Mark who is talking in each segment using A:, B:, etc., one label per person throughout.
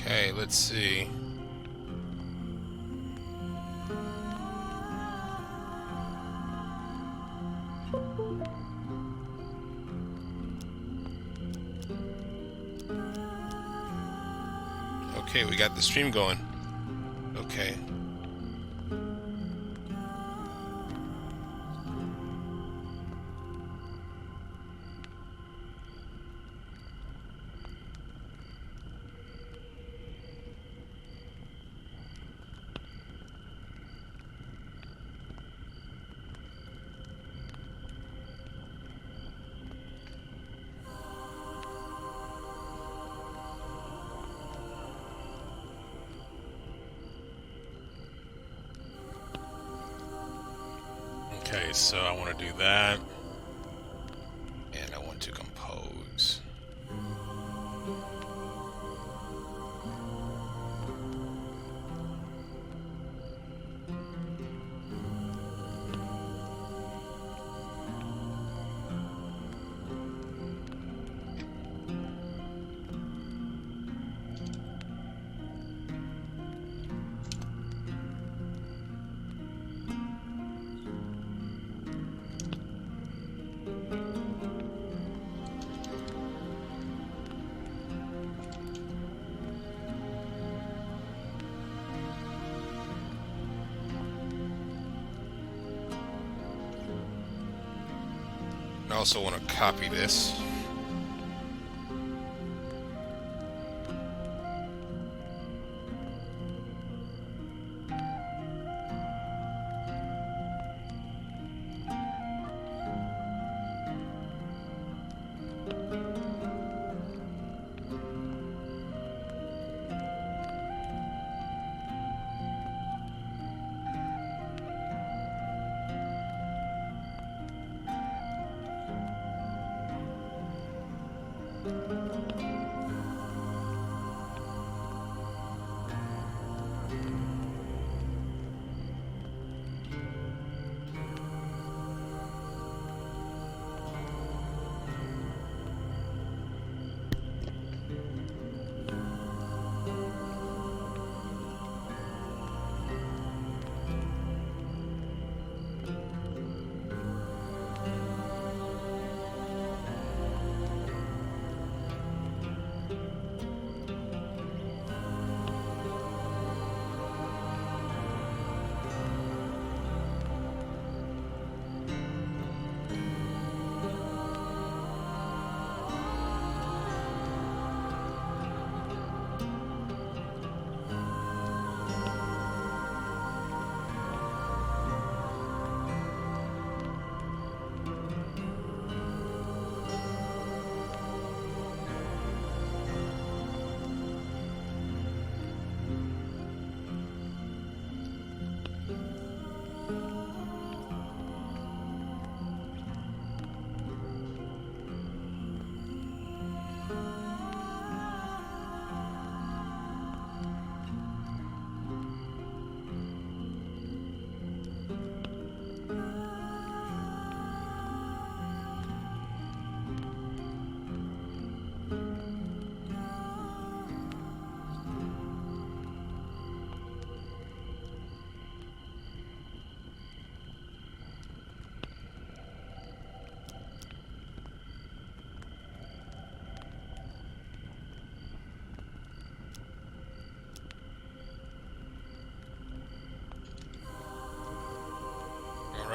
A: Okay, let's see. Okay, we got the stream going. Okay. Okay, so I want to do that. And I want to compose. I also want to copy this.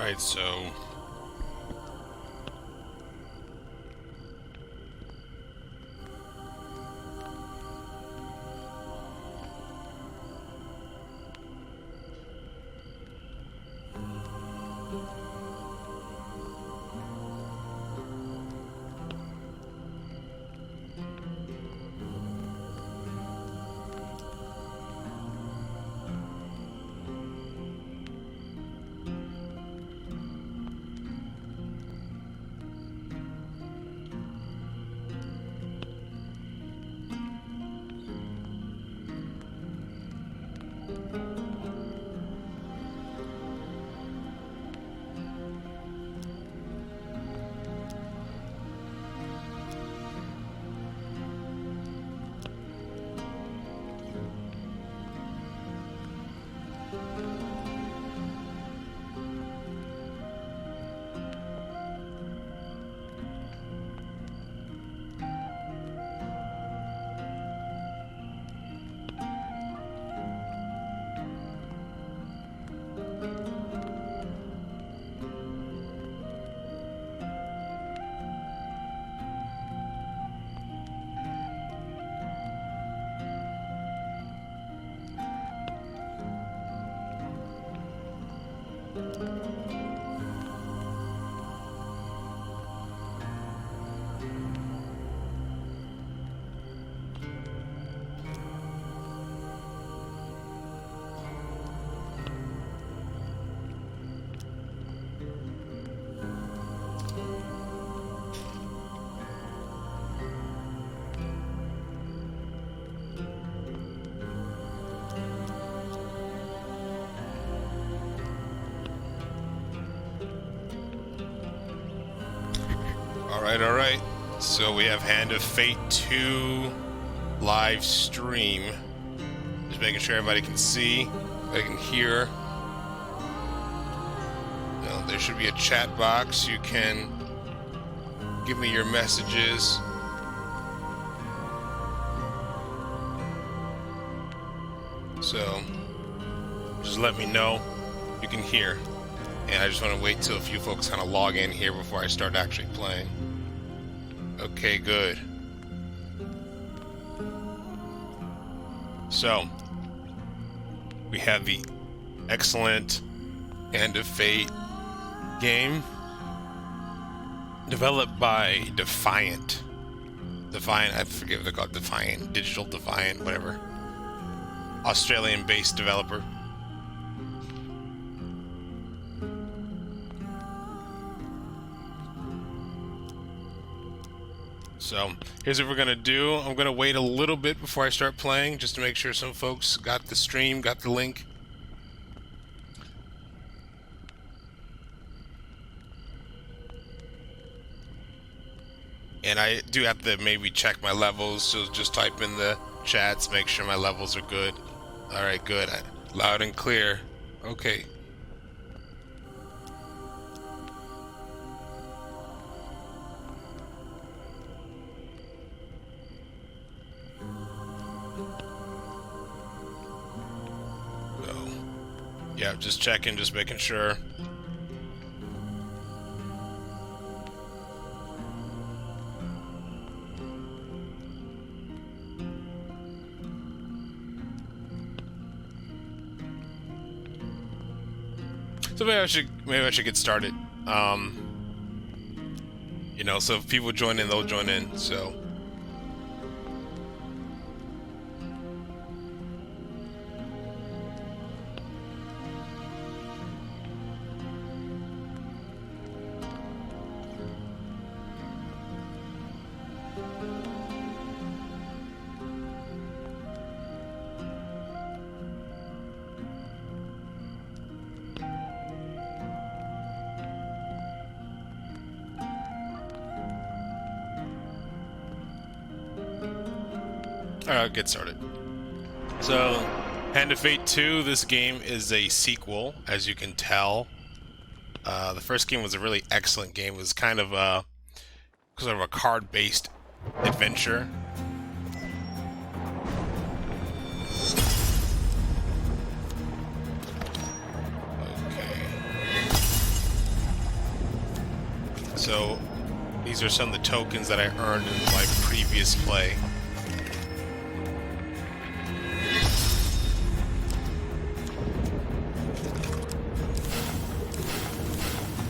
A: Alright, so All right. So we have Hand of Fate 2 live stream. Just making sure everybody can see, they can hear. Now, there should be a chat box. You can give me your messages. So just let me know you can hear. And I just want to wait till a few folks kind of log in here before I start actually playing. Okay, good. So, we have the excellent Hand of Fate game developed by Defiant. I forget what they're called, Defiant, Digital Defiant, whatever. Australian-based developer. So, here's what we're going to do. I'm going to wait a little bit before I start playing, just to make sure some folks got the stream, got the link. And I do have to maybe check my levels, so just type in the chats, make sure my levels are good. Alright, good. Loud and clear. Okay. Yeah, just checking, just making sure. So maybe I should get started. You know, so if people join in, they'll join in. So. Alright, I'll get started. So, Hand of Fate 2, this game is a sequel, as you can tell. The first game was a really excellent game. It was kind of a card-based adventure. Okay. So, these are some of the tokens that I earned in my previous play.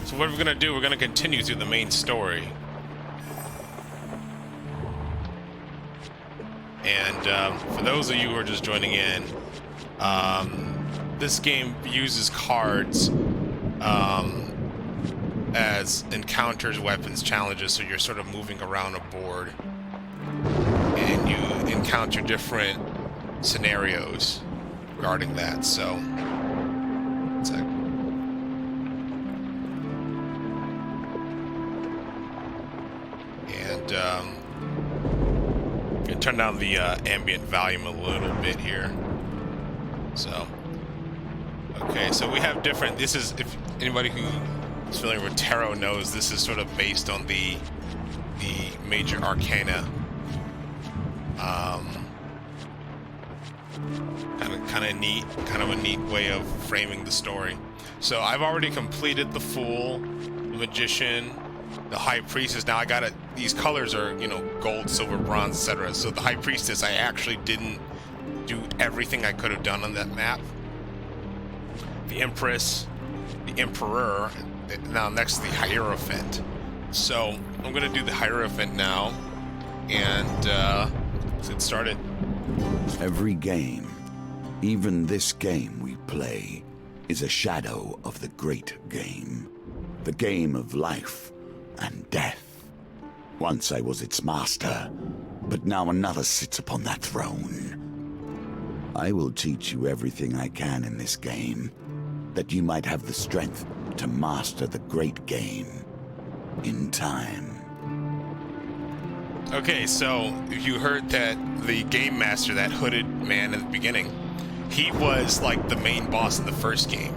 A: So what we're going to do, we're going to continue through the main story. And for those of you who are just joining in, this game uses cards as encounters, weapons, challenges, so you're sort of moving around a board. And you encounter different scenarios regarding that, so... One sec. And, I'm gonna turn down the ambient volume a little bit here. So, okay, so we have different, this is, if anybody who is familiar with tarot knows, this is sort of based on the major arcana. Kind of neat, kind of a neat way of framing the story. So I've already completed the Fool, the Magician, the High Priestess. Now I got it. These colors are, you know, gold, silver, bronze, etc. So the High Priestess, I actually didn't do everything I could have done on that map. The Empress, the Emperor, now next to the Hierophant. So I'm gonna do the Hierophant now, and let's get started.
B: Every game, even this game we play, is a shadow of the great game. The game of life and death. Once I was its master, but now another sits upon that throne. I will teach you everything I can in this game, that you might have the strength to master the great game in time.
A: Okay, so you heard that the game master, that hooded man in the beginning, he was like the main boss in the first game,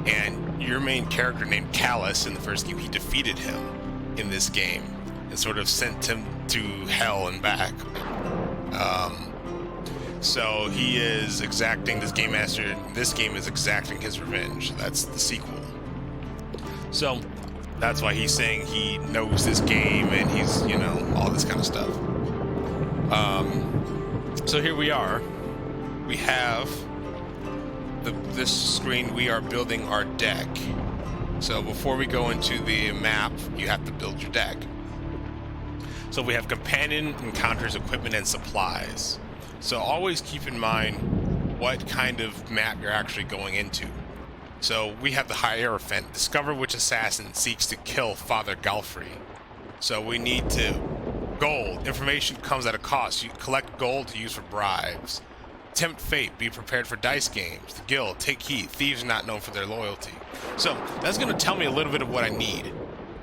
A: and your main character named Callus in the first game, he defeated him in this game and sort of sent him to hell and back. So he is exacting, this game master in this game is exacting his revenge. That's the sequel. So that's why he's saying he knows this game and he's, you know, all this kind of stuff. So here we are. We have this screen. We are building our deck. So before we go into the map, you have to build your deck. So we have companion, encounters, equipment, and supplies. So always keep in mind what kind of map you're actually going into. So we have the Hierophant. Discover which assassin seeks to kill Father Galfrey. So we need to gold. Information comes at a cost. You collect gold to use for bribes. Tempt fate. Be prepared for dice games. The guild. Take heed. Thieves are not known for their loyalty. So that's going to tell me a little bit of what I need.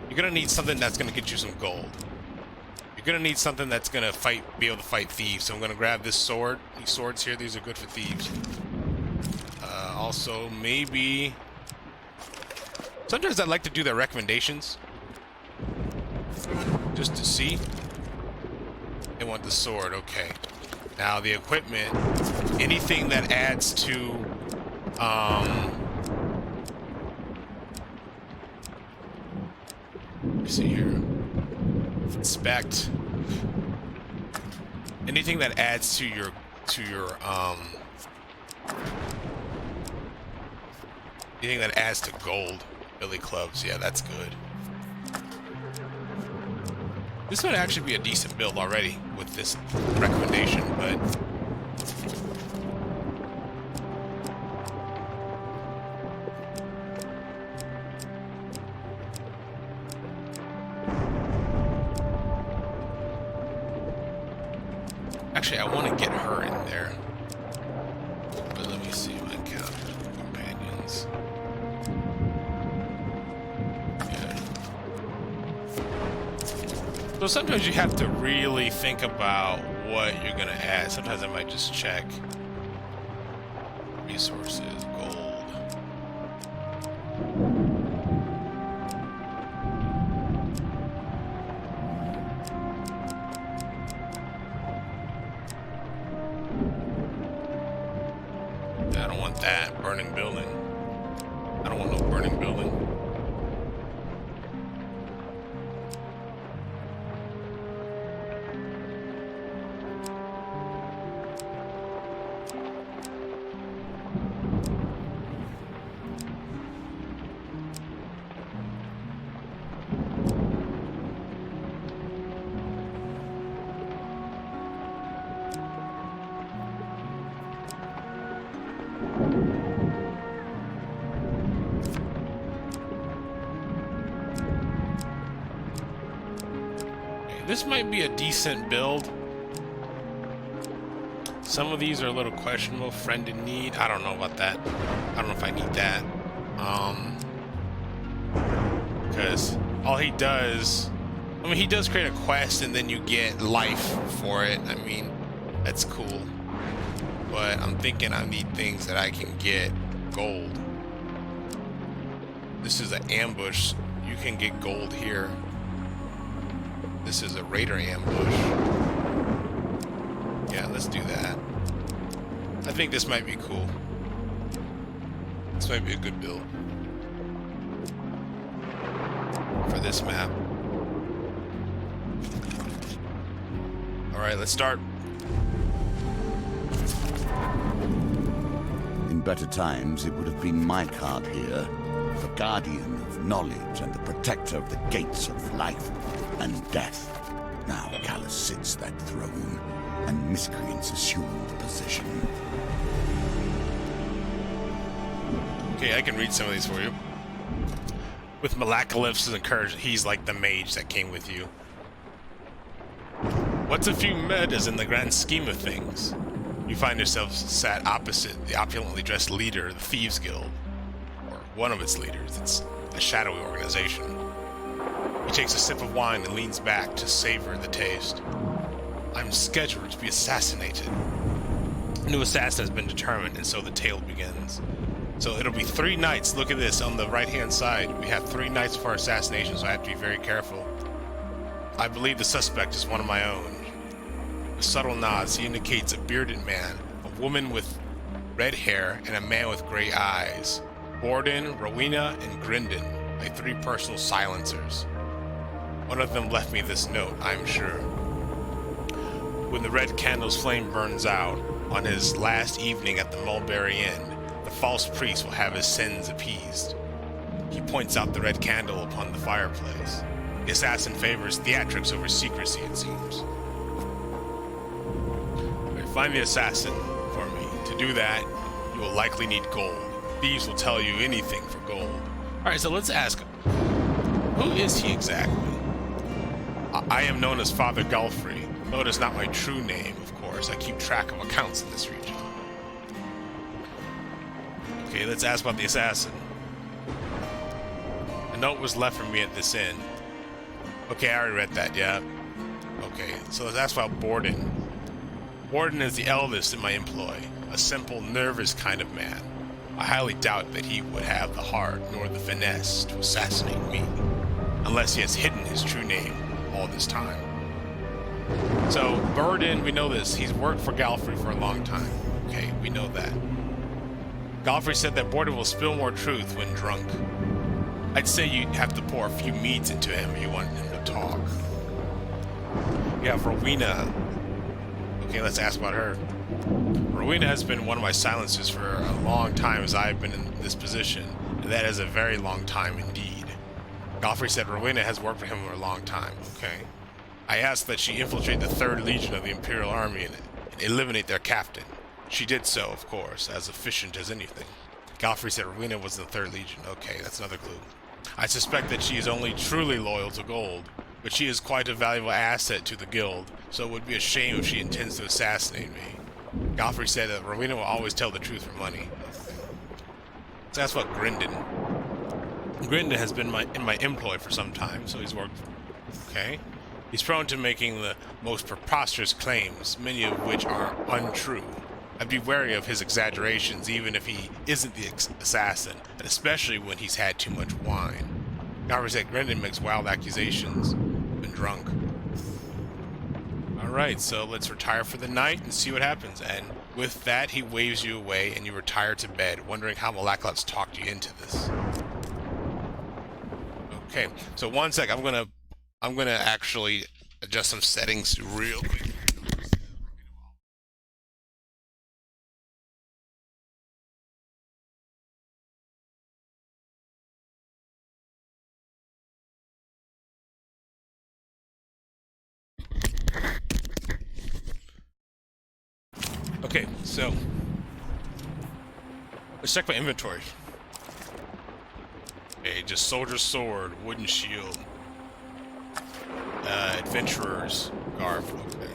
A: You're going to need something that's going to get you some gold. You're gonna need something that's gonna be able to fight thieves. So I'm gonna grab this sword. These swords here, these are good for thieves. Also, maybe. Sometimes I like to do their recommendations, just to see. They want the sword, okay. Now the equipment, anything that adds to, let me see here. Inspect. Anything that adds to your anything that adds to gold. Billy clubs, yeah, that's good. This might actually be a decent build already with this recommendation, but actually, I want to get her in there. But let me see my encounters with companions. Yeah. So sometimes you have to really think about what you're going to add. Sometimes I might just check. Resources, gold. I don't want that. Burning building. I don't want no burning building. This might be a decent build. Some of these are a little questionable. Friend in need. I don't know about that. I don't know if I need that. Because all he does, I mean, he does create a quest and then you get life for it. I mean, that's cool. But I'm thinking I need things that I can get gold. This is an ambush. You can get gold here. This is a raider ambush. Yeah, let's do that. I think this might be cool. This might be a good build for this map. Alright, let's start.
B: In better times, it would have been my card here, the guardian of knowledge and the protector of the gates of life and death. Now Callus sits that throne, and miscreants assume the position.
A: Okay, I can read some of these for you. With Malakalyp's encouragement, he's like the mage that came with you. What's a few murders in the grand scheme of things? You find yourself sat opposite the opulently dressed leader of the Thieves Guild. Or one of its leaders. It's a shadowy organization. He takes a sip of wine and leans back to savor the taste. I'm scheduled to be assassinated. A new assassin has been determined, and so the tale begins. So it'll be 3 nights. Look at this on the right-hand side. We have 3 nights for assassination, so I have to be very careful. I believe the suspect is one of my own. With subtle nods, he indicates a bearded man, a woman with red hair, and a man with gray eyes. Borden, Rowena, and Grindon, my 3 personal silencers. One of them left me this note, I'm sure. When the red candle's flame burns out, on his last evening at the Mulberry Inn, the false priest will have his sins appeased. He points out the red candle upon the fireplace. The assassin favors theatrics over secrecy, it seems. Find the assassin for me. To do that, you will likely need gold. Thieves will tell you anything for gold. Alright, so let's ask him. Who is he exactly? I am known as Father Galfrey, though it is not my true name, of course. I keep track of accounts in this region. Okay, let's ask about the assassin. A note was left for me at this inn. Okay, I already read that, yeah. Okay, so let's ask about Borden. Borden is the eldest in my employ, a simple, nervous kind of man. I highly doubt that he would have the heart nor the finesse to assassinate me, unless he has hidden his true name all this time. So, Borden, we know this. He's worked for Galfrey for a long time. Okay, we know that. Galfrey said that Borden will spill more truth when drunk. I'd say you have to pour a few meads into him if you want him to talk. You have Rowena. Okay, let's ask about her. Rowena has been one of my silencers for a long time as I've been in this position, and that is a very long time indeed. Galfrey said Rowena has worked for him for a long time, okay? I asked that she infiltrate the 3rd Legion of the Imperial Army and eliminate their captain. She did so, of course, as efficient as anything. Galfrey said Rowena was in the 3rd Legion. Okay, that's another clue. I suspect that she is only truly loyal to gold, but she is quite a valuable asset to the guild, so it would be a shame if she intends to assassinate me. Galfrey said that Rowena will always tell the truth for money. Let's ask about Grindon. Grindon has been in my employ for some time, so he's worked... Okay. He's prone to making the most preposterous claims, many of which are untrue. I'd be wary of his exaggerations, even if he isn't the assassin, and especially when he's had too much wine. Galfrey said Grindon makes wild accusations when drunk. Alright, so let's retire for the night and see what happens. And with that, he waves you away and you retire to bed, wondering how Malakalyp's talked you into this. Okay, so one sec, I'm gonna actually adjust some settings real quick. Okay, so let's check my inventory. Okay, just soldier's sword, wooden shield, adventurer's garb. Okay.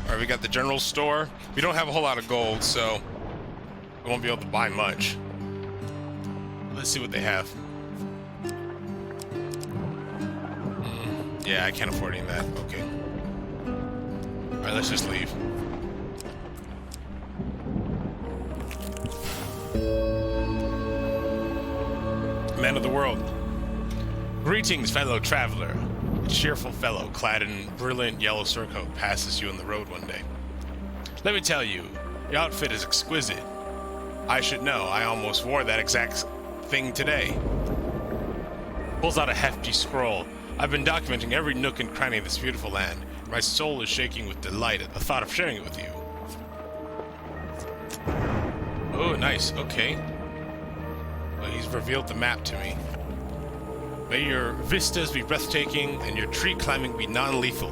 A: Alright, we got the general store. We don't have a whole lot of gold, so we won't be able to buy much. Let's see what they have. Yeah, I can't afford any of that. Okay. Alright, let's just leave. Man of the world. Greetings, fellow traveler. A cheerful fellow clad in brilliant yellow surcoat passes you on the road one day. Let me tell you, your outfit is exquisite. I should know, I almost wore that exact thing today. Pulls out a hefty scroll. I've been documenting every nook and cranny of this beautiful land. My soul is shaking with delight at the thought of sharing it with you. Oh, nice. Okay. Well, he's revealed the map to me. May your vistas be breathtaking and your tree climbing be non-lethal.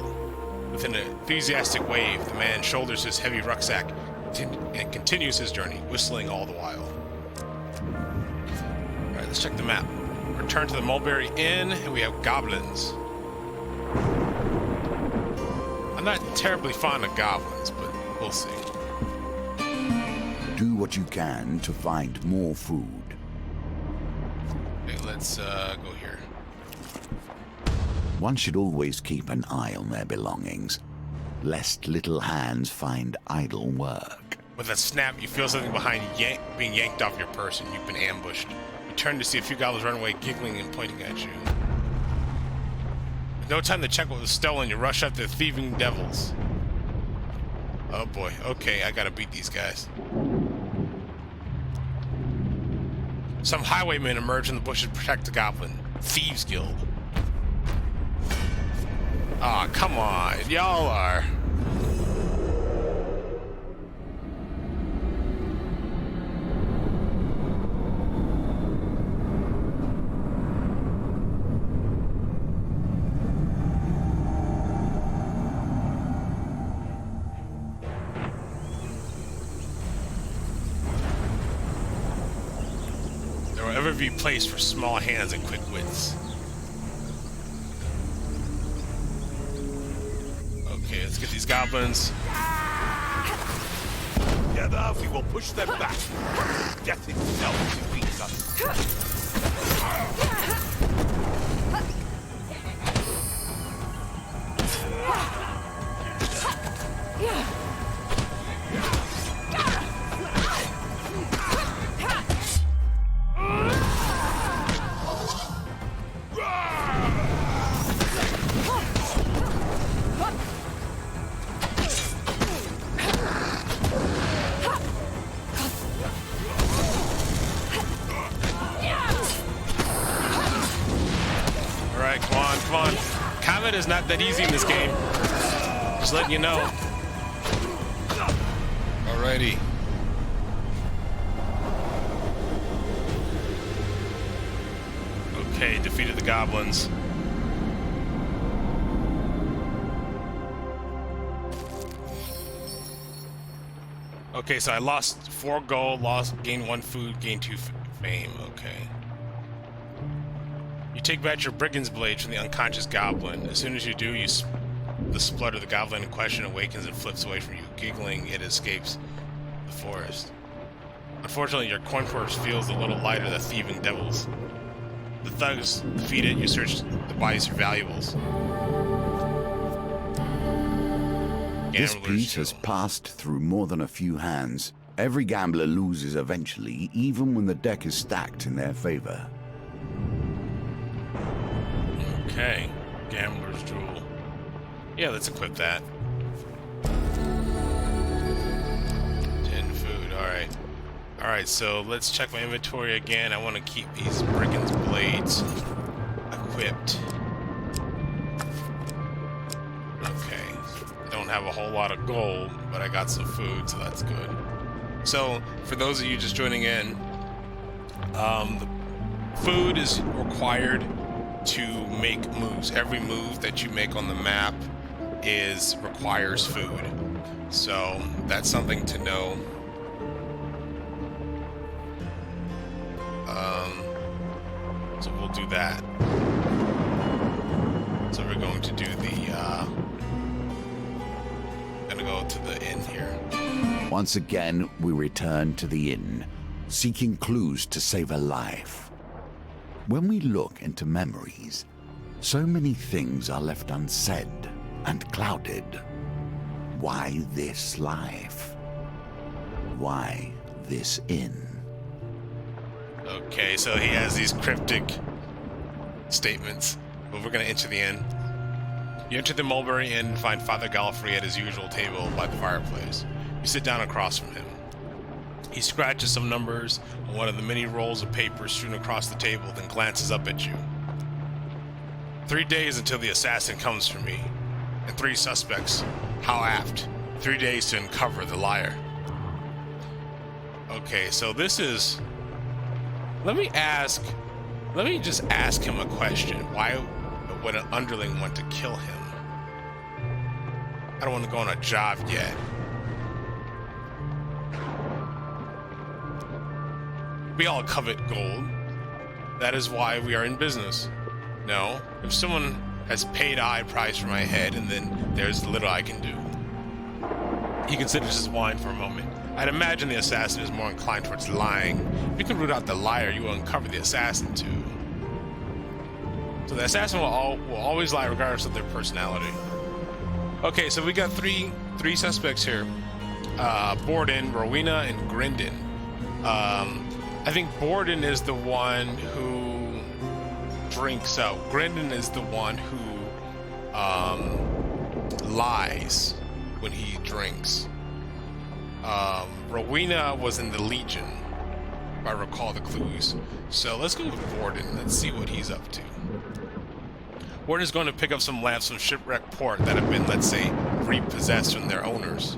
A: With an enthusiastic wave, the man shoulders his heavy rucksack and continues his journey, whistling all the while. Alright, let's check the map. Return to the Mulberry Inn, and we have goblins. I'm not terribly fond of goblins, but we'll see.
B: Do what you can to find more food.
A: Okay, let's go here.
B: One should always keep an eye on their belongings, lest little hands find idle work.
A: With a snap, you feel something behind you being yanked off your person. You've been ambushed. You turn to see a few goblins run away, giggling and pointing at you. With no time to check what was stolen, you rush up to the thieving devils. Oh boy, okay, I gotta beat these guys. Some highwaymen emerge from the bushes to protect the goblin. Thieves Guild. Aw, come on, y'all are... There will ever be a place for small hands and quick wits. Okay, let's get these goblins.
C: Together, we will push them back. Death itself defeats us.
A: Alright, come on. Combat is not that easy in this game. Just letting you know. Alrighty. Okay, defeated the goblins. Okay, so I lost 4 gold, gained 1 food, gained 2 fame. Okay. You take back your brigand's blade from the unconscious goblin. As soon as you do, the splutter of the goblin in question awakens and flips away from you. Giggling, it escapes the forest. Unfortunately, your coin purse feels a little lighter than thieving devils. The thugs defeated, you search the bodies for valuables.
B: This
A: Gambler's
B: piece has
A: Jewel.
B: passed through more than a few hands. Every gambler loses eventually, even when the deck is stacked in their favor.
A: Okay, Gambler's Jewel. Yeah, let's equip that. 10 food, alright. Alright, so let's check my inventory again. I want to keep these brigand's blades equipped. Okay, I don't have a whole lot of gold, but I got some food, so that's good. So, for those of you just joining in, the food is required to make moves. Every move that you make on the map requires food. So that's something to know. So we'll do that. So we're going to do gonna go to the inn here.
B: Once again, we return to the inn, seeking clues to save a life. When we look into memories, so many things are left unsaid and clouded. Why this life? Why this inn?
A: Okay, so he has these cryptic statements, but we're gonna enter the inn. You enter the Mulberry Inn and find Father Gallifrey at his usual table by the fireplace. You sit down across from him. He scratches some numbers on one of the many rolls of paper strewn across the table, then glances up at you. 3 days until the assassin comes for me, and 3 suspects. How apt. 3 days to uncover the liar. Okay, so this is Let me just ask him a question. Why would an underling want to kill him? I don't want to go on a job yet. We all covet gold. That is why we are in business. No, if someone has paid a high price for my head, and then there's little I can do. He considers his wine for a moment. I'd imagine the assassin is more inclined towards lying. If you can root out the liar, you will uncover the assassin too. So the assassin will always lie regardless of their personality. Okay, so we got three suspects here. Borden, Rowena, and Grindon. I think Borden is the one who drinks out. Grindon is the one who lies when he drinks. Rowena was in the Legion, if I recall the clues. So let's go with Borden. Let's see what he's up to. Borden is going to pick up some lamps from shipwrecked port that have been, let's say, repossessed from their owners.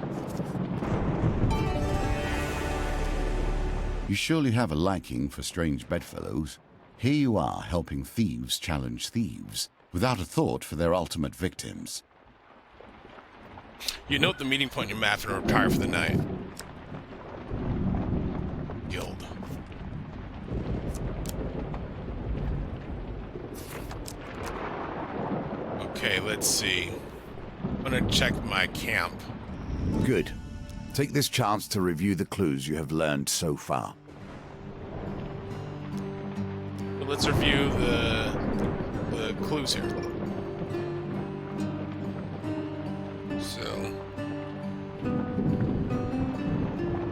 B: You surely have a liking for strange bedfellows. Here you are helping thieves challenge thieves, without a thought for their ultimate victims.
A: You note the meeting point in your map and retire for the night. Guild. Okay, let's see. I'm gonna check my camp.
B: Good. Take this chance to review the clues you have learned so far.
A: But let's review the clues here. So,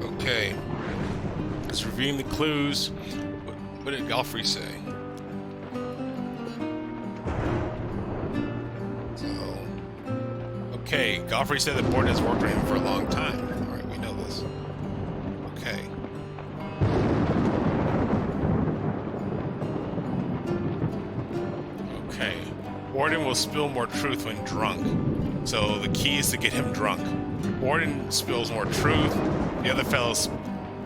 A: okay. Let's reviewing the clues. What did Godfrey say? So, okay. Godfrey said that Borden has worked for him for a long time. All right, we know this. Okay. Okay. Borden will spill more truth when drunk. So the key is to get him drunk. Borden spills more truth. The other fellow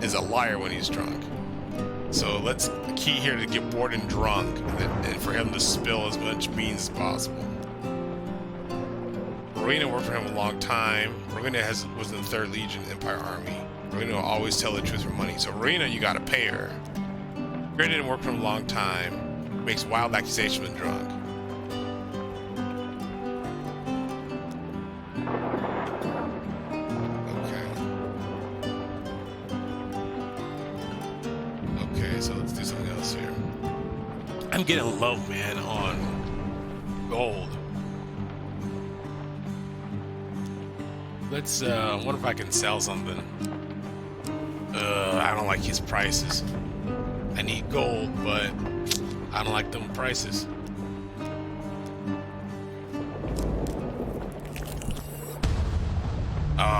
A: is a liar when he's drunk. So the key here to get Borden drunk and for him to spill as much beans as possible. Rowena worked for him a long time. Rowena was in the 3rd Legion Empire Army. Rowena will always tell the truth for money. So Rowena, you gotta pay her. Grindon worked for him a long time. Makes wild accusations when drunk. So let's do something else here. I'm getting low, man, on gold. Let's, what if I can sell something? I don't like his prices. I need gold, but I don't like them prices.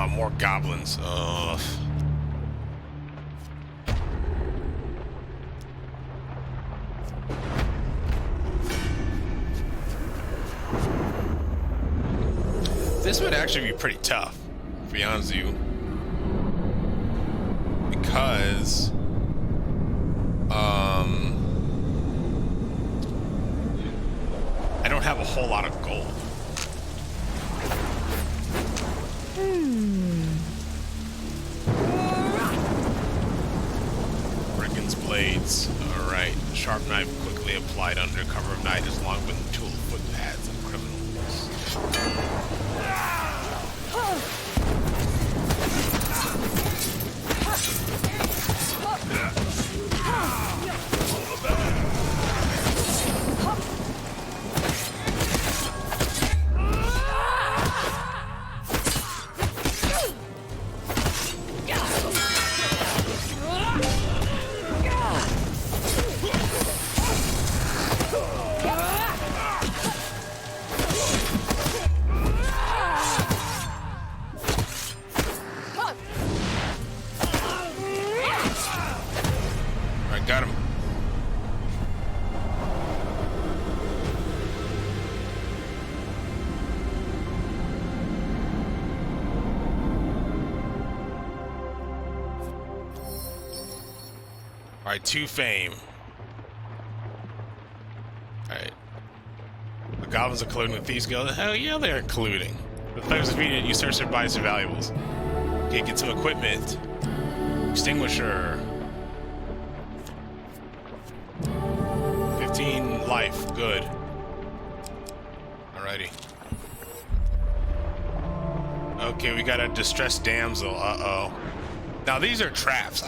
A: More goblins. Ugh. This would actually be pretty tough, to be honest with you, because I don't have a whole lot of gold. Brigand's blades. All right, sharp knife quickly applied under cover of night is long with tool footpads of criminals. Got him. All right, 2 fame. goblins are colluding with thieves guild. Hell yeah, they're colluding. The thugs defeated, you search their bodies for valuables. Okay, get some equipment. Extinguisher. 15 life, good. Alrighty. Okay, we got a distressed damsel. Uh-oh. Now these are traps.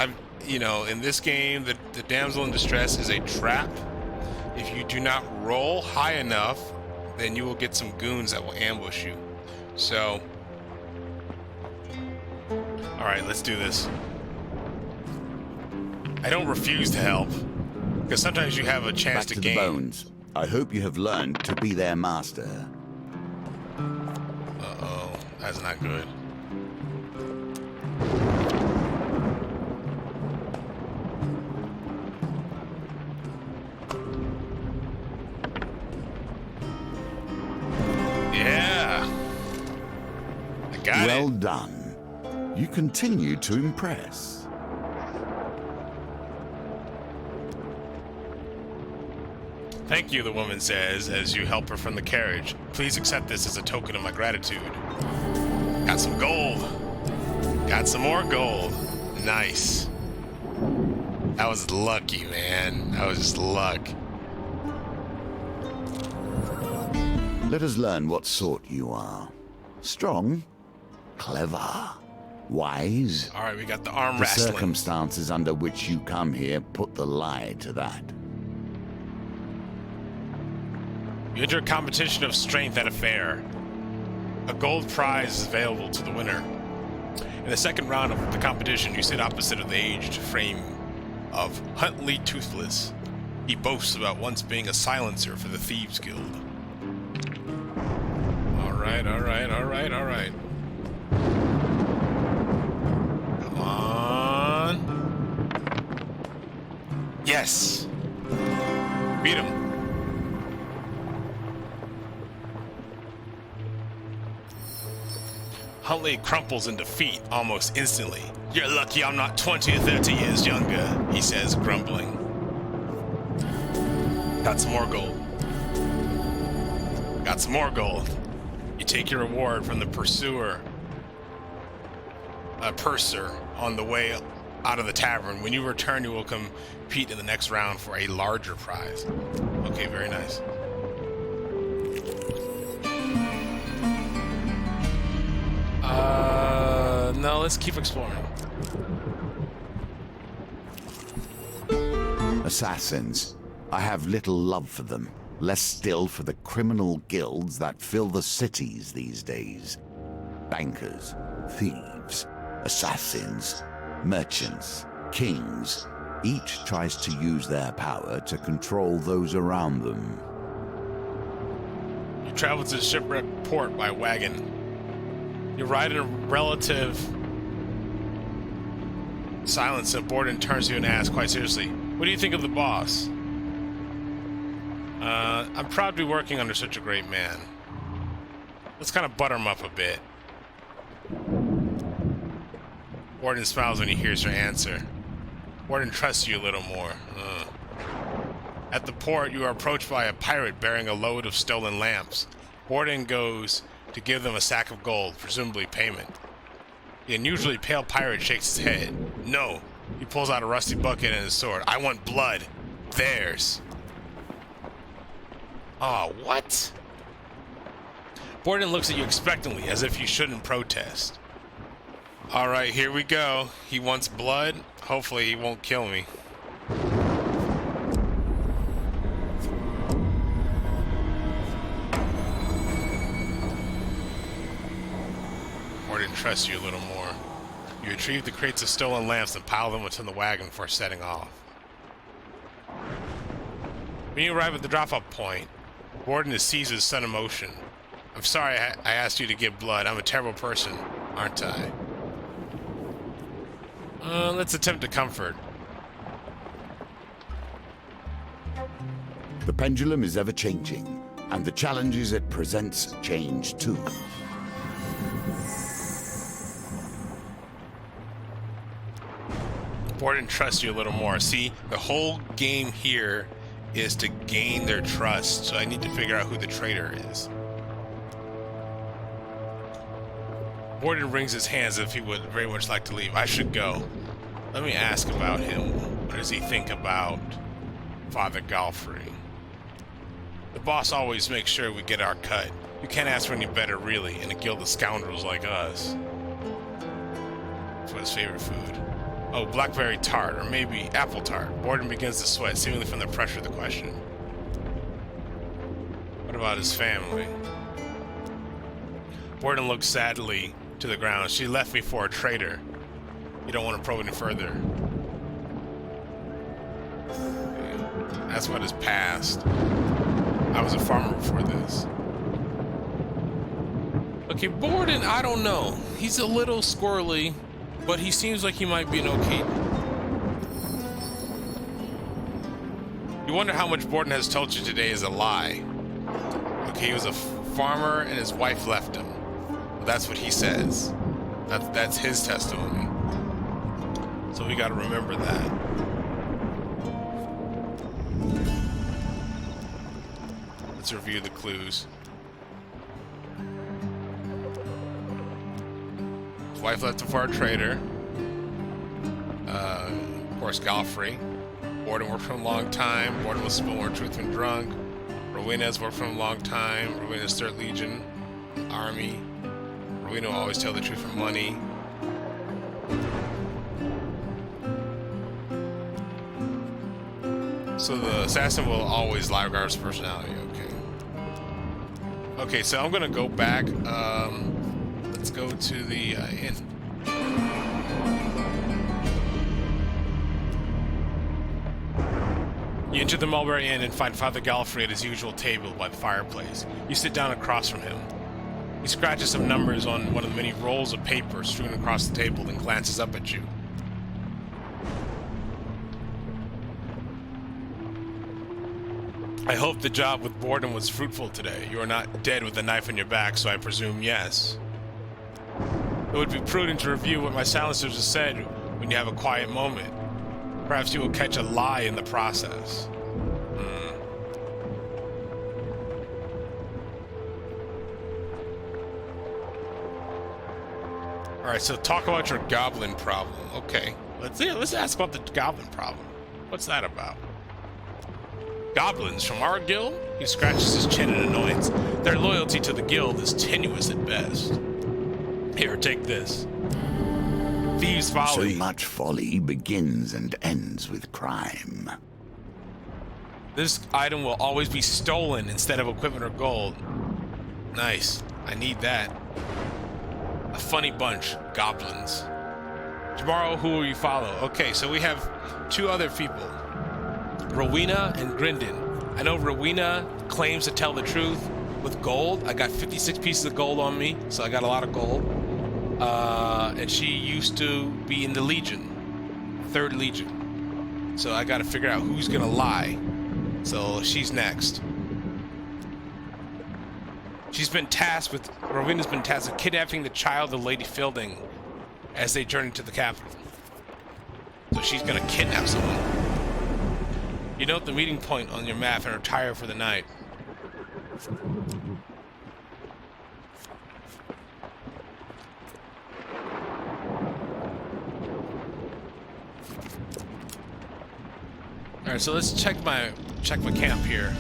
A: In this game, the damsel in distress is a trap. If you do not roll high enough, then you will get some goons that will ambush you. So, all right, let's do this. I don't refuse to help, because sometimes you have a chance
B: Back to
A: gain.
B: the bones. I hope you have learned to be their master.
A: Uh-oh, that's not good. Yeah. I got it.
B: Well done. You continue to impress.
A: Thank you, the woman says, as you help her from the carriage. Please accept this as a token of my gratitude. Got some gold. Got some more gold. Nice. That was lucky, man. That was just luck.
B: Let us learn what sort you are. Strong, clever, wise.
A: All right, we got the arm
B: The
A: wrestling.
B: circumstances under which you come here put the lie to that.
A: You enter a competition of strength at a fair. A gold prize is available to the winner. In the second round of the competition, you sit opposite of the aged frame of Huntley Toothless. He boasts about once being a silencer for the Thieves Guild. All right. Come on. Yes. Beat him. Huntley crumples in defeat almost instantly. You're lucky I'm not 20 or 30 years younger, he says, grumbling. Got some more gold. Got some more gold. You take your reward from the purser on the way out of the tavern. When you return, you will compete in the next round for a larger prize. Okay, very nice. No, let's keep exploring.
B: Assassins. I have little love for them. Less still for the criminal guilds that fill the cities these days. Bankers, thieves, assassins, merchants, kings. Each tries to use their power to control those around them.
A: You travel to the shipwreck port by wagon. You ride in a relative silence, and Borden turns to you and asks quite seriously, what do you think of the boss? I'm proud to be working under such a great man. Let's kind of butter him up a bit. Borden smiles when he hears your answer. Borden trusts you a little more. At the port, you are approached by a pirate bearing a load of stolen lamps. Borden goes to give them a sack of gold, presumably payment. The unusually pale pirate shakes his head. No. He pulls out a rusty bucket and his sword. I want blood. Theirs. Oh, what? Borden looks at you expectantly, as if you shouldn't protest. Alright, here we go. He wants blood. Hopefully he won't kill me. Borden trusts you a little more. You retrieve the crates of stolen lamps and pile them within the wagon before setting off. When you arrive at the drop-off point, Borden is seized with sudden emotion. I'm sorry I asked you to give blood. I'm a terrible person, aren't I? Let's attempt to comfort.
B: The pendulum is ever changing, and the challenges it presents change too.
A: Borden trusts you a little more. See, the whole game here is to gain their trust. So I need to figure out who the traitor is. Borden wrings his hands as if he would very much like to leave. I should go. Let me ask about him. What does he think about Father Galfrey? The boss always makes sure we get our cut. You can't ask for any better, really, in a guild of scoundrels like us. That's what his favorite food. Oh, blackberry tart, or maybe apple tart. Borden begins to sweat, seemingly from the pressure of the question. What about his family? Borden looks sadly to the ground. She left me for a traitor. You don't want to probe any further. That's what his past. I was a farmer before this. Okay, Borden, I don't know. He's a little squirrely, but he seems like he might be an okay. You wonder how much Borden has told you today is a lie. Okay, he was a farmer and his wife left him. That's what he says. That's his testimony. So we gotta remember that. Let's review the clues. His wife left him for a traitor. Of course, Galfrey. Borden worked for him a long time. Borden will spill more truth when drunk. Rowena's worked for him a long time. Rowena's 3rd Legion Army. Rowena will always tell the truth for money. So the assassin will always lie regardless of personality. Okay. Okay, so I'm gonna go back. Let's go to the inn. You enter the Mulberry Inn and find Father Galfrey at his usual table by the fireplace. You sit down across from him. He scratches some numbers on one of the many rolls of paper strewn across the table, then glances up at you. I hope the job with Borden was fruitful today. You are not dead with a knife in your back, so I presume yes. It would be prudent to review what my silencers have said when you have a quiet moment. Perhaps you will catch a lie in the process. Alright, so talk about your goblin problem. Okay, let's ask about the goblin problem. What's that about? Goblins from our guild? He scratches his chin in annoyance. Their loyalty to the guild is tenuous at best. Here, take this. Thieves' folly.
B: So much folly begins and ends with crime.
A: This item will always be stolen instead of equipment or gold. Nice. I need that. A funny bunch, goblins. Tomorrow, who will you follow? Okay, so we have 2 other people. Rowena and Grindon. I know Rowena claims to tell the truth with gold. I got 56 pieces of gold on me, so I got a lot of gold. And she used to be in the Legion, 3rd Legion. So I gotta figure out who's gonna lie. So she's next. Rowena's been tasked with kidnapping the child of Lady Fielding as they journey to the capital. So she's gonna kidnap someone. You note the meeting point on your map and retire for the night. Alright, so let's check my camp here.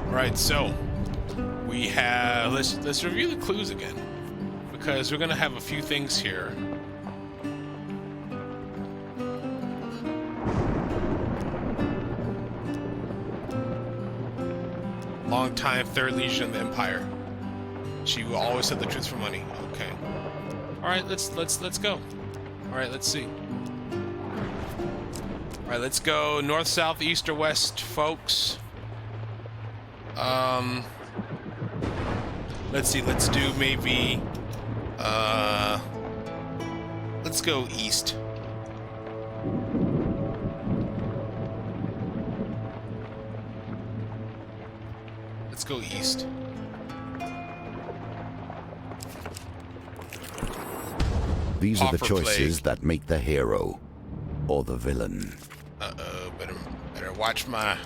A: Right, so we have let's review the clues again, because we're gonna have a few things here. Long-time 3rd Legion of the Empire. She will always tell the truth for money. Okay. All right, let's go. All right, let's see. All right, let's go north, south, east, or west, folks. Let's see, let's do maybe, let's go east. Let's go east.
B: These are the
A: Pauper
B: choices
A: Plague.
B: that make the hero or the villain.
A: Uh-oh, better watch my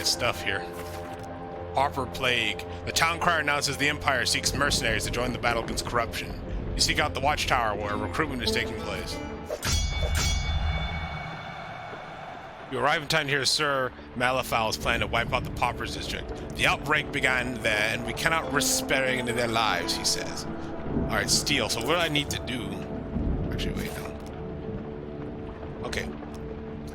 A: stuff here. Pauper Plague. The town crier announces the Empire seeks mercenaries to join the battle against corruption. You seek out the Watchtower where recruitment is taking place. You arrive in time to hear Sir Malifau's plan to wipe out the Paupers district. The outbreak began there, and we cannot risk sparing into their lives, he says. Alright, steal. So what do I need to do? Actually, wait, no. Okay.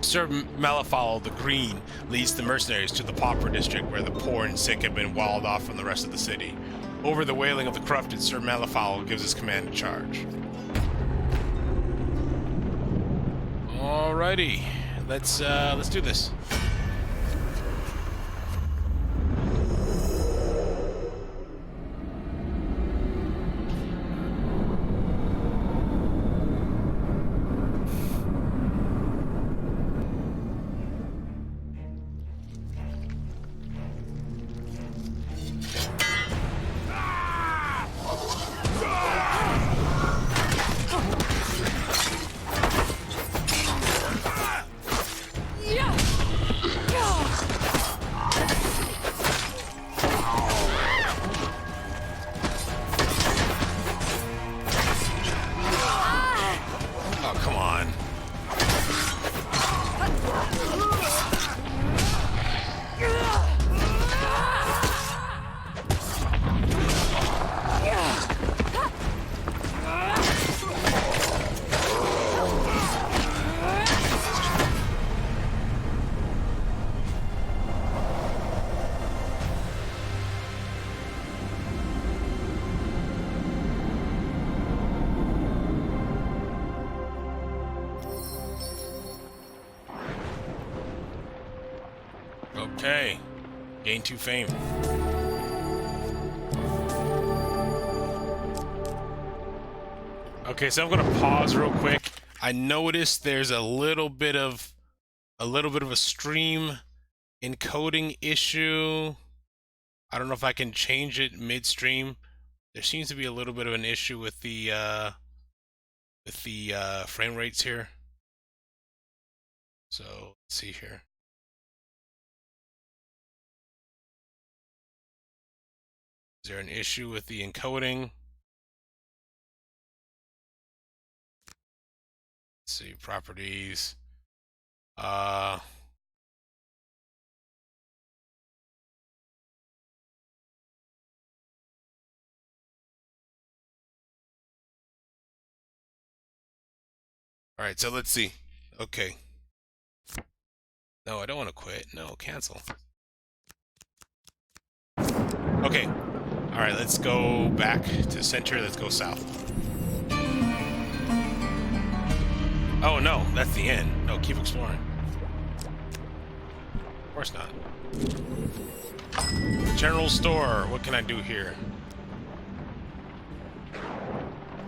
A: Sir Malifaux the Green leads the mercenaries to the Pauper district where the poor and sick have been walled off from the rest of the city. Over the wailing of the corrupted, Sir Malifaux gives his command to charge. Alrighty. Let's do this. Okay. Gain 2 fame. Okay, so I'm gonna pause real quick. I noticed there's a little bit of a stream encoding issue. I don't know if I can change it midstream. There seems to be a little bit of an issue with the frame rates here. So let's see here. Is there an issue with the encoding? Let's see, properties. All right, so let's see. Okay. No, I don't want to quit. No, cancel. Okay. All right, let's go back to center. Let's go south. Oh, no, that's the end. No, keep exploring. Of course not. General store. What can I do here?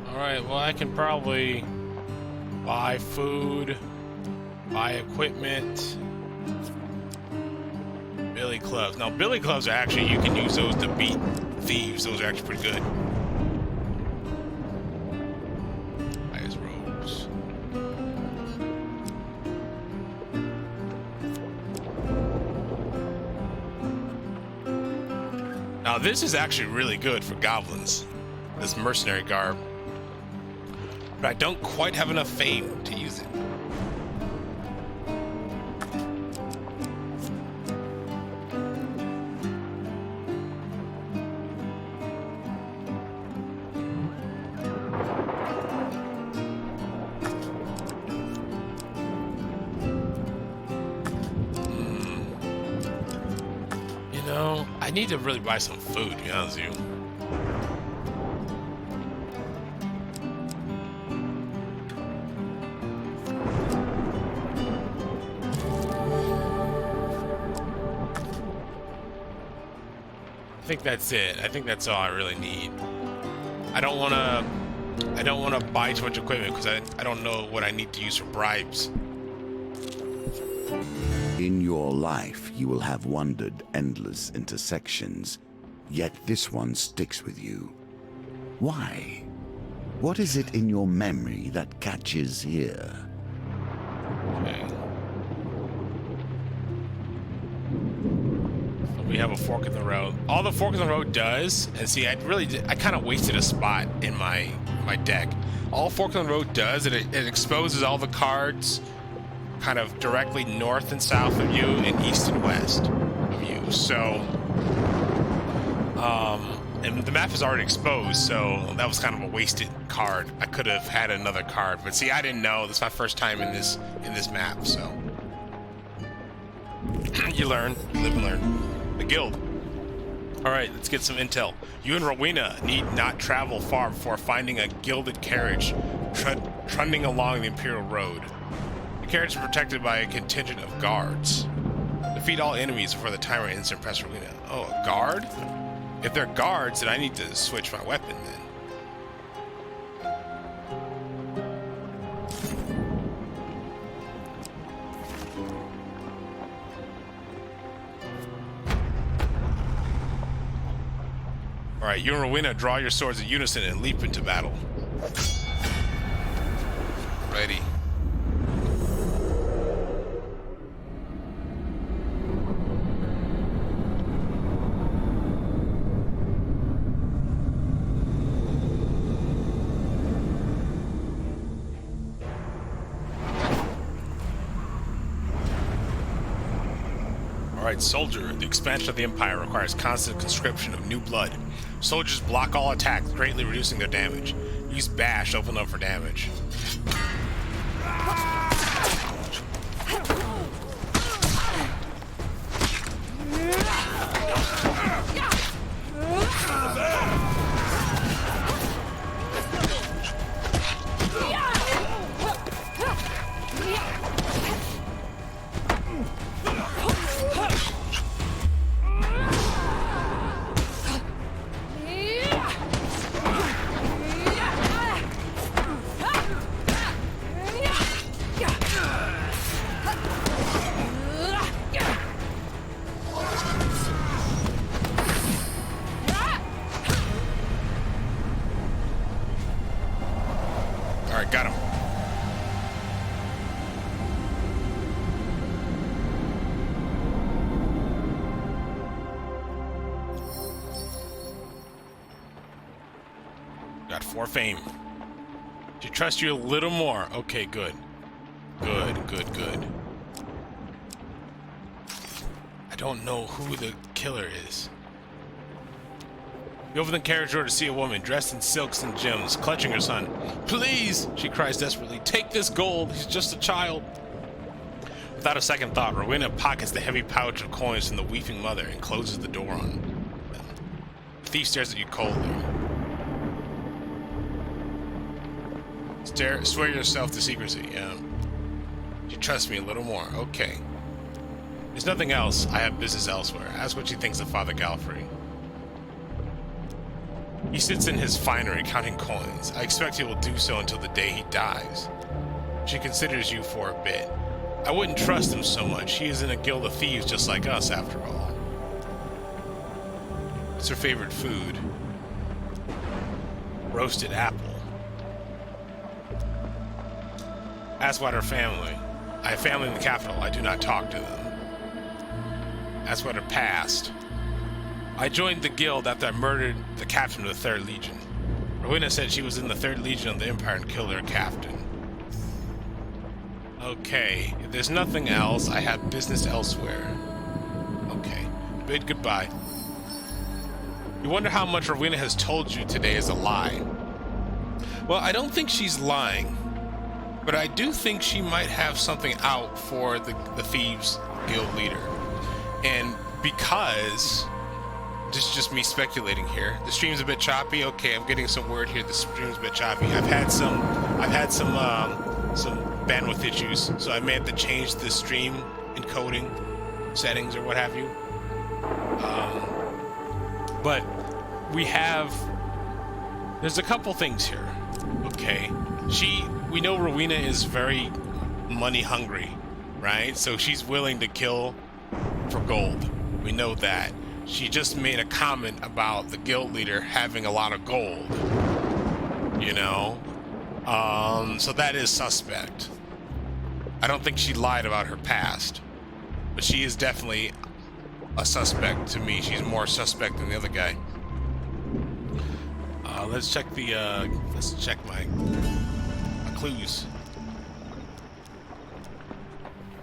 A: All right, well, I can probably buy food, buy equipment. Billy clubs. Now, billy clubs are actually, you can use those to beat thieves. Those are actually pretty good. Buy his robes. Now, this is actually really good for goblins. This mercenary garb. But I don't quite have enough fame to use it. I need to really buy some food, to be honest with you. I think that's it. I think that's all I really need. I don't want to buy too much equipment because I don't know what I need to use for bribes.
B: In your life, you will have wandered endless intersections, yet this one sticks with you. Why? What is it in your memory that catches here?
A: Okay. So we have a fork in the road. All the fork in the road does, and see, I kind of wasted a spot in my deck. All fork in the road does, it exposes all the cards kind of directly north and south of you and east and west of you. So, and the map is already exposed, so that was kind of a wasted card. I could have had another card, but see, I didn't know. This is my first time in this map, so you learn, you live and learn. The guild. All right, let's get some intel. You and Rowena need not travel far before finding a gilded carriage trundling along the Imperial Road. The carriage is protected by a contingent of guards. Defeat all enemies before the timer ends and press Rowena. Oh, a guard? If they're guards, then I need to switch my weapon then. Alright, you and Rowena draw your swords in unison and leap into battle. Ready. Alright, soldier. The expansion of the Empire requires constant conscription of new blood. Soldiers block all attacks, greatly reducing their damage. Use bash to open up for damage. Alright, got him. Got 4 fame. To trust you a little more. Okay, good. Good. I don't know who the killer is. You open the carriage door to see a woman dressed in silks and gems, clutching her son. Please, she cries desperately, take this gold. He's just a child. Without a second thought, Rowena pockets the heavy pouch of coins from the weeping mother and closes the door on them. The thief stares at you coldly. Swear yourself to secrecy. You trust me a little more. Okay. There's nothing else. I have business elsewhere. Ask what she thinks of Father Galfrey. He sits in his finery counting coins. I expect he will do so until the day he dies. She considers you for a bit. I wouldn't trust him so much. He is in a guild of thieves just like us, after all. What's her favorite food? Roasted apple. Ask about her family. I have family in the capital. I do not talk to them. Ask about her past. I joined the guild after I murdered the captain of the 3rd Legion. Rowena said she was in the 3rd Legion of the Empire and killed her captain. Okay, if there's nothing else, I have business elsewhere. Okay, bid goodbye. You wonder how much Rowena has told you today is a lie. Well, I don't think she's lying, but I do think she might have something out for the Thieves Guild leader. And because... this is just me speculating here. The stream's a bit choppy. Okay, I'm getting some word here. The stream's a bit choppy. I've had some bandwidth issues, so I may have to change the stream encoding settings or what have you. But there's a couple things here. Okay, we know Rowena is very money hungry, right? So she's willing to kill for gold. We know that. She just made a comment about the guild leader having a lot of gold. you know? So that is suspect. I don't think she lied about her past, but she is definitely a suspect to me. She's more suspect than the other guy. Let's check my clues.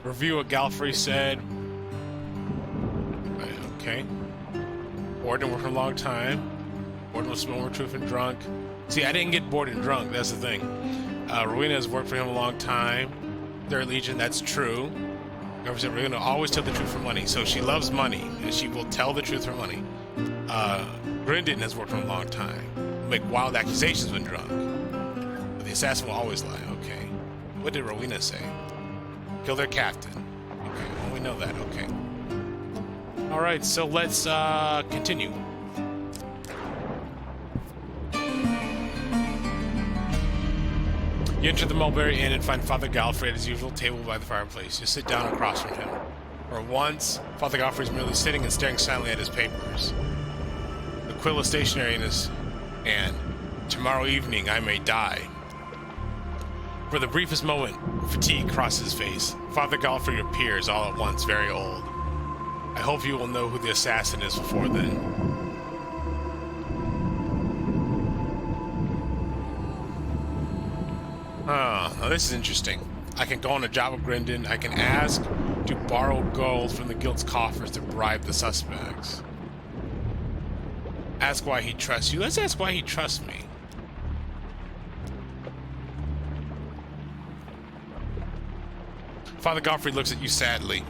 A: Review what Galfrey said. Okay. Borden worked for a long time. Borden was more truth and drunk. See, I didn't get bored and drunk. That's the thing. Rowena has worked for him a long time. Third Legion, that's true. Rowena always tell the truth for money. So she loves money, and she will tell the truth for money. Grindon has worked for a long time. Make wild accusations when drunk. But the assassin will always lie. Okay. What did Rowena say? Kill their captain. Okay, well, we know that. Okay. Alright, so let's continue. You enter the Mulberry Inn and find Father Galfrey at his usual table by the fireplace. You sit down across from him. For once, Father Galfrey is merely sitting and staring silently at his papers. The quill is stationary in his hand. Tomorrow evening I may die. For the briefest moment, fatigue crosses his face. Father Galfrey appears all at once, very old. I hope you will know who the assassin is before then. Now this is interesting. I can go on a job with Grindon. I can ask to borrow gold from the guild's coffers to bribe the suspects. Ask why he trusts you. Let's ask why he trusts me. Father Galfrey looks at you sadly.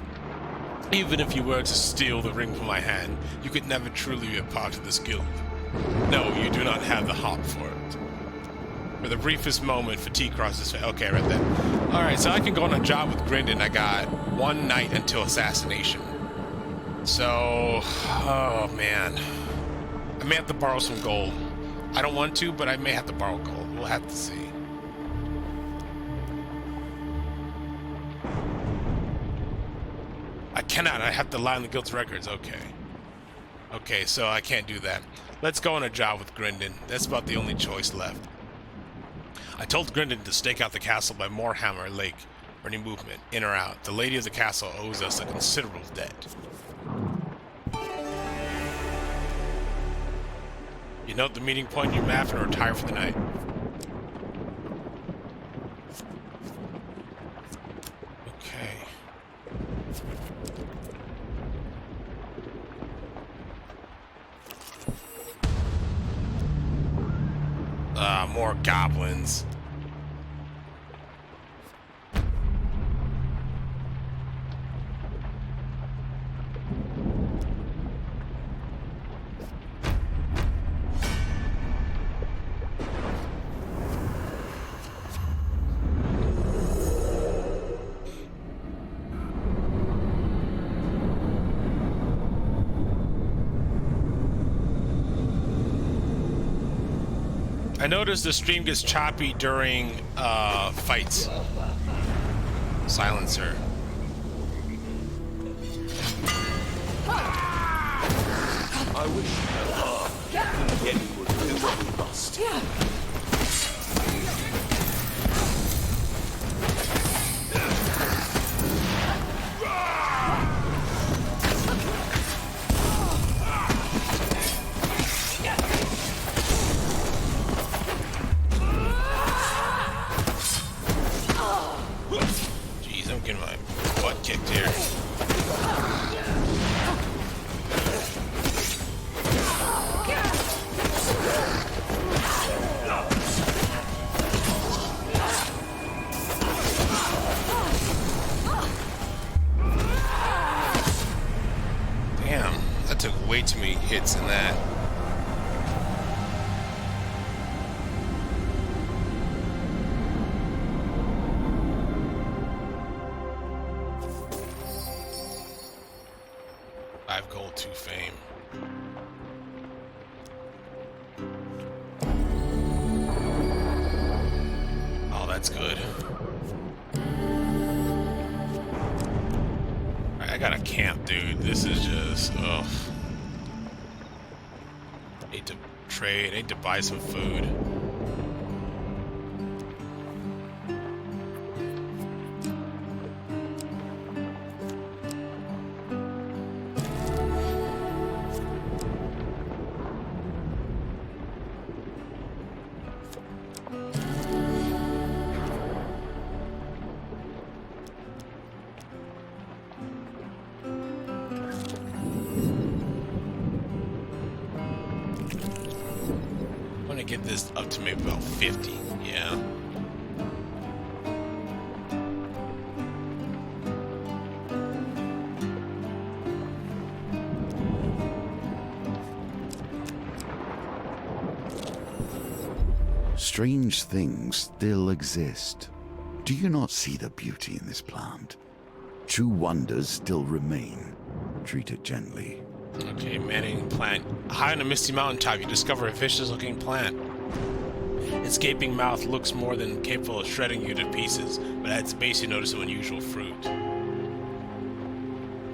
A: Even if you were to steal the ring from my hand, you could never truly be a part of this guild. No, you do not have the heart for it. For the briefest moment, fatigue crosses his face. Okay, I read that. Alright, so I can go on a job with Grindon. I got one night until assassination. So, oh man. I may have to borrow some gold. I don't want to, but I may have to borrow gold. We'll have to see. I cannot. I have to lie on the guild's records. Okay. Okay, so I can't do that. Let's go on a job with Grindon. That's about the only choice left. I told Grindon to stake out the castle by Moorhammer Lake for any movement, in or out. The lady of the castle owes us a considerable debt. You note the meeting point in your map and retire for the night. Okay. More goblins. I noticed the stream gets choppy during fights. Silencer.
C: I wish Captain Yenny would do what we must.
A: Jeez, I'm getting my butt kicked here. Damn, that took way too many hits in that. Gold 2 fame. Oh, that's good. Alright, I gotta camp, dude. This is just, ugh. Need to trade, need to buy some food. get this up to maybe about 50. Yeah.
B: Strange things still exist. Do you not see the beauty in this plant? True wonders still remain. Treat it gently.
A: Okay, manning plant. High on a misty mountaintop, you discover a vicious-looking plant. Its gaping mouth looks more than capable of shredding you to pieces, but at its base you notice an unusual fruit.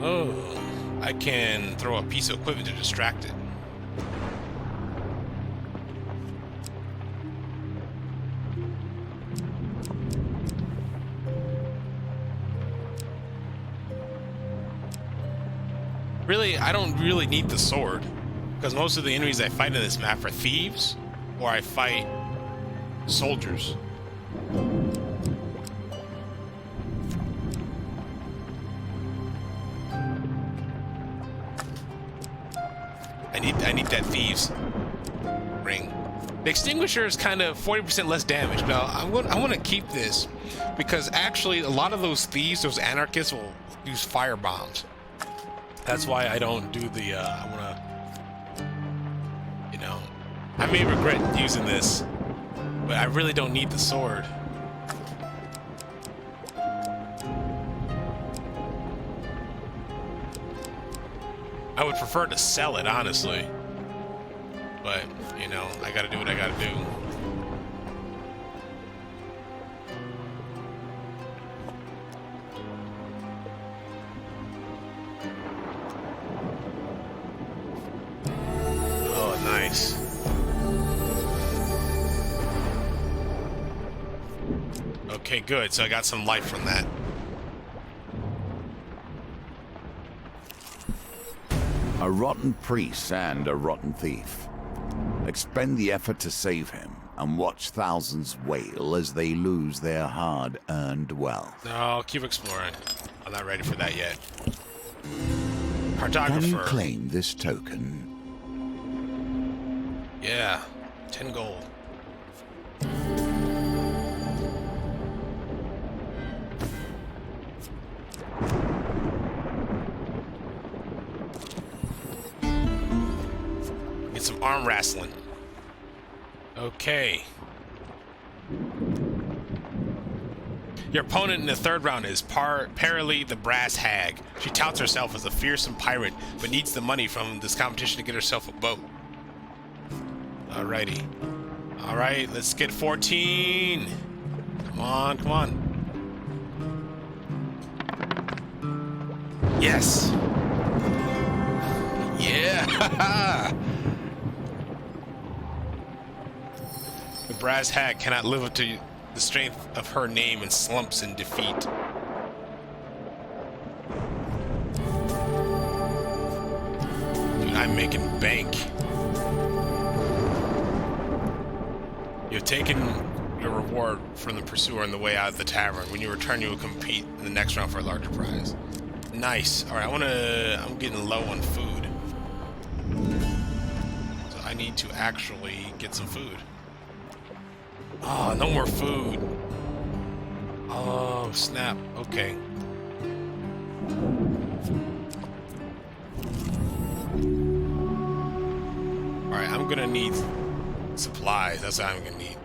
A: Oh, I can throw a piece of equipment to distract it. Really, I don't really need the sword, because most of the enemies I fight in this map are thieves, or I fight soldiers. I need that thieves ring. The extinguisher is kind of 40% less damage. Now I want to keep this because actually a lot of those thieves, those anarchists, will use fire bombs. That's why I don't do the, I want to, you know, I may regret using this, but I really don't need the sword. I would prefer to sell it, honestly. But, you know, I gotta do what I gotta do. Nice. Okay, good. So I got some life from that.
B: A rotten priest and a rotten thief. Expend the effort to save him and watch thousands wail as they lose their hard-earned wealth.
A: No, I'll keep exploring. I'm not ready for that yet.
B: Can
A: Cartographer.
B: you claim this token?
A: Yeah, 10 gold. Get some arm wrestling. Okay. Your opponent in the third round is Paralee the Brass Hag. She touts herself as a fearsome pirate, but needs the money from this competition to get herself a boat. Alrighty. Alright, let's get 14. Come on, come on. Yes! Yeah! The Brass Hag cannot live up to the strength of her name and slumps in defeat. Dude, I'm making bank. You've taken your reward from the pursuer on the way out of the tavern. When you return, you will compete in the next round for a larger prize. Nice. All right, I'm getting low on food. So I need to actually get some food. Oh, no more food. Oh, snap. Okay. All right, I'm gonna need supplies. That's what I'm gonna need.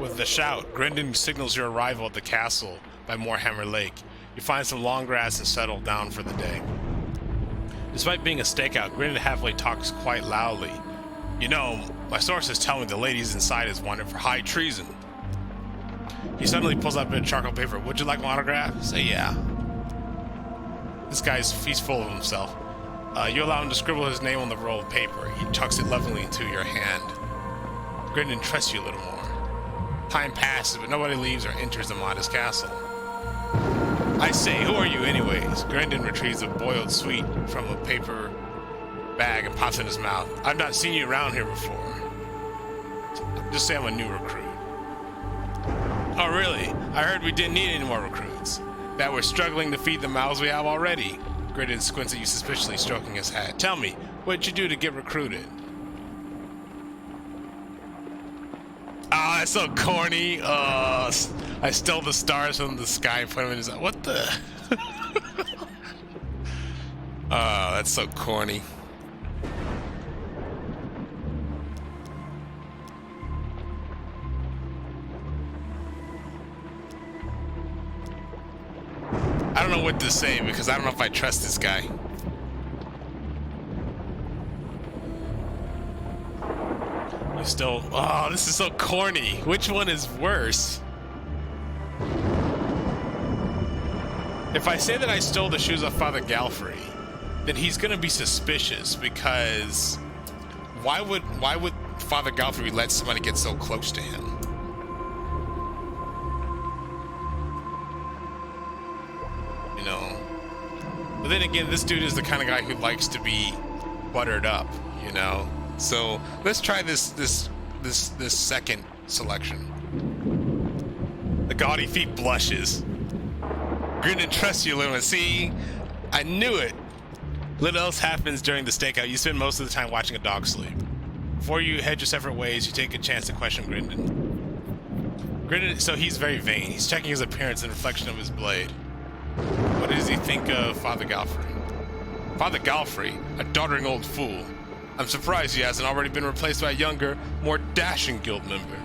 A: With the shout, Grendon signals your arrival at the castle by Moorhammer Lake. You find some long grass and settle down for the day. Despite being a stakeout, Grendon happily talks quite loudly. You know, my sources tell me the ladies inside is wanted for high treason. He suddenly pulls up a bit of charcoal paper. Would you like my autograph? Say yeah. This he's full of himself. You allow him to scribble his name on the roll of paper. He tucks it lovingly into your hand. Grendon trusts you a little more. Time passes, but nobody leaves or enters the modest castle. I say, who are you anyways? Grendon retrieves a boiled sweet from a paper bag and pops it in his mouth. I've not seen you around here before. Just say I'm a new recruit. Oh, really? I heard we didn't need any more recruits. That we're struggling to feed the mouths we have already. Grendon squints at you suspiciously, stroking his hat. Tell me, what'd you do to get recruited? Ah, that's so corny. I stole the stars from the sky and put them in his... What the... Oh, that's so corny. I don't know what to say because I don't know if I trust this guy. You still... Oh, this is so corny. Which one is worse? If I say that I stole the shoes off Father Galfrey, then he's gonna be suspicious because why would Father Galfrey let somebody get so close to him? You know. But then again, this dude is the kind of guy who likes to be buttered up, you know. So let's try this second selection. The gaudy feet blushes. Grendon trusts you, Luma. See, I knew it. Little else happens during the stakeout. You spend most of the time watching a dog sleep. Before you head your separate ways, you take a chance to question Grendon. Grendon, so he's very vain. He's checking his appearance and reflection of his blade. What does he think of Father Galfrey? Father Galfrey, a doddering old fool. I'm surprised he hasn't already been replaced by a younger, more dashing guild member.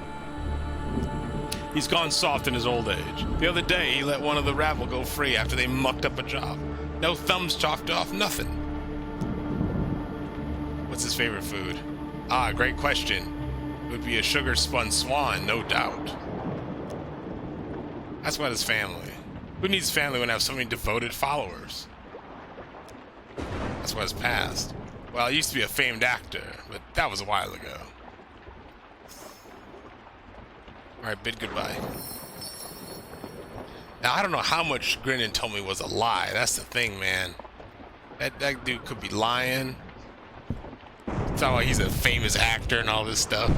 A: He's gone soft in his old age. The other day, he let one of the rabble go free after they mucked up a job. No thumbs chopped off, nothing. What's his favorite food? Ah, great question. It would be a sugar-spun swan, no doubt. That's about his family. Who needs family when they have so many devoted followers? That's about his past. Well, I used to be a famed actor, but that was a while ago. Alright, bid goodbye. Now, I don't know how much Grendon told me was a lie. That's the thing, man. That dude could be lying. It's not like he's a famous actor and all this stuff.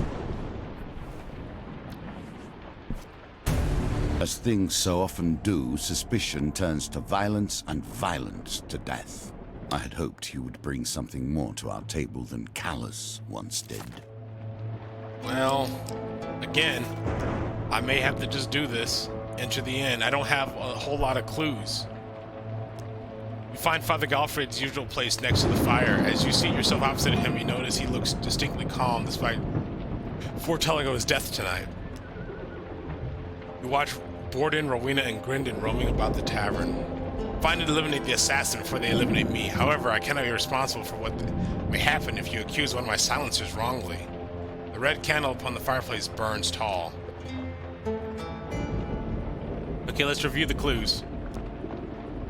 B: As things so often do, suspicion turns to violence and violence to death. I had hoped you would bring something more to our table than Callus once did.
A: Well, again, I may have to just do this. Enter the inn. I don't have a whole lot of clues. You find Father Galfred's usual place next to the fire. As you seat yourself opposite him, you notice he looks distinctly calm despite foretelling of his death tonight. You watch Borden, Rowena, and Grendon roaming about the tavern. Find and eliminate the assassin before they eliminate me. However, I cannot be responsible for what may happen if you accuse one of my silencers wrongly. The red candle upon the fireplace burns tall. Okay, let's review the clues.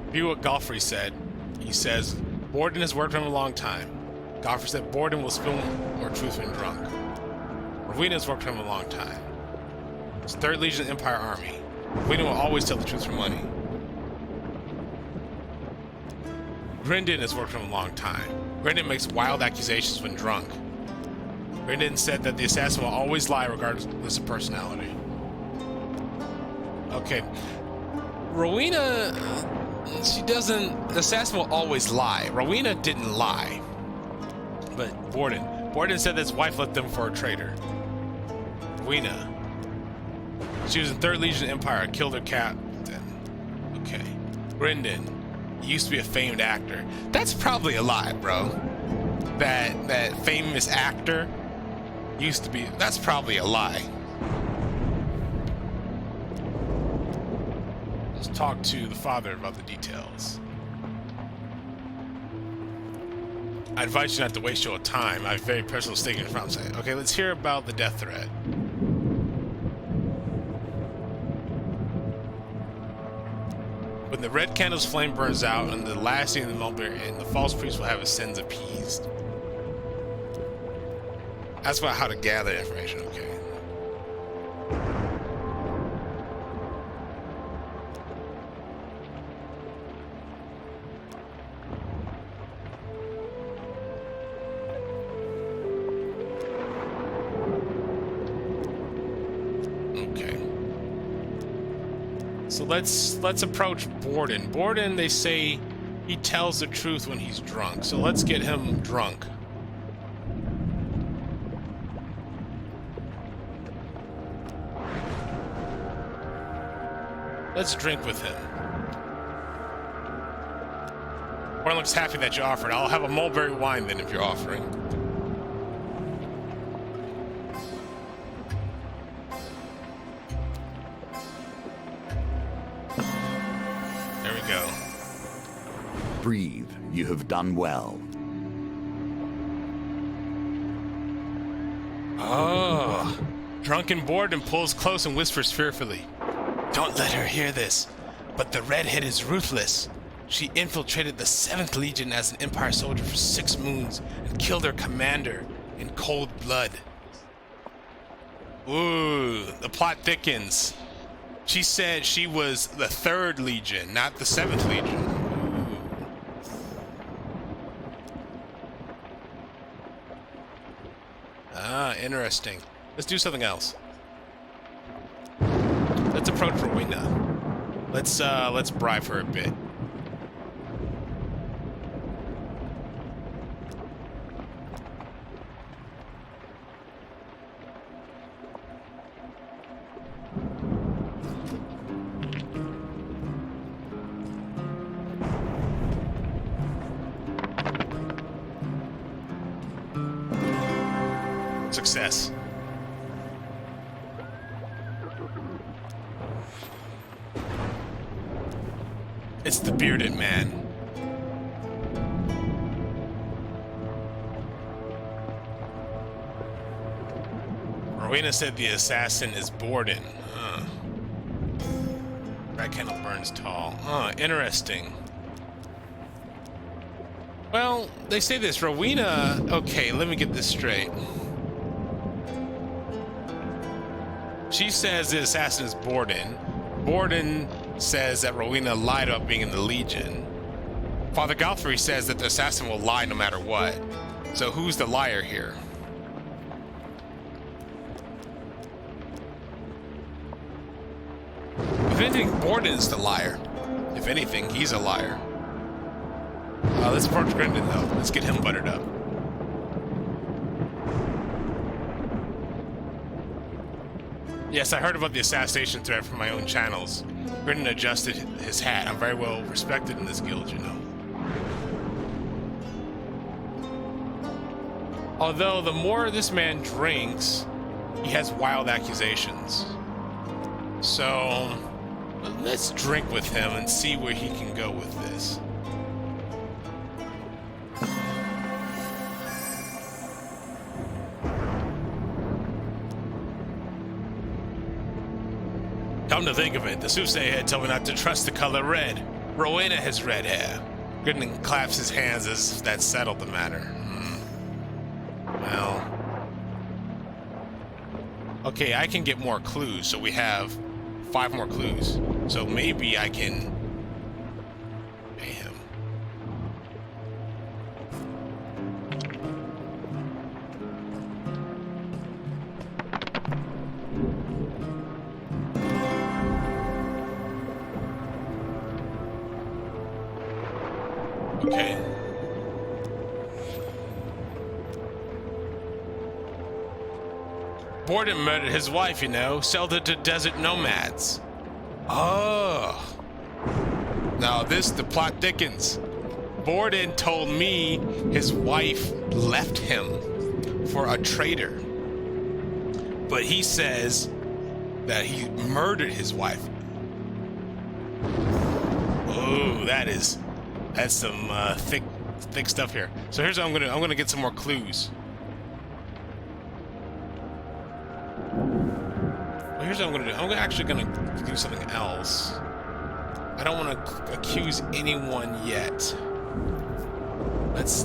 A: Review what Galfrey said. He says, Borden has worked for him a long time. Galfrey said Borden will spill more truth when drunk. Rowena has worked for him a long time. It's 3rd Legion Empire Army. Rowena will always tell the truth for money. Grendon has worked for him a long time. Grendon makes wild accusations when drunk. Grendon said that the assassin will always lie regardless of personality. Okay. Rowena, she doesn't... The assassin will always lie. Rowena didn't lie. But Borden said that his wife left them for a traitor. Rowena. She was in 3rd Legion Empire, killed her captain. Okay. Grendon. He used to be a famed actor. That's probably a lie, bro. That famous actor used to be... That's probably a lie. Let's talk to the father about the details. I advise you not to waste your time. I have very personal stake in front of. Okay, let's hear about the death threat. When the red candle's flame burns out and the last thing in the moment and the false priest will have his sins appeased. That's about how to gather information, okay. So let's approach Borden. Borden, they say he tells the truth when he's drunk. So let's get him drunk. Let's drink with him. Borden looks happy that you offered. I'll have a mulberry wine then if you're offering. There we go.
B: Breathe. You have done well.
A: Oh. Drunken Borden pulls close and whispers fearfully. Don't let her hear this, but the redhead is ruthless. She infiltrated the 7th Legion as an Empire soldier for 6 moons and killed their commander in cold blood. Ooh, the plot thickens. She said she was the 3rd Legion, not the 7th Legion. Ooh. Ah, interesting. Let's do something else. Let's approach Rowena. Let's bribe her a bit. Success. It's the bearded man. Rowena said the assassin is Borden. Red candle burns tall. Interesting. Well, they say this. Rowena... Okay, let me get this straight. She says the assassin is Borden. Borden says that Rowena lied about being in the Legion. Father Godfrey says that the assassin will lie no matter what. So who's the liar here? If anything, Borden's the liar. If anything, he's a liar. Let's approach Grendon though. Let's get him buttered up. Yes, I heard about the assassination threat from my own channels. Grendon adjusted his hat. I'm very well respected in this guild, you know. Although, the more this man drinks, he has wild accusations. So, let's drink with him and see where he can go with this. Come to think of it, the soothsayer told me not to trust the color red. Rowena has red hair. Grendon claps his hands as if that settled the matter. Well... Okay, I can get more clues, so we have 5 more clues. So maybe I can pay him. Okay. Borden murdered his wife, you know, sold her to desert nomads. Oh. Now the plot thickens. Borden told me his wife left him for a traitor. But he says that he murdered his wife. Oh, that's some thick stuff here. So here's what I'm gonna get some more clues. Well, here's what I'm gonna do. I'm actually gonna do something else. I don't want to accuse anyone yet. Let's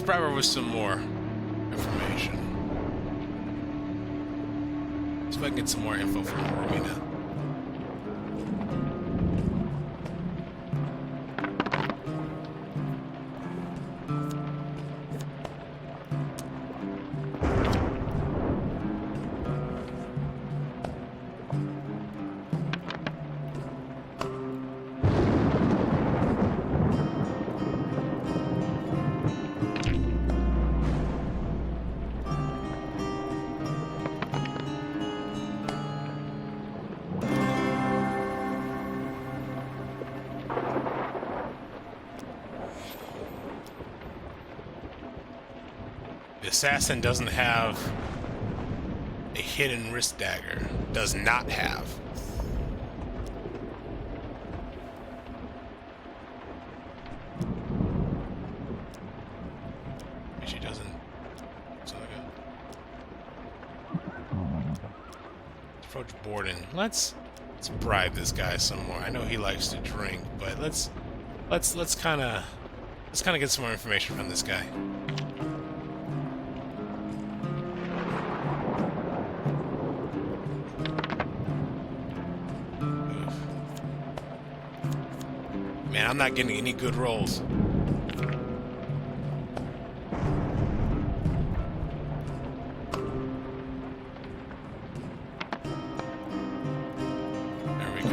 A: bribe her with some more information. See if I can get some more info from Rowena. assassin doesn't have a hidden wrist dagger. Does not have. She doesn't. So approach Borden. Let's bribe this guy some more. I know he likes to drink, but let's kind of get some more information from this guy. Man, I'm not getting any good rolls. There we go.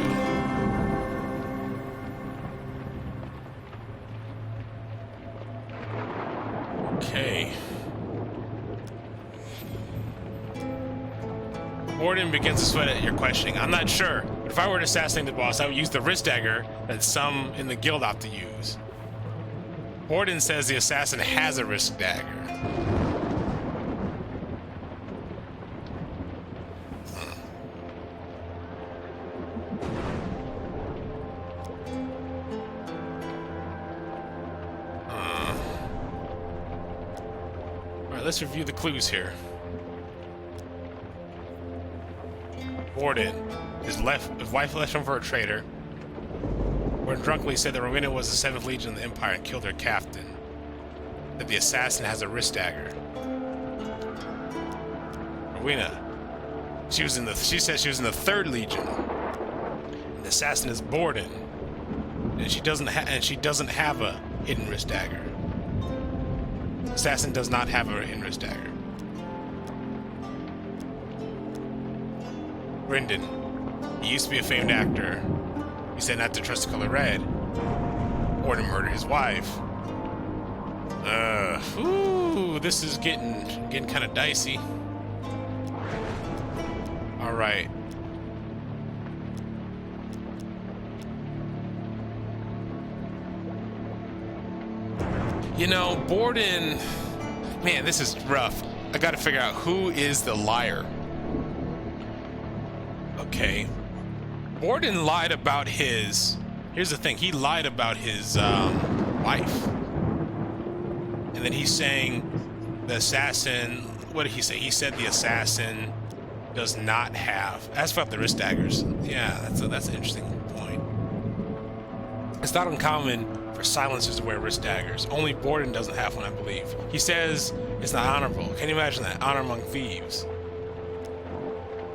A: Okay. Borden begins to sweat at your questioning. I'm not sure. But if I were to assassinate the boss, I would use the wrist dagger that some in the guild opt to use. Borden says the assassin has a wrist dagger. Alright, let's review the clues here. Borden, his wife left him for a traitor. Borden drunkenly said that Rowena was the 7th Legion of the Empire and killed their captain. That the assassin has a wrist dagger. Rowena, she said she was in the 3rd Legion. And the assassin is Borden, and she doesn't have a hidden wrist dagger. The assassin does not have a hidden wrist dagger. Brendan, he used to be a famed actor. He said not to trust the color red, or to murder his wife. Ooh, this is getting kind of dicey. All right. You know, Borden, man, this is rough. I got to figure out who is the liar. Okay. Borden lied about his... Here's the thing. He lied about his wife. And then he's saying the assassin... What did he say? He said the assassin does not have... That's about the wrist daggers. Yeah, that's an interesting point. It's not uncommon for silencers to wear wrist daggers. Only Borden doesn't have one, I believe. He says it's not honorable. Can you imagine that? Honor among thieves.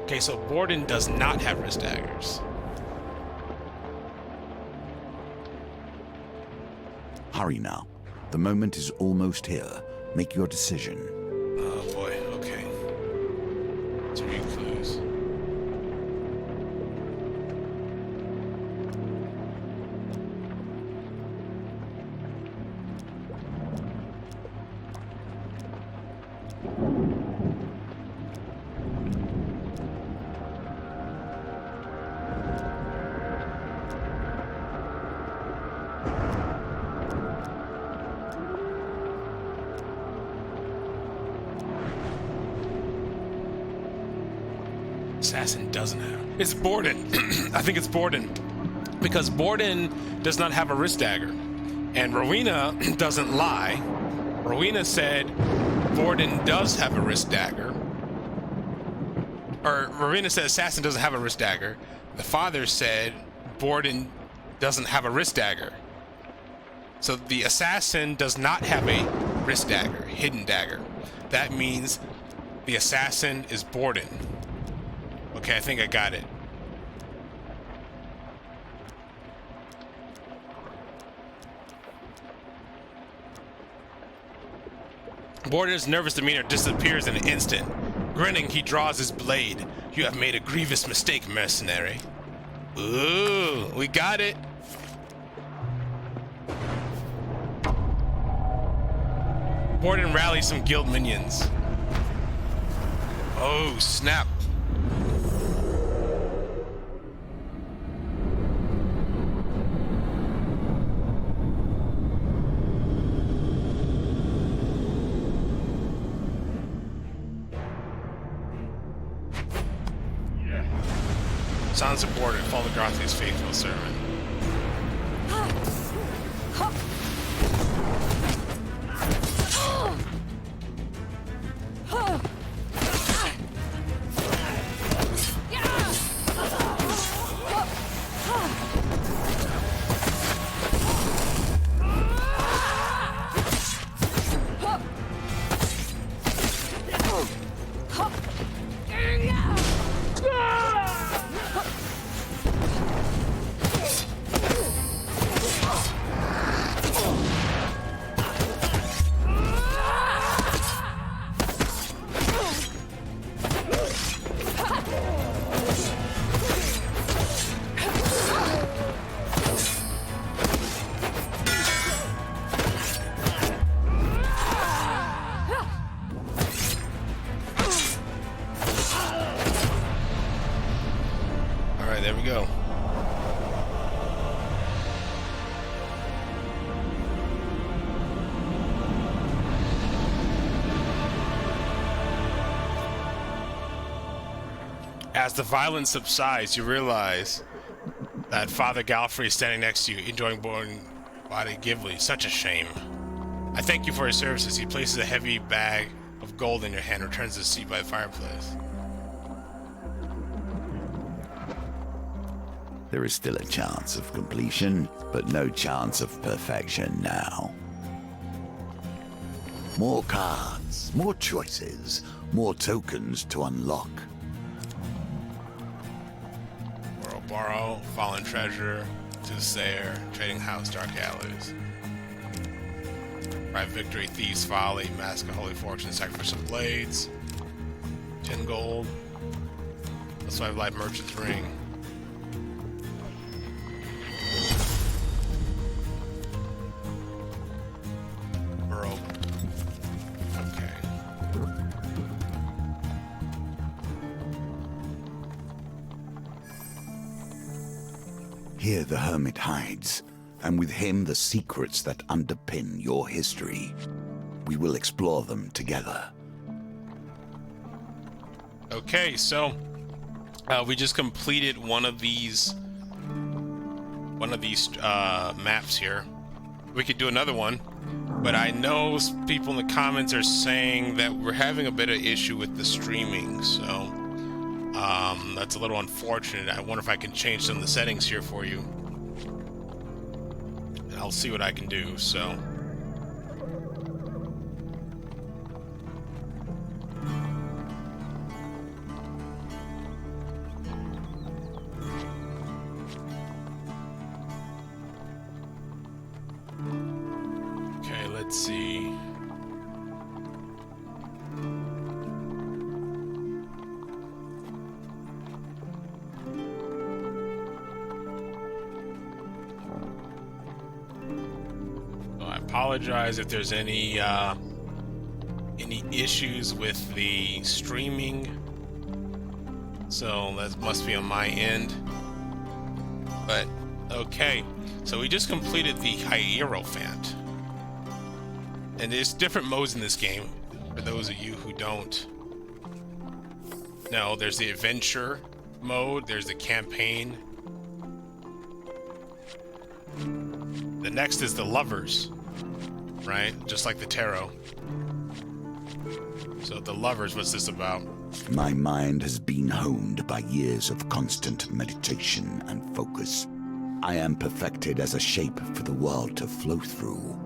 A: Okay, so Borden does not have wrist daggers.
B: Hurry now. The moment is almost here. Make your decision.
A: Oh boy, okay. Let's read clues. Assassin doesn't have. It's Borden. I think it's Borden. Because Borden does not have a wrist dagger. And Rowena doesn't lie. Rowena said Borden does have a wrist dagger. Or Rowena said Assassin doesn't have a wrist dagger. The father said Borden doesn't have a wrist dagger. So the assassin does not have a wrist dagger, hidden dagger. That means the assassin is Borden. Okay, I think I got it. Borden's nervous demeanor disappears in an instant. Grinning, he draws his blade. You have made a grievous mistake, mercenary. Ooh, we got it. Borden rallies some guild minions. Oh, snap. unsupported. Follow Garthi's faithful servant. There we go. As the violence subsides, you realize that Father Galfrey is standing next to you, enjoying body Ghibli. Such a shame. I thank you for your services. He places a heavy bag of gold in your hand, returns to the seat by the fireplace.
B: There is still a chance of completion, but no chance of perfection now. More cards, more choices, more tokens to unlock.
A: Borrow, Fallen Treasure, Soothsayer, Trading House, Dark Alleys. Right Victory, Thieves Folly, Mask of Holy Fortune, Sacrificial Blades, 10 gold. That's why I like Merchant's Ring. Burrow. Okay.
B: Here the hermit hides, and with him the secrets that underpin your history. We will explore them together.
A: Okay, so we just completed one of these maps here. We could do another one, but I know people in the comments are saying that we're having a bit of issue with the streaming, so that's a little unfortunate. I wonder if I can change some of the settings here for you. And I'll see what I can do, so. Okay, let's see. I apologize if there's any issues with the streaming. So that must be on my end. But okay, so we just completed the Hierophant. And there's different modes in this game, for those of you who don't know. There's the adventure mode, there's the campaign. The next is the lovers, right? Just like the tarot. So the lovers, what's this about?
B: My mind has been honed by years of constant meditation and focus. I am perfected as a shape for the world to flow through.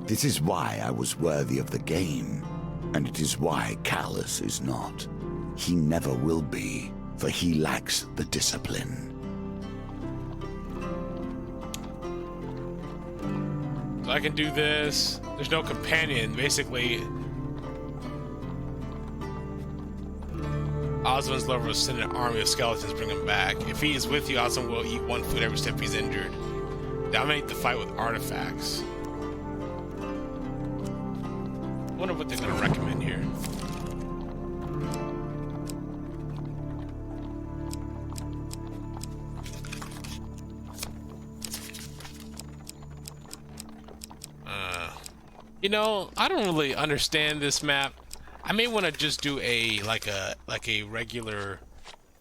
B: This is why I was worthy of the game, and it is why Callus is not. He never will be, for he lacks the discipline.
A: So I can do this. There's no companion. Basically, Osmond's lover will send an army of skeletons to bring him back. If he is with you, Osmond will eat one food every step he's injured. Dominate the fight with artifacts. I wonder what they're going to recommend here. You know, I don't really understand this map. I may want to just do a like a regular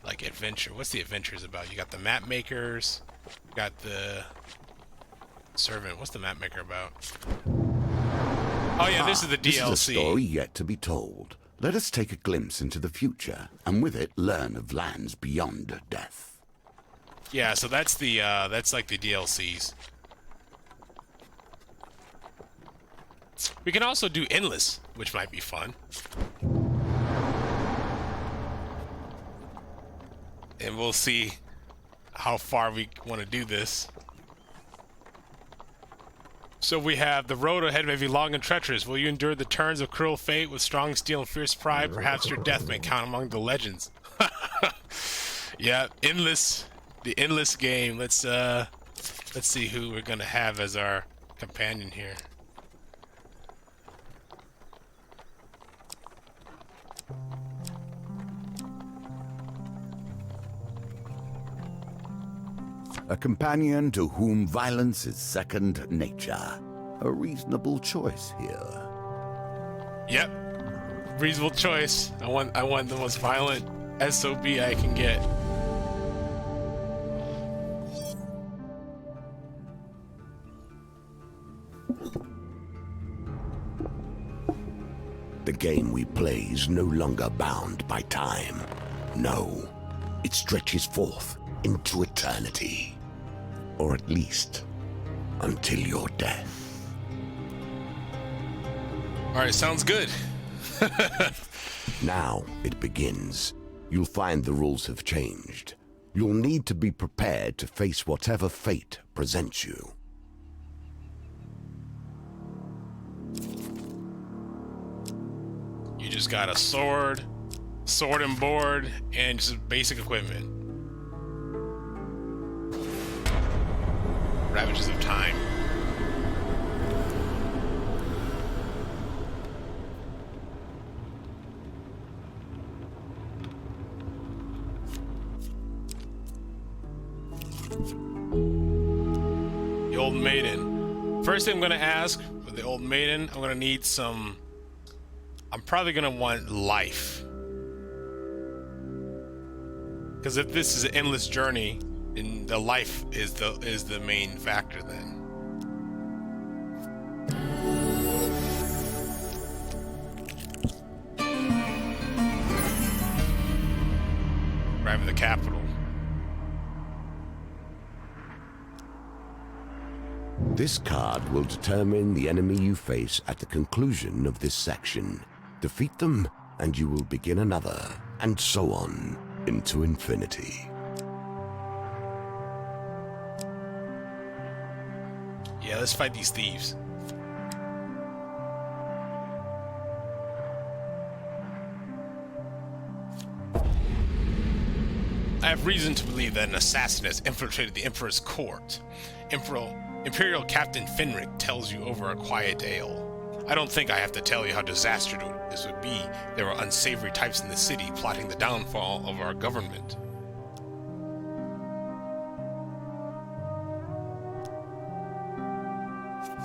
A: like adventure. What's the adventures about? You got the map makers, you got the servant. What's the map maker about? Oh yeah, this is the DLC.
B: This is a story yet to be told. Let us take a glimpse into the future, and with it learn of lands beyond death.
A: Yeah, so that's the that's like the DLCs. We can also do endless, which might be fun. And we'll see how far we want to do this. So we have the road ahead may be long and treacherous. Will you endure the turns of cruel fate with strong steel and fierce pride? Perhaps your death may count among the legends. Yeah, endless. The endless game. Let's see who we're gonna have as our companion here.
B: A companion to whom violence is second nature. A reasonable choice here.
A: Yep, reasonable choice. I want the most violent SOB I can get.
B: The game we play is no longer bound by time. No, it stretches forth into eternity. Or at least, until your death.
A: Alright, sounds good.
B: Now it begins. You'll find the rules have changed. You'll need to be prepared to face whatever fate presents you.
A: You just got a sword and board, and just basic equipment. Ravages of time. The Old Maiden. First thing I'm gonna ask for the Old Maiden, I'm gonna need some. I'm probably gonna want life, because if this is an endless journey, then the life is the main factor. Then arrive at the capital.
B: This card will determine the enemy you face at the conclusion of this section. Defeat them, and you will begin another, and so on, into infinity.
A: Yeah, let's fight these thieves. I have reason to believe that an assassin has infiltrated the Emperor's court. Imperial Captain Finric tells you over a quiet ale. I don't think I have to tell you how disastrous this would be. There are unsavory types in the city plotting the downfall of our government.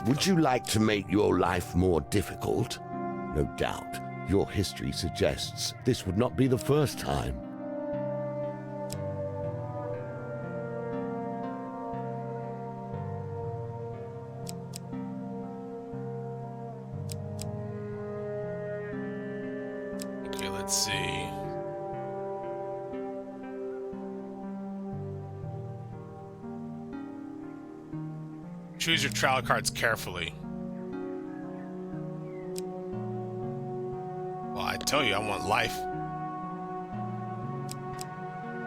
B: Would you like to make your life more difficult? No doubt, your history suggests this would not be the first time.
A: Okay, let's see. Choose your trial cards carefully. Well, I tell you, I want life.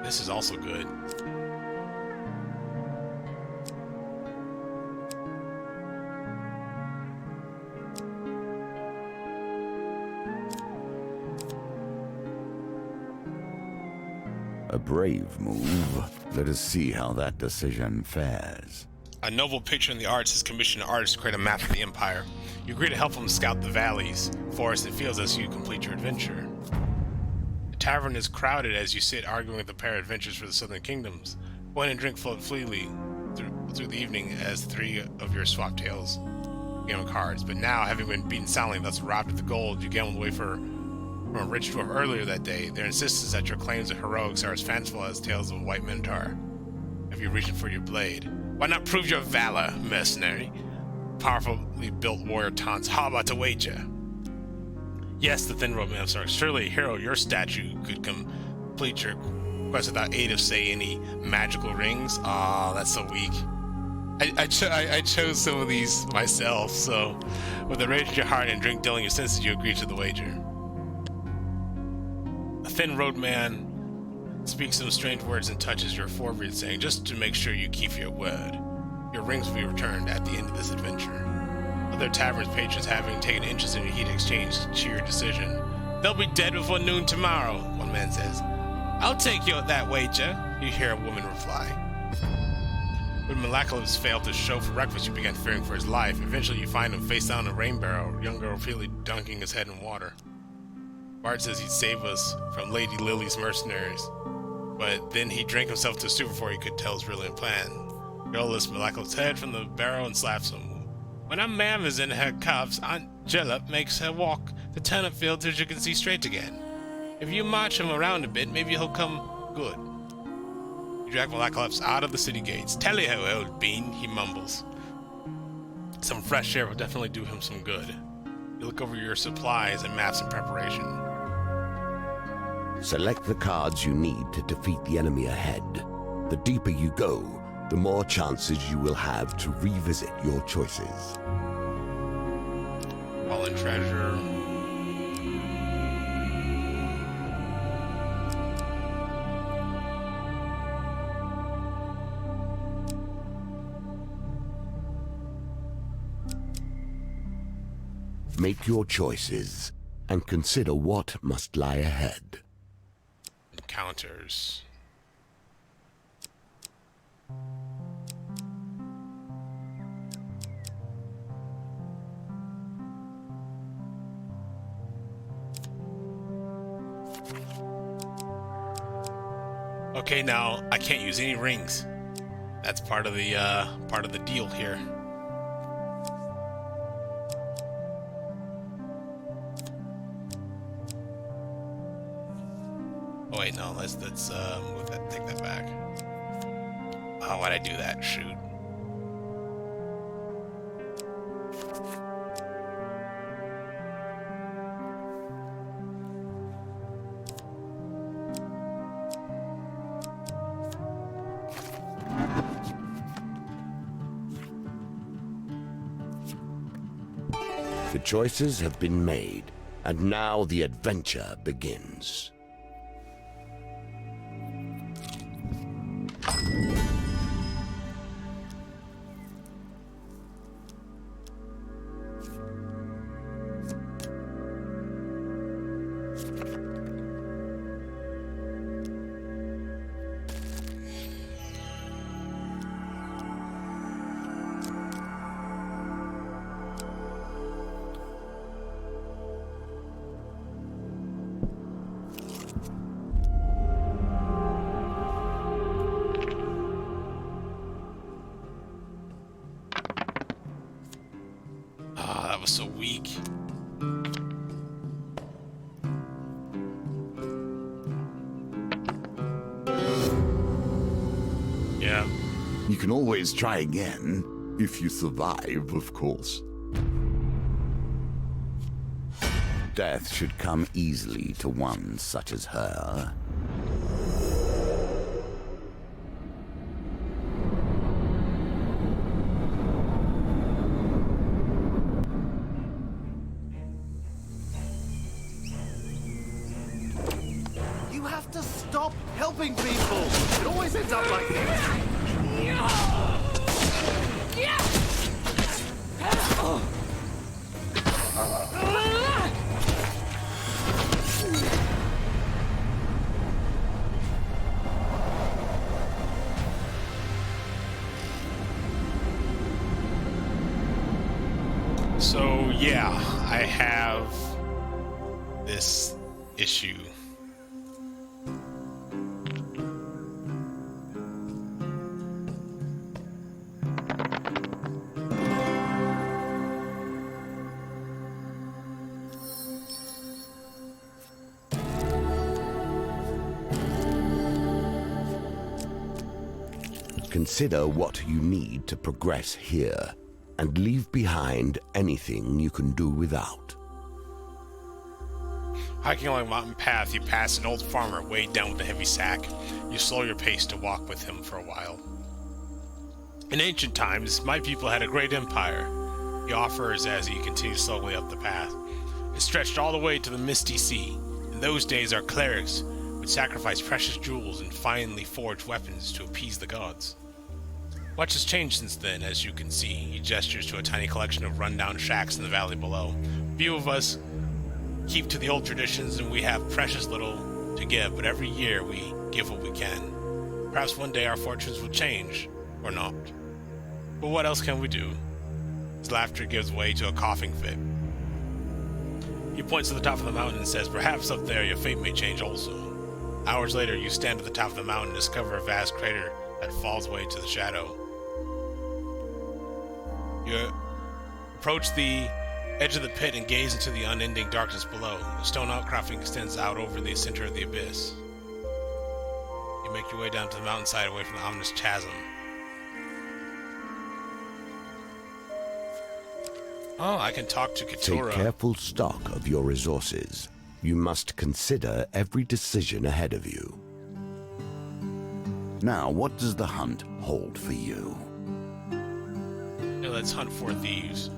A: This is also good.
B: A brave move. Let us see how that decision fares.
A: A noble picture in the arts has commissioned artists to create a map of the Empire. You agree to help them scout the valleys, forests, and fields as you complete your adventure. The tavern is crowded as you sit arguing with the pair of adventures for the Southern Kingdoms. Wine and drink float freely through the evening as three of your swap tales game of cards. But now, having been beaten soundly, thus robbed of the gold you gambled away for from a rich dwarf earlier that day. Their insistence that your claims of heroics are as fanciful as tales of a white minotaur. Have you reached for your blade? Why not prove your valor, mercenary? Powerfully built warrior taunts. How about a wager? Yes, the thin rope man. I'm sorry. Surely a hero your statue could complete your quest without aid of, say, any magical rings. Ah, that's so weak. I chose some of these myself, so with a rage in your heart and drink dulling your senses, you agree to the wager. A thin road man speaks some strange words and touches your forehead, saying, just to make sure you keep your word. Your rings will be returned at the end of this adventure. Other tavern's patrons, having taken interest in your heated exchange, cheer your decision. They'll be dead before noon tomorrow, one man says. I'll take you at that wager, you hear a woman reply. When Malacalypse failed to show for breakfast, you began fearing for his life. Eventually, you find him face down in a rain barrel, young girl repeatedly dunking his head in water. Bart says he'd save us from Lady Lily's mercenaries, but then he drank himself to stupor before he could tell his brilliant plan. Girl lifts Malacalypse's head from the barrel and slaps him. When a man is in her cuffs, Aunt Jalop makes her walk the turnip field till she can see straight again. If you march him around a bit, maybe he'll come good. You drag Malacalypse out of the city gates. Tally-ho, old bean, he mumbles. Some fresh air will definitely do him some good. You look over your supplies and maps in preparation.
D: Select the cards you need to defeat the enemy ahead. The deeper you go, the more chances you will have to revisit your choices.
A: Fallen treasure.
D: Make your choices and consider what must lie ahead.
A: Encounters. Okay, now I can't use any rings. That's part of the deal here. Oh wait, no, let's move that, take that back. Oh, why'd I do that? Shoot.
D: The choices have been made, and now the adventure begins. That was so weak. Yeah.
B: You can always try again, if you survive, of course. Death should come easily to one such as her.
C: You have to stop helping people. It always ends up like this.
A: So yeah, I have this issue.
D: Consider what you need to progress here, and leave behind anything you can do without.
A: Hiking along a mountain path, you pass an old farmer weighed down with a heavy sack. You slow your pace to walk with him for a while. In ancient times, my people had a great empire, he offers as he continues slowly up the path. It stretched all the way to the Misty Sea. In those days, our clerics would sacrifice precious jewels and finely forged weapons to appease the gods. Much has changed since then, as you can see. He gestures to a tiny collection of rundown shacks in the valley below. Few of us keep to the old traditions, and we have precious little to give, but every year we give what we can. Perhaps one day our fortunes will change, or not. But what else can we do? His laughter gives way to a coughing fit. He points to the top of the mountain and says, "Perhaps up there your fate may change also." Hours later, you stand at the top of the mountain and discover a vast crater that falls away to the shadow. You approach the edge of the pit and gaze into the unending darkness below. The stone outcropping extends out over the center of the abyss. You make your way down to the mountainside away from the ominous chasm. Oh, I can talk to Keturah.
D: Take careful stock of your resources. You must consider every decision ahead of you.
B: Now, what does the hunt hold for you?
A: Yeah, let's hunt for thieves.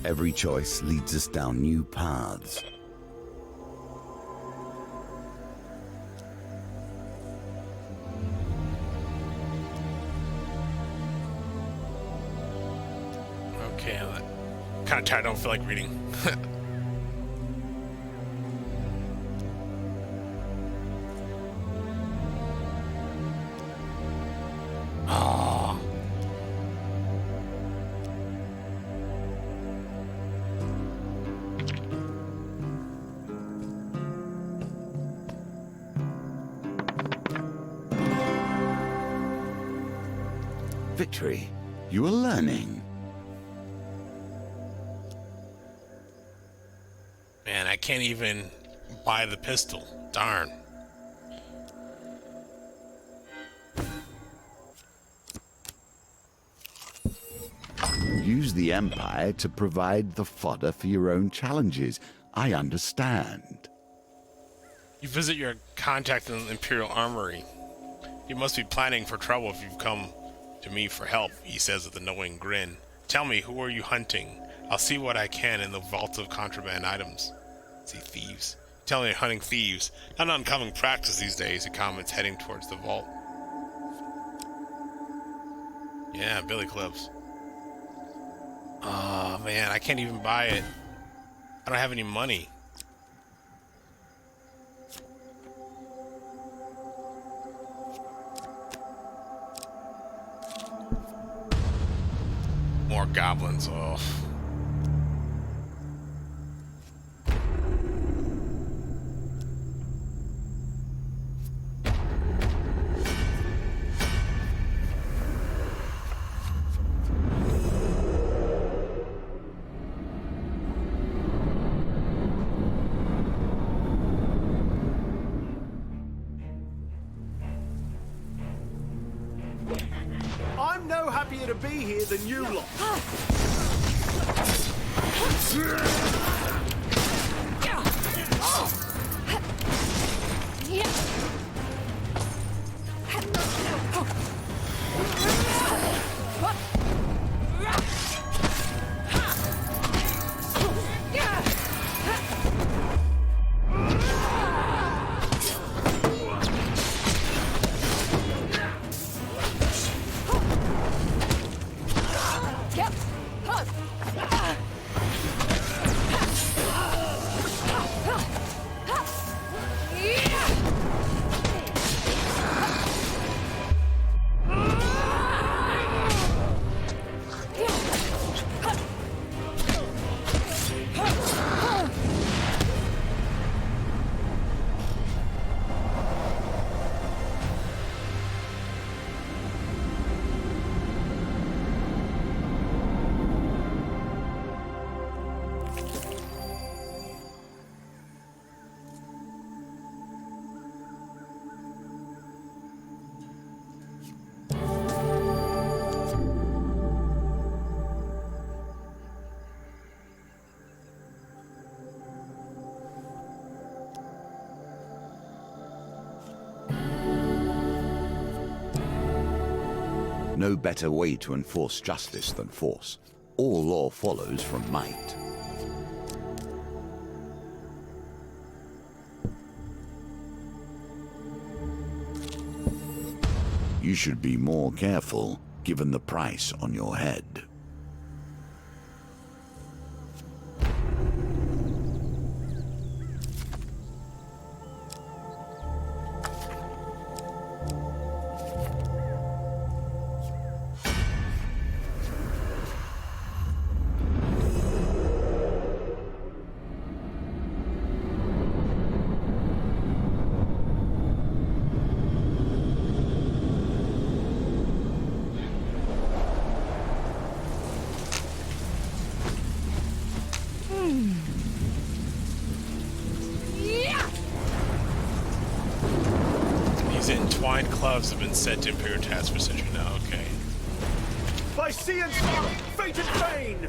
B: Every choice leads us down new paths.
A: Okay, I'm kind of tired. I don't feel like reading. Ah.
B: Victory, you are learning.
A: Man, I can't even buy the pistol. Darn.
B: Use the Empire to provide the fodder for your own challenges. I understand.
A: You visit your contact in the Imperial Armory. You must be planning for trouble if you've come to me for help, he says with a knowing grin. Tell me, who are you hunting? I'll see what I can in the vault of contraband items. See thieves. Tell me you're hunting thieves. Not an uncommon practice these days, he comments, heading towards the vault. Yeah, Billy Clips. Oh man, I can't even buy it. I don't have any money. More goblins, oh.
C: I'm no happier to be here than you lot.
B: no better way to enforce justice than force. All law follows from might. You should be more careful, given the price on your head.
A: These entwined gloves have been sent to Imperial Task for Century now, okay.
C: By sea and sky, fate and fame!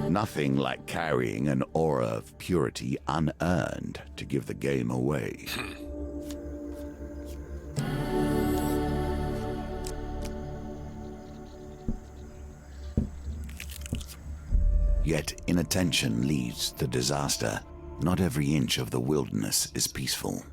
B: Nothing like carrying an aura of purity unearned to give the game away. Yet inattention leads to disaster. Not every inch of the wilderness is peaceful.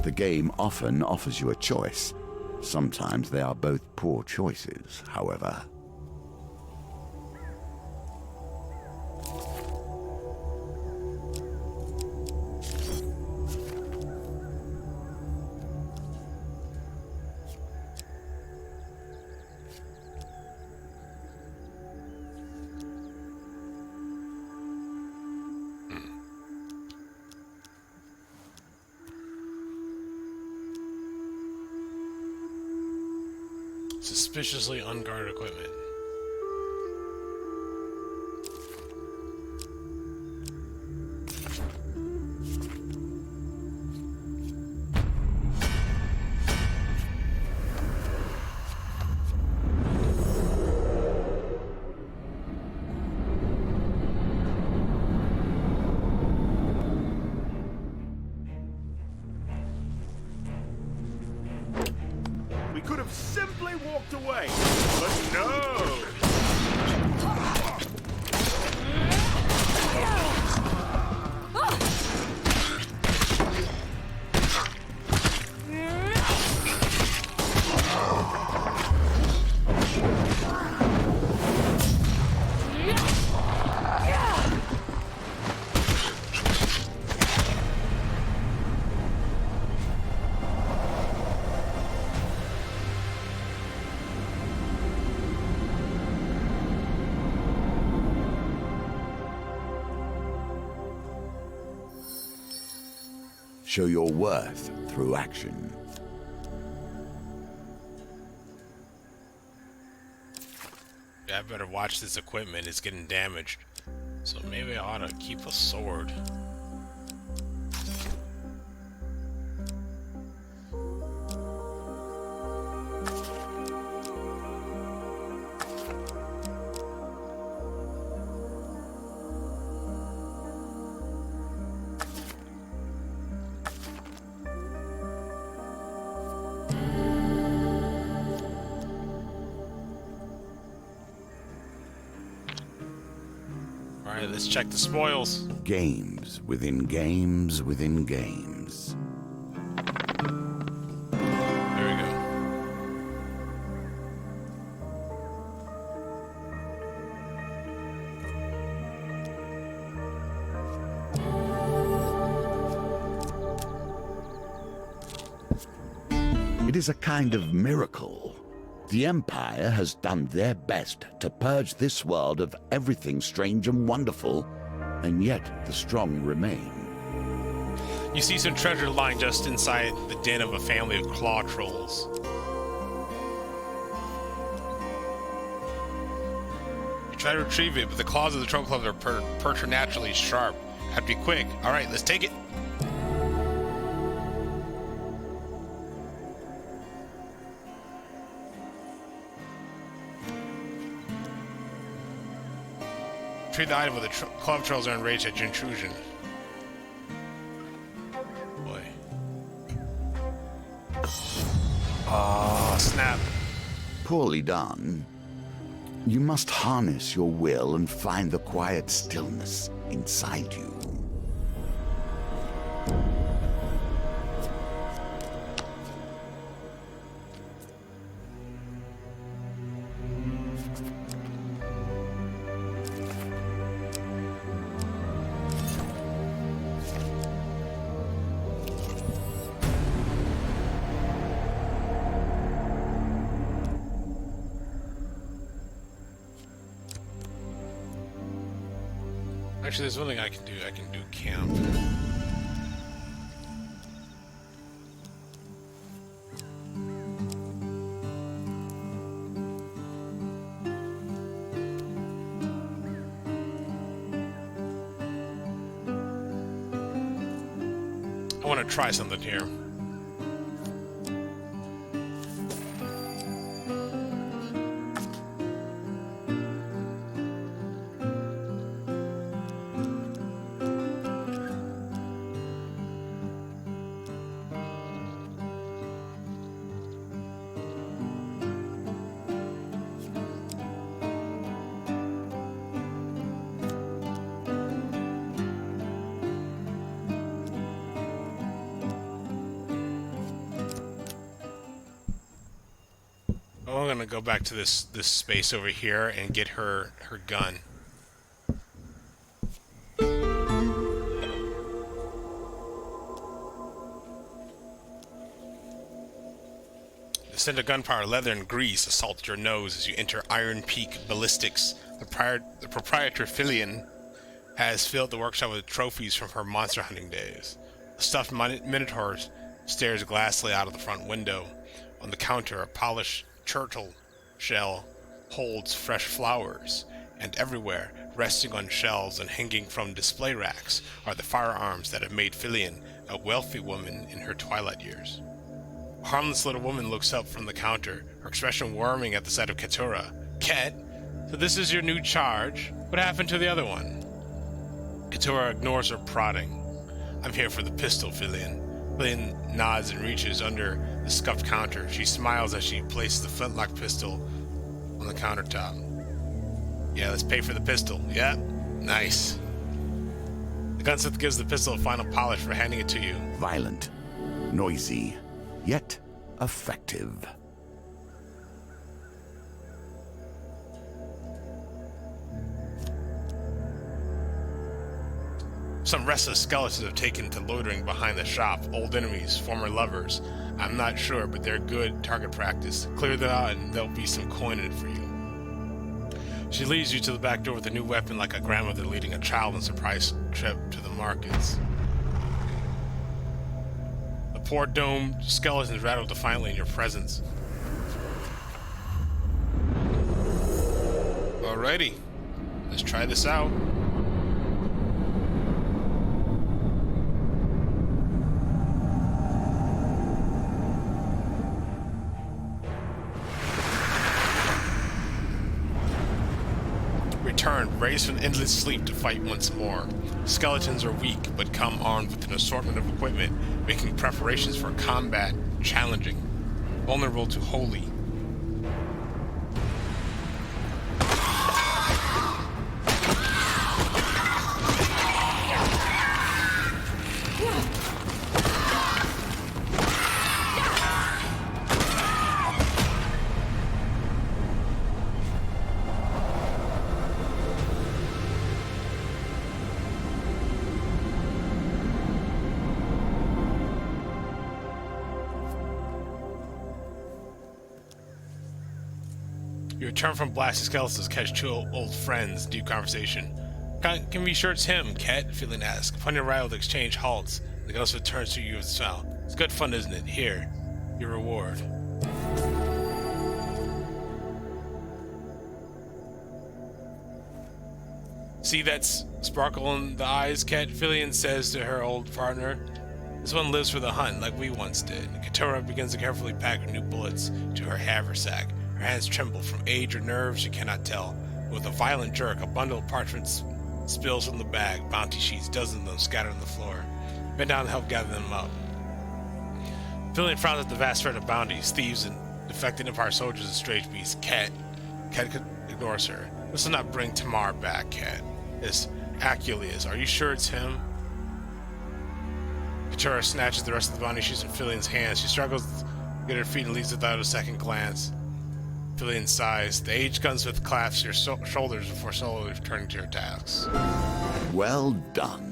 B: The game often offers you a choice. Sometimes they are both poor choices, however.
A: Suspiciously unguarded equipment.
C: We could have simply walked away, but no!
B: Show your worth through action.
A: Yeah, I better watch this equipment. It's getting damaged. So maybe I ought to keep a sword. Alright, let's check the spoils.
B: Games within games within games.
A: There we go.
B: It is a kind of miracle. The Empire has done their best to purge this world of everything strange and wonderful, and yet the strong remain.
A: You see some treasure lying just inside the den of a family of claw trolls. You try to retrieve it, but the claws of the troll clubs are preternaturally sharp. Have to be quick. Alright, let's take it. Retrieve the item, but the club trolls are enraged at your intrusion. Boy. Oh, snap.
B: Poorly done. You must harness your will and find the quiet stillness inside you.
A: Actually, there's one thing I can do. I can do camp. I want to try something here. I'm gonna go back to this space over here and get her gun. The scent of gunpowder, leather, and grease assaults your nose as you enter Iron Peak Ballistics. The proprietor Filion has filled the workshop with trophies from her monster hunting days. A stuffed minotaur stares glassily out of the front window. On the counter, a polished turtle shell holds fresh flowers, and everywhere, resting on shelves and hanging from display racks, are the firearms that have made Filion a wealthy woman in her twilight years. A harmless little woman looks up from the counter, her expression warming at the sight of Keturah. Ket, so this is your new charge? What happened to the other one? Keturah ignores her prodding. I'm here for the pistol, Filion. Filion nods and reaches under the scuffed counter. She smiles as she places the flintlock pistol on the countertop. Yeah, let's pay for the pistol. Yeah, nice. The gunsmith gives the pistol a final polish for handing it to you.
B: Violent, noisy, yet effective.
A: Some restless skeletons have taken to loitering behind the shop. Old enemies, former lovers. I'm not sure, but they're good target practice. Clear them out and there'll be some coin in it for you. She leads you to the back door with a new weapon like a grandmother leading a child on a surprise trip to the markets. The poor domed skeletons rattle defiantly in your presence. Alrighty, let's try this out. Return, raised from endless sleep to fight once more. Skeletons are weak, but come armed with an assortment of equipment, making preparations for combat challenging. Vulnerable to holy. You return from blasting skeletons, catch two old friends, deep conversation. Can be sure it's him, Ket, Philian asks. Upon your arrival, the exchange halts. The ghost returns to you with a smile. It's good fun, isn't it? Here, your reward. See that sparkle in the eyes, Ket? Philian says to her old partner. This one lives for the hunt, like we once did. Katora begins to carefully pack new bullets to her haversack. Her hands tremble from age or nerves, she cannot tell. With a violent jerk, a bundle of parchments spills from the bag. Bounty sheets, dozens of them scattered on the floor. Bend down to help gather them up. Philian frowns at the vast spread of bounties, thieves, and defected Empire soldiers and strange beasts. Ket ignores her. This will not bring Tamar back, Ket. It's Aculeus. Are you sure it's him? Katura snatches the rest of the bounty sheets from Philian's hands. She struggles to get her feet and leaves without a second glance. Philian sighs. The aged gunsmith clasps your shoulders before slowly returning to her tasks.
B: Well done.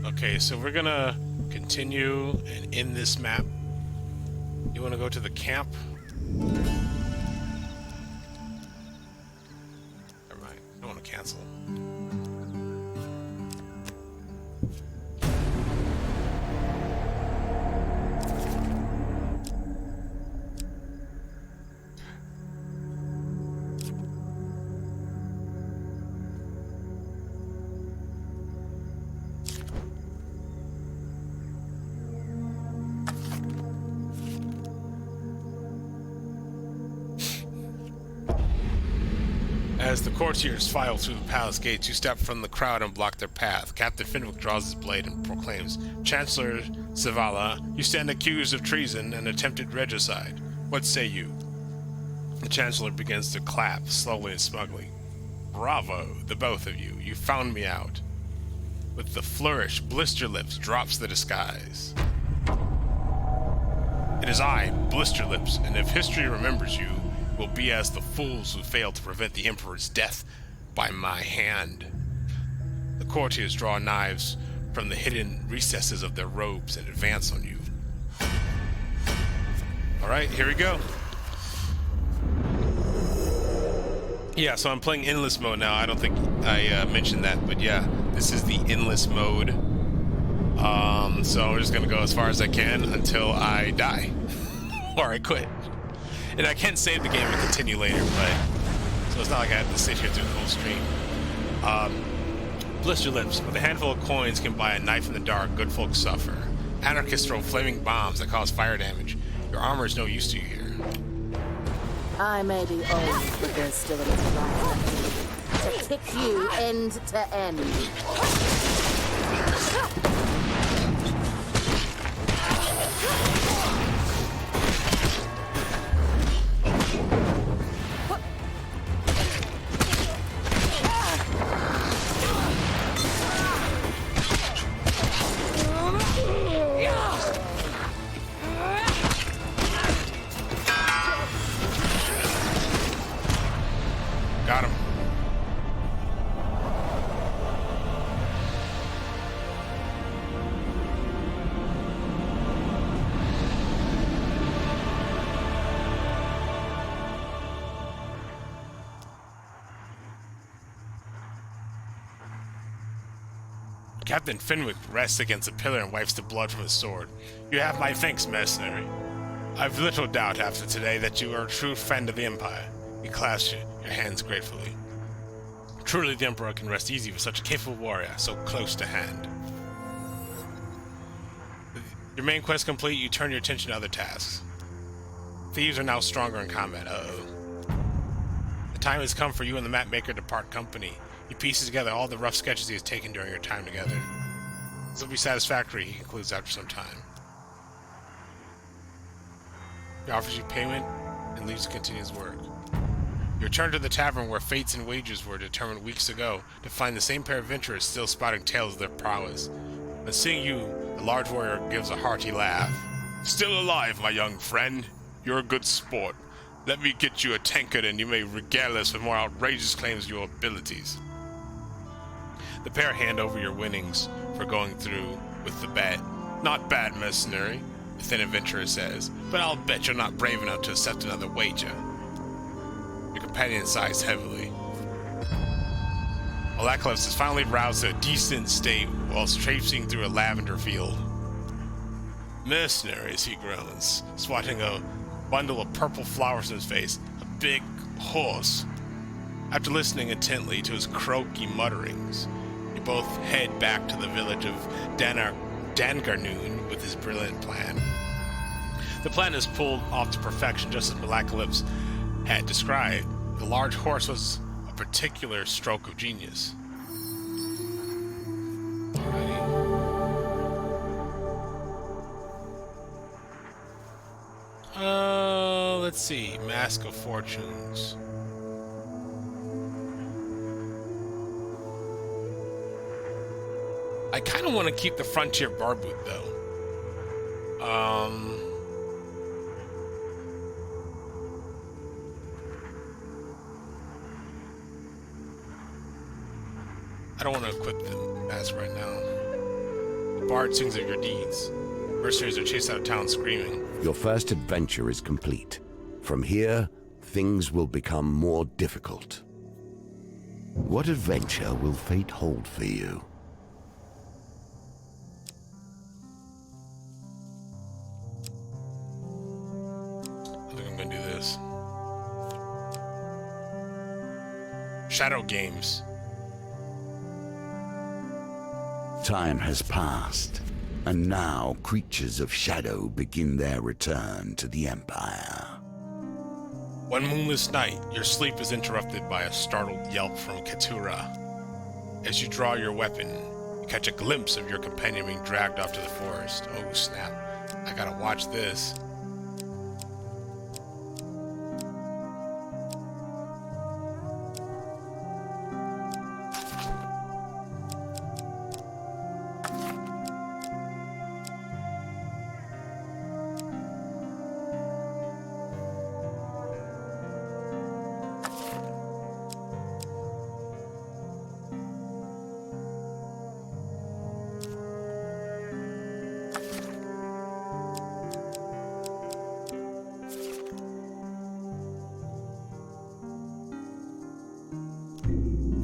A: Okay, so we're gonna continue and end this map. You wanna go to the camp? Never mind, I don't wanna cancel. As the courtiers file through the palace gates, you step from the crowd and block their path. Captain Fenwick draws his blade and proclaims, Chancellor Zavala, you stand accused of treason and attempted regicide. What say you? The Chancellor begins to clap, slowly and smugly. Bravo, the both of you. You found me out. With the flourish, Blister Lips drops the disguise. It is I, Blister Lips, and if history remembers you, will be as the fools who failed to prevent the Emperor's death by my hand. The courtiers draw knives from the hidden recesses of their robes and advance on you. Alright, here we go. Yeah, so I'm playing endless mode now. I don't think I mentioned that, but yeah, this is the endless mode. So we're just gonna go as far as I can until I die. Or I quit. And I can save the game and continue later, but so it's not like I have to sit here through the whole stream. Blister Lips. With a handful of coins can buy a knife in the dark, good folks suffer. Anarchists throw flaming bombs that cause fire damage. Your armor is no use to you here.
E: I may be old, but there's still a little life to kick you end to end.
A: Got him. Captain Fenwick rests against a pillar and wipes the blood from his sword. You have my thanks, mercenary. I've little doubt after today that you are a true friend of the Empire. He clasps your hands gratefully. Truly the Emperor can rest easy with such a capable warrior so close to hand. With your main quest complete, you turn your attention to other tasks. Thieves are now stronger in combat. The time has come for you and the mapmaker to part company. He pieces together all the rough sketches he has taken during your time together. This will be satisfactory, he concludes after some time. He offers you payment and leaves to continue his work. You return to the tavern where fates and wages were determined weeks ago to find the same pair of adventurers still spouting tales of their prowess. But seeing you, the large warrior gives a hearty laugh. Still alive, my young friend. You're a good sport. Let me get you a tankard and you may regale us with more outrageous claims of your abilities. The pair hand over your winnings for going through with the bet. Not bad, mercenary, the thin adventurer says, but I'll bet you're not brave enough to accept another wager. Your companion sighs heavily. Alaclus is finally roused to a decent state whilst traipsing through a lavender field. Mercenaries, he groans, swatting a bundle of purple flowers in his face. A big horse. After listening intently to his croaky mutterings, you both head back to the village of Dangarnoon with his brilliant plan. The plan is pulled off to perfection, just as Malakalypse had described. The large horse was a particular stroke of genius. Let's see. Mask of Fortunes. I kind of want to keep the Frontier Barboot, though. I don't want to equip the mask right now. The bard sings of your deeds. Mercenaries are chased out of town screaming.
D: Your first adventure is complete. From here, things will become more difficult. What adventure will fate hold for you?
A: I think I'm gonna do this. Shadow Games.
B: Time has passed, and now creatures of shadow begin their return to the Empire.
A: One moonless night, your sleep is interrupted by a startled yelp from Keturah. As you draw your weapon, you catch a glimpse of your companion being dragged off to the forest. Oh snap, I gotta watch this.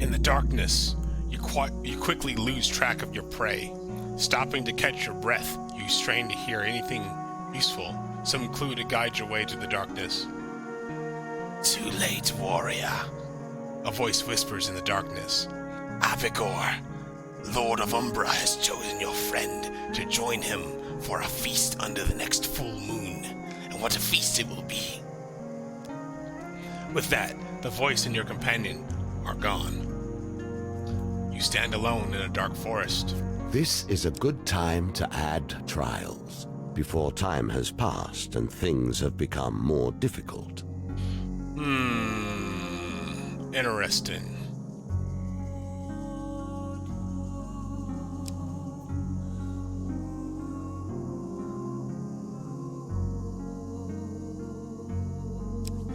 A: In the darkness, you quickly lose track of your prey. Stopping to catch your breath, you strain to hear anything useful, some clue to guide your way to the darkness. Too late, warrior, a voice whispers in the darkness. Avigor, Lord of Umbra, has chosen your friend to join him for a feast under the next full moon. And what a feast it will be. With that, the voice and your companion are gone. You stand alone in a dark forest.
D: This is a good time to add trials, before time has passed and things have become more difficult.
A: Interesting.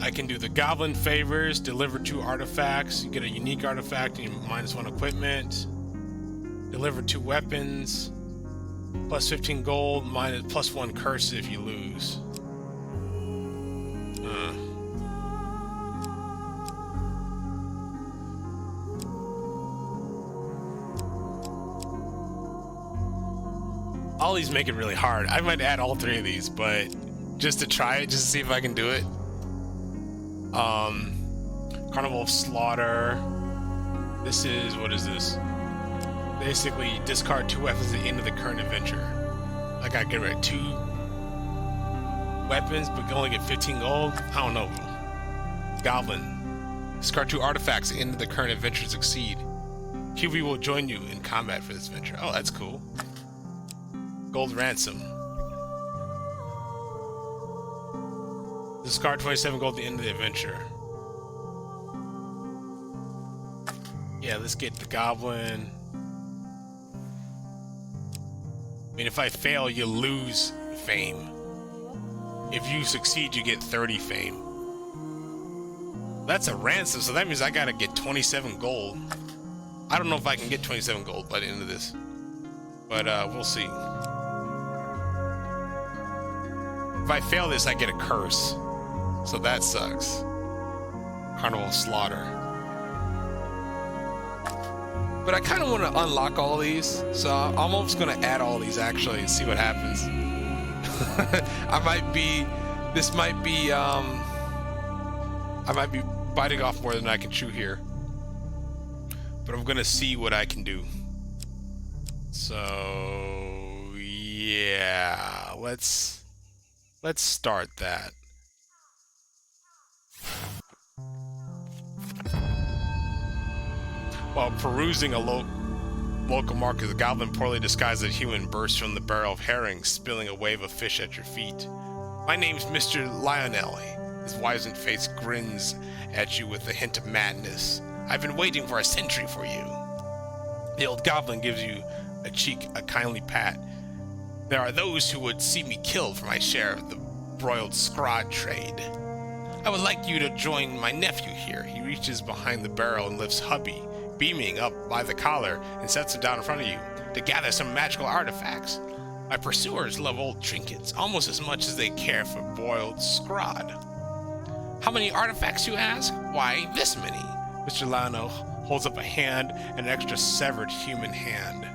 A: I can do the goblin favors, deliver 2 artifacts, you get a unique artifact and you -1 equipment, deliver 2 weapons, plus 15 gold, +1 curse if you lose. All these make it really hard. I might add all 3 of these, but just to try it, just to see if I can do it. Carnival of Slaughter. This is, what is this? Basically, discard 2 weapons at the end of the current adventure. I gotta get rid of 2 weapons, but can only get 15 gold? I don't know. Goblin. Discard 2 artifacts at the end of the current adventure succeed. QB will join you in combat for this adventure. Oh, that's cool. Gold ransom. Discard 27 gold at the end of the adventure. Yeah, let's get the goblin. I mean, if I fail, you lose fame. If you succeed, you get 30 fame. That's a ransom, so that means I gotta get 27 gold. I don't know if I can get 27 gold by the end of this, but we'll see. If I fail this, I get a curse, so that sucks. Carnival Slaughter. But I kind of want to unlock all these, so I'm almost going to add all these actually and see what happens. I might be biting off more than I can chew here. But I'm going to see what I can do. So, yeah, let's start that. While perusing a local market, the goblin, poorly disguised as a human, bursts from the barrel of herrings, spilling a wave of fish at your feet. My name's Mr. Lionel. His wizened face grins at you with a hint of madness. I've been waiting for a century for you. The old goblin gives you a kindly pat. There are those who would see me killed for my share of the broiled scrod trade. I would like you to join my nephew here. He reaches behind the barrel and lifts Hubby, beaming up by the collar, and sets him down in front of you to gather some magical artifacts. My pursuers love old trinkets almost as much as they care for boiled scrod. How many artifacts, you ask? Why, this many. Mr. Lionel holds up a hand, an extra severed human hand.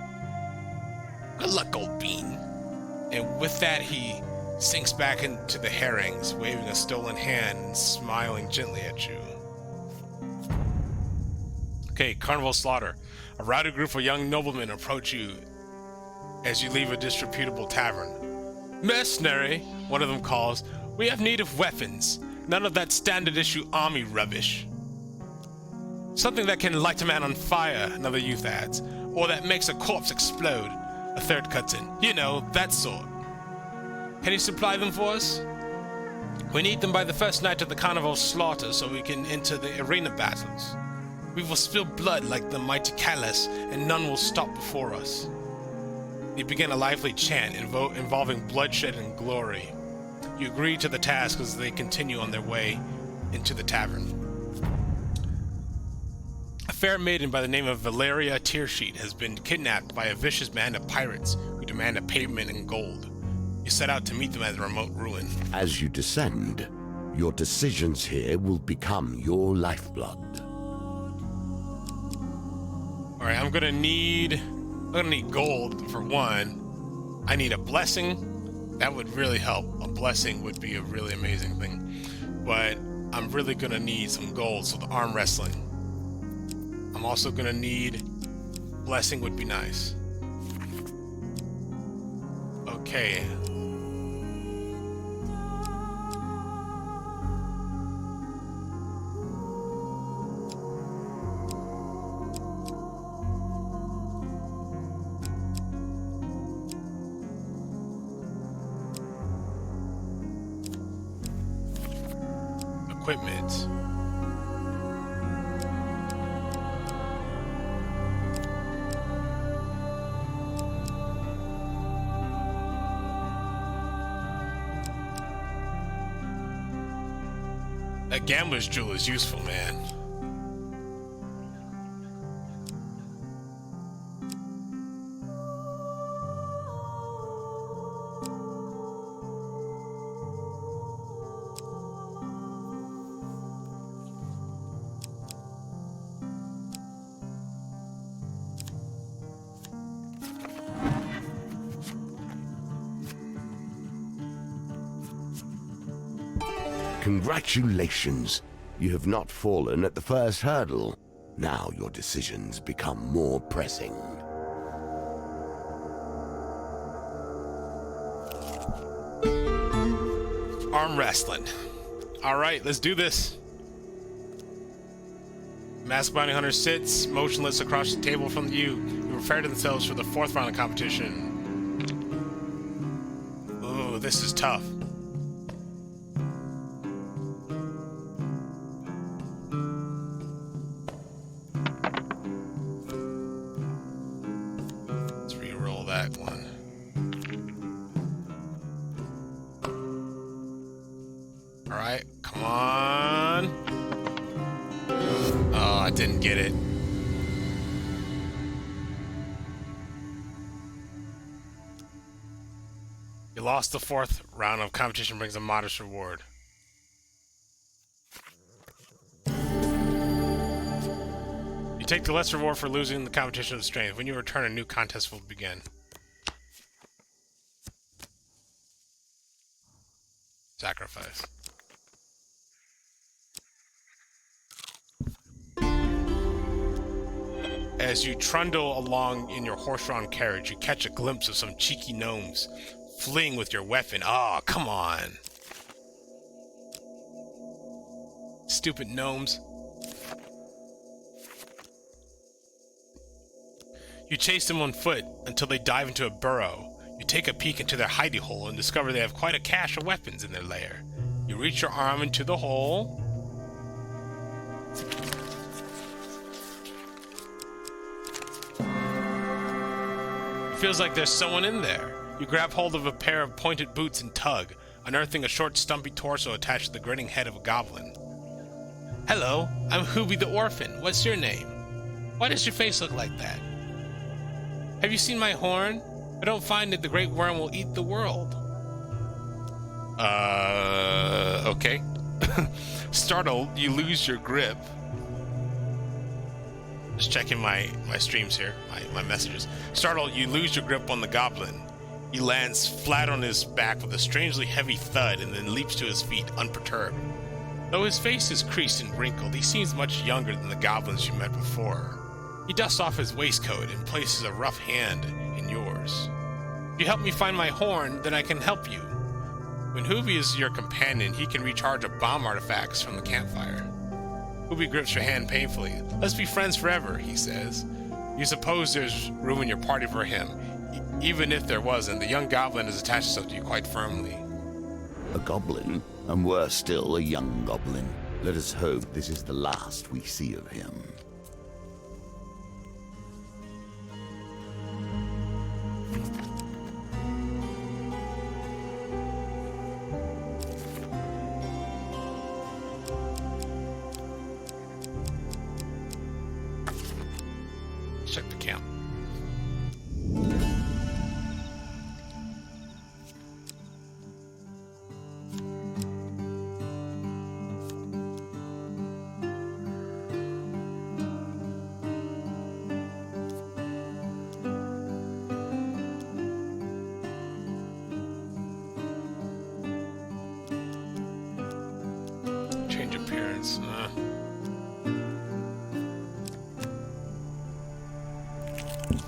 A: Good luck, old bean. And with that, he sinks back into the herrings, waving a stolen hand and smiling gently at you. Okay, Carnival Slaughter. A rowdy group of young noblemen approach you as you leave a disreputable tavern. Mercenary, one of them calls. We have need of weapons. None of that standard-issue army rubbish. Something that can light a man on fire, another youth adds. Or that makes a corpse explode, a third cuts in. You know, that sort. Can you supply them for us? We need them by the first night of the Carnival Slaughter so we can enter the arena battles. We will spill blood like the mighty Callus, and none will stop before us. They begin a lively chant involving bloodshed and glory. You agree to the task as they continue on their way into the tavern. A fair maiden by the name of Valeria Tearsheet has been kidnapped by a vicious band of pirates who demand a payment in gold. You set out to meet them at the remote ruin.
D: As you descend, your decisions here will become your lifeblood.
A: Alright, I'm gonna need gold for one. I need a blessing. That would really help. A blessing would be a really amazing thing. But I'm really gonna need some gold, so the arm wrestling. I'm also gonna need blessing would be nice. Okay. Equipment. That gambler's jewel is useful, man.
D: Congratulations! You have not fallen at the first hurdle. Now your decisions become more pressing.
A: Arm wrestling. Alright, let's do this. Masked Bounty Hunter sits motionless across the table from you. Who prepare themselves for the fourth round of competition. Ooh, this is tough. that one. Alright, come on. Oh, I didn't get it. You lost the 4th round of competition, brings a modest reward. You take the less reward for losing the competition of strength. When you return, a new contest will begin. Sacrifice. As you trundle along in your horse-drawn carriage, you catch a glimpse of some cheeky gnomes fleeing with your weapon. Oh, come on. Stupid gnomes. You chase them on foot until they dive into a burrow. You take a peek into their hidey hole and discover they have quite a cache of weapons in their lair. You reach your arm into the hole. It feels like there's someone in there. You grab hold of a pair of pointed boots and tug, unearthing a short, stumpy torso attached to the grinning head of a goblin. Hello, I'm Hooby the Orphan. What's your name? Why does your face look like that? Have you seen my horn? I don't find that the great worm will eat the world. Okay. Startled, you lose your grip. Just checking my streams here, my messages. Startled, you lose your grip on the goblin. He lands flat on his back with a strangely heavy thud and then leaps to his feet, unperturbed. Though his face is creased and wrinkled, he seems much younger than the goblins you met before. He dusts off his waistcoat and places a rough hand in yours. If you help me find my horn, then I can help you. When Hooby is your companion, he can recharge a bomb artifacts from the campfire. Hooby grips your hand painfully. Let's be friends forever, he says. You suppose there's room in your party for him. Even if there wasn't, the young goblin has attached himself to you quite firmly.
B: A goblin, and worse still, a young goblin. Let us hope this is the last we see of him.
A: Check the camp. Change appearance.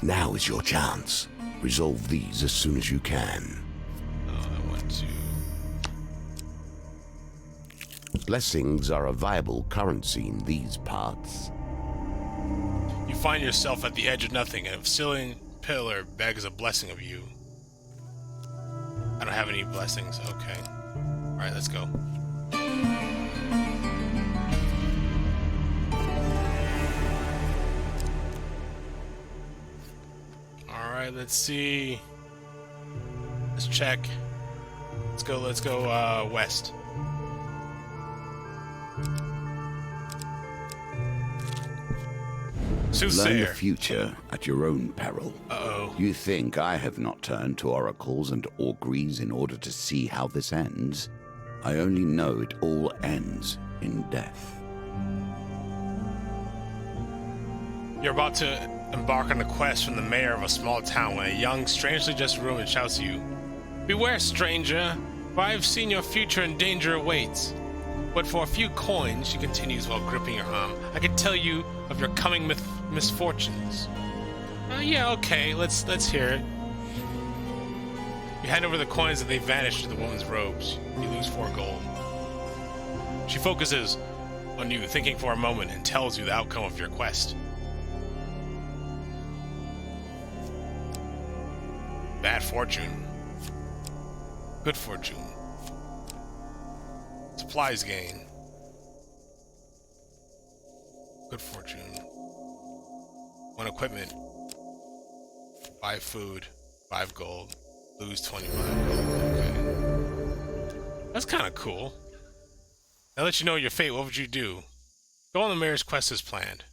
D: Now is your chance. Resolve these as soon as you can.
A: I want to...
D: Blessings are a viable currency in these parts.
A: You find yourself at the edge of nothing, and a ceiling pillar begs a blessing of you. I don't have any blessings. Okay. Alright, let's go. Alright, let's see. Let's check. Let's go west.
B: Learn the
A: Soothsayer.
B: future at your own peril.
A: Uh-oh.
B: You think I have not turned to oracles and auguries in order to see how this ends? I only know it all ends in death.
A: You're about to embark on a quest from the mayor of a small town when a young, strangely dressed woman shouts to you, "Beware, stranger, for I have seen your future and danger awaits. But for a few coins," she continues while gripping your arm, "I can tell you of your coming misfortunes." Yeah, okay, let's hear it. You hand over the coins and they vanish to the woman's robes. You lose 4 gold. She focuses on you, thinking for a moment, and tells you the outcome of your quest. Bad fortune. Good fortune. Supplies gain. Good fortune. 1 equipment. 5 food. 5 gold. Lose 25 gold. Okay. That's kind of cool. Now that you know your fate, what would you do? Go on the mayor's quest as planned.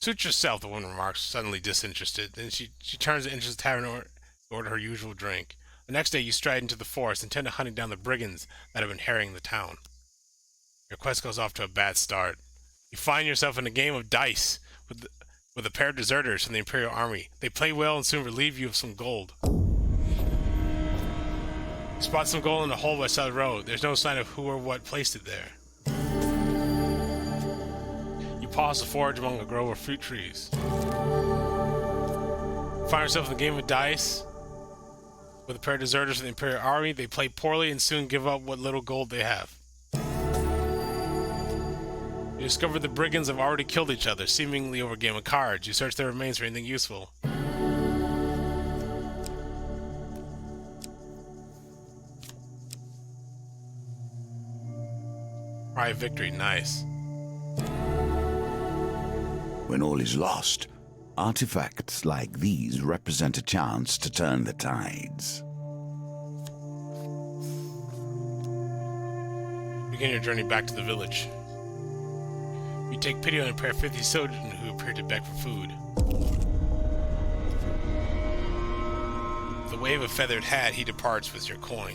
A: Suit yourself, the woman remarks, suddenly disinterested. Then she turns to enter the tavern to order her usual drink. The next day, you stride into the forest, intent on hunting down the brigands that have been harrying the town. Your quest goes off to a bad start. You find yourself in a game of dice with a pair of deserters from the Imperial Army. They play well and soon relieve you of some gold. You spot some gold in a hole by the side of the road. There's no sign of who or what placed it there. You pause to forage among a grove of fruit trees. Find yourself in the game of dice with a pair of deserters from the Imperial Army. They play poorly and soon give up what little gold they have. You discover the brigands have already killed each other, seemingly over a game of cards. You search their remains for anything useful. Alright, victory, nice.
B: When all is lost, artifacts like these represent a chance to turn the tides.
A: Begin your journey back to the village. You take pity on a pair of 50 children who appear to beg for food. With a wave of feathered hat, he departs with your coin.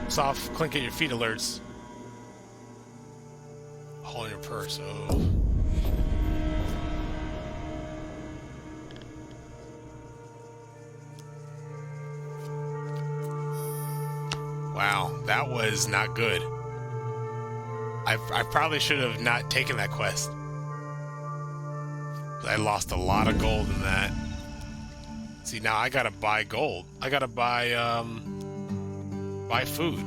A: Soft clink at your feet alerts. Hole in your purse, Wow, that was not good. I probably should have not taken that quest. I lost a lot of gold in that. See, now I gotta buy gold. I gotta buy food.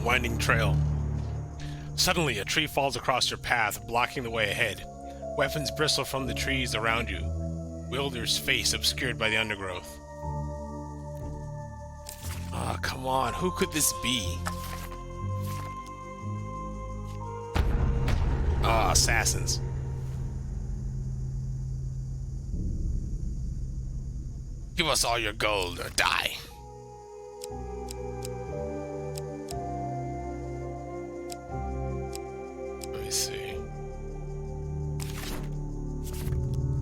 A: Winding trail. Suddenly, a tree falls across your path, blocking the way ahead. Weapons bristle from the trees around you. Wielder's face obscured by the undergrowth. Ah, come on. Who could this be? Ah, assassins. Give us all your gold or die. See.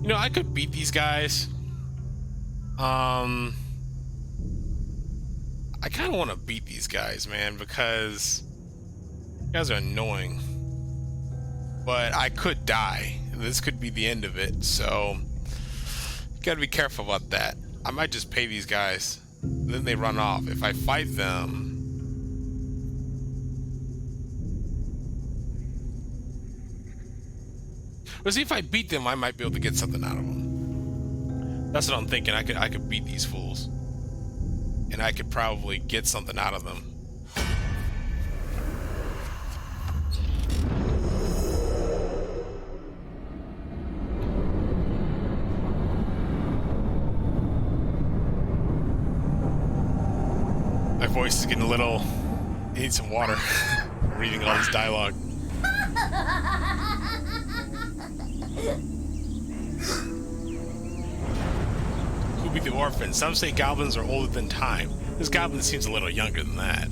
A: You know, I could beat these guys. I kind of want to beat these guys, man, because you guys are annoying. But I could die. This could be the end of it, so you gotta be careful about that. I might just pay these guys, then they run off. If I fight them, but see, if I beat them, I might be able to get something out of them. That's what I'm thinking. I could beat these fools, and I could probably get something out of them. My voice is getting a little. I need some water. Reading all this dialogue. Who be the orphan? Some say goblins are older than time. This goblin seems a little younger than that.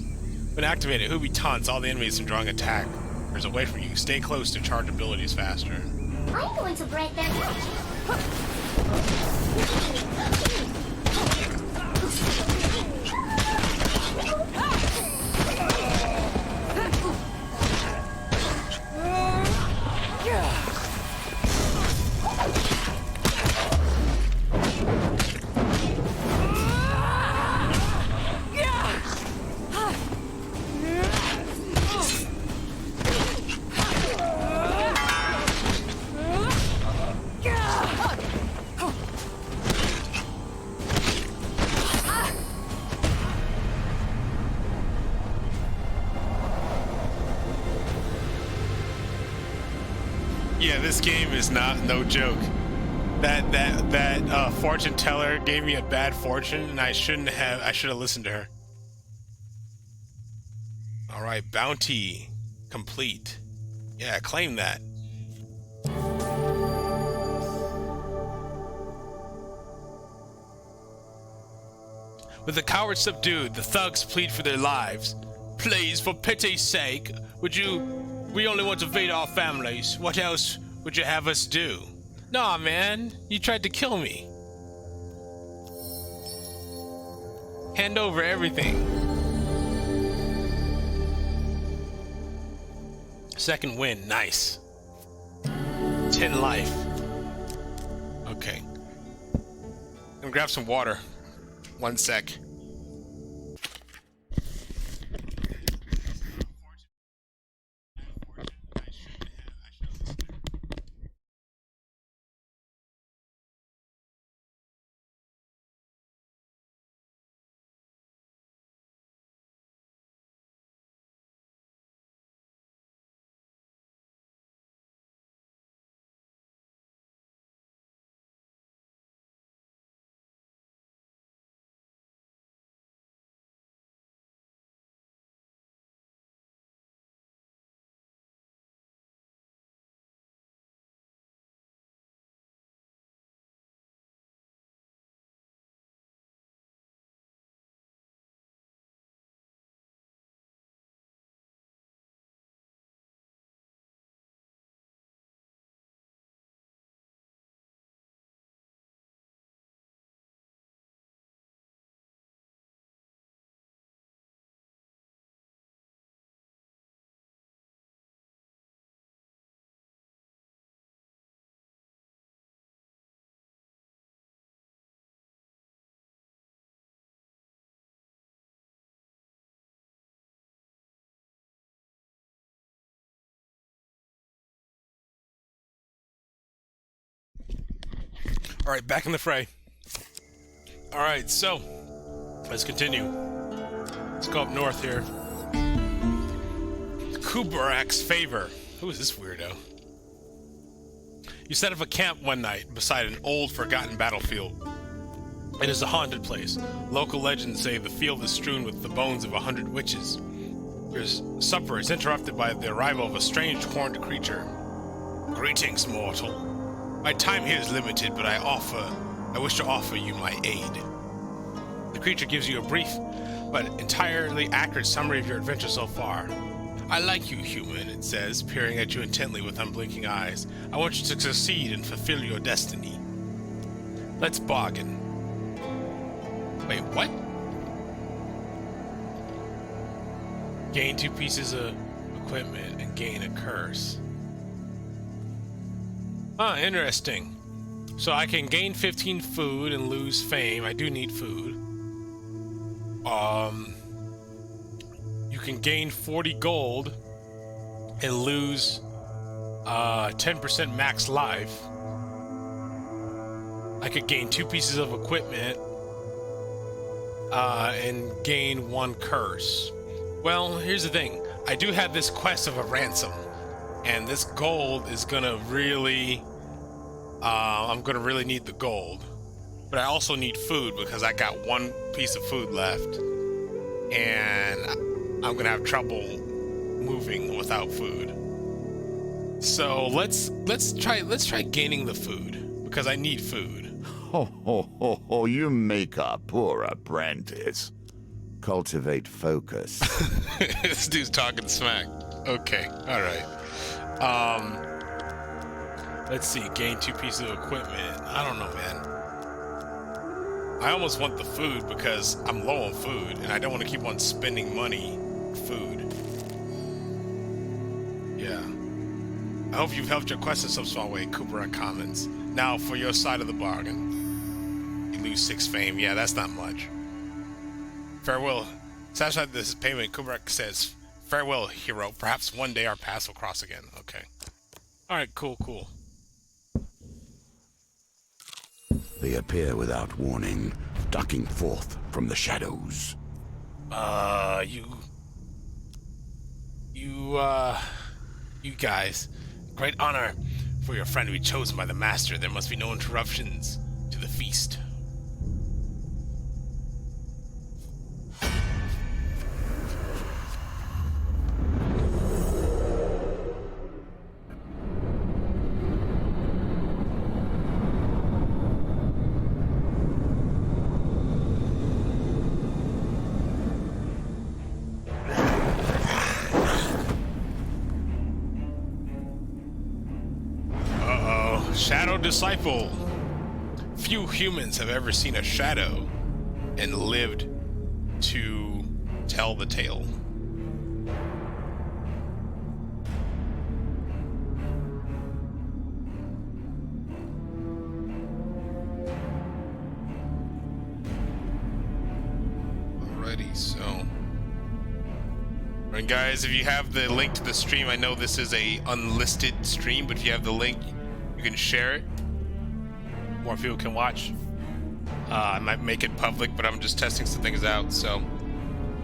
A: When activated, Hubi taunts all the enemies from drawing attack. There's away from you. Stay close to charge abilities faster.
F: I'm going to break their
A: this game is no joke. That fortune teller gave me a bad fortune, and I should have listened to her. All right, bounty complete. Yeah, claim that. With the cowards subdued, the thugs plead for their lives. Please, for pity's sake, we only want to feed our families. What else would you have us do? Nah, man, you tried to kill me. Hand over everything. Second win, nice. 10 life. Okay. I'm gonna grab some water. 1 sec. All right, back in the fray. All right, so let's continue. Let's go up north here. Kubrak's favor. Who is this weirdo? You set up a camp one night beside an old, forgotten battlefield. It is a haunted place. Local legends say the field is strewn with the bones of 100 witches. Your supper is interrupted by the arrival of a strange horned creature. Greetings, mortal. My time here is limited, but I wish to offer you my aid. The creature gives you a brief, but entirely accurate summary of your adventure so far. I like you, human, it says, peering at you intently with unblinking eyes. I want you to succeed and fulfill your destiny. Let's bargain. Wait, what? Gain 2 pieces of equipment and gain a curse. Ah, interesting. So I can gain 15 food and lose fame. I do need food. You can gain 40 gold and lose 10% max life. I could gain 2 pieces of equipment and gain 1 curse. Well, here's the thing. I do have this quest of a ransom. And this gold is gonna really, I'm gonna really need the gold. But I also need food because I got 1 piece of food left. And I'm gonna have trouble moving without food. So let's try gaining the food because I need food.
B: Ho, ho, ho, ho, you make a poor apprentice. Cultivate focus.
A: This dude's talking smack. Okay, alright. Let's see, gain 2 pieces of equipment. I don't know, man. I almost want the food because I'm low on food and I don't want to keep on spending money for food. Yeah. I hope you've helped your quest in some small way, Kubrak comments. Now, for your side of the bargain. You lose 6 fame. Yeah, that's not much. Farewell. Satisfied this payment, Kubrak says, farewell, hero. Perhaps one day our paths will cross again. Okay. Alright, cool.
B: They appear without warning, ducking forth from the shadows.
A: You guys. Great honor. For your friend to be chosen by the master, there must be no interruptions to the feast. Shadow Disciple. Few humans have ever seen a shadow and lived to tell the tale. Alrighty, so. Alright guys, if you have the link to the stream, I know this is a unlisted stream, but if you have the link, you can share it. More people can watch. I might make it public, but I'm just testing some things out, so.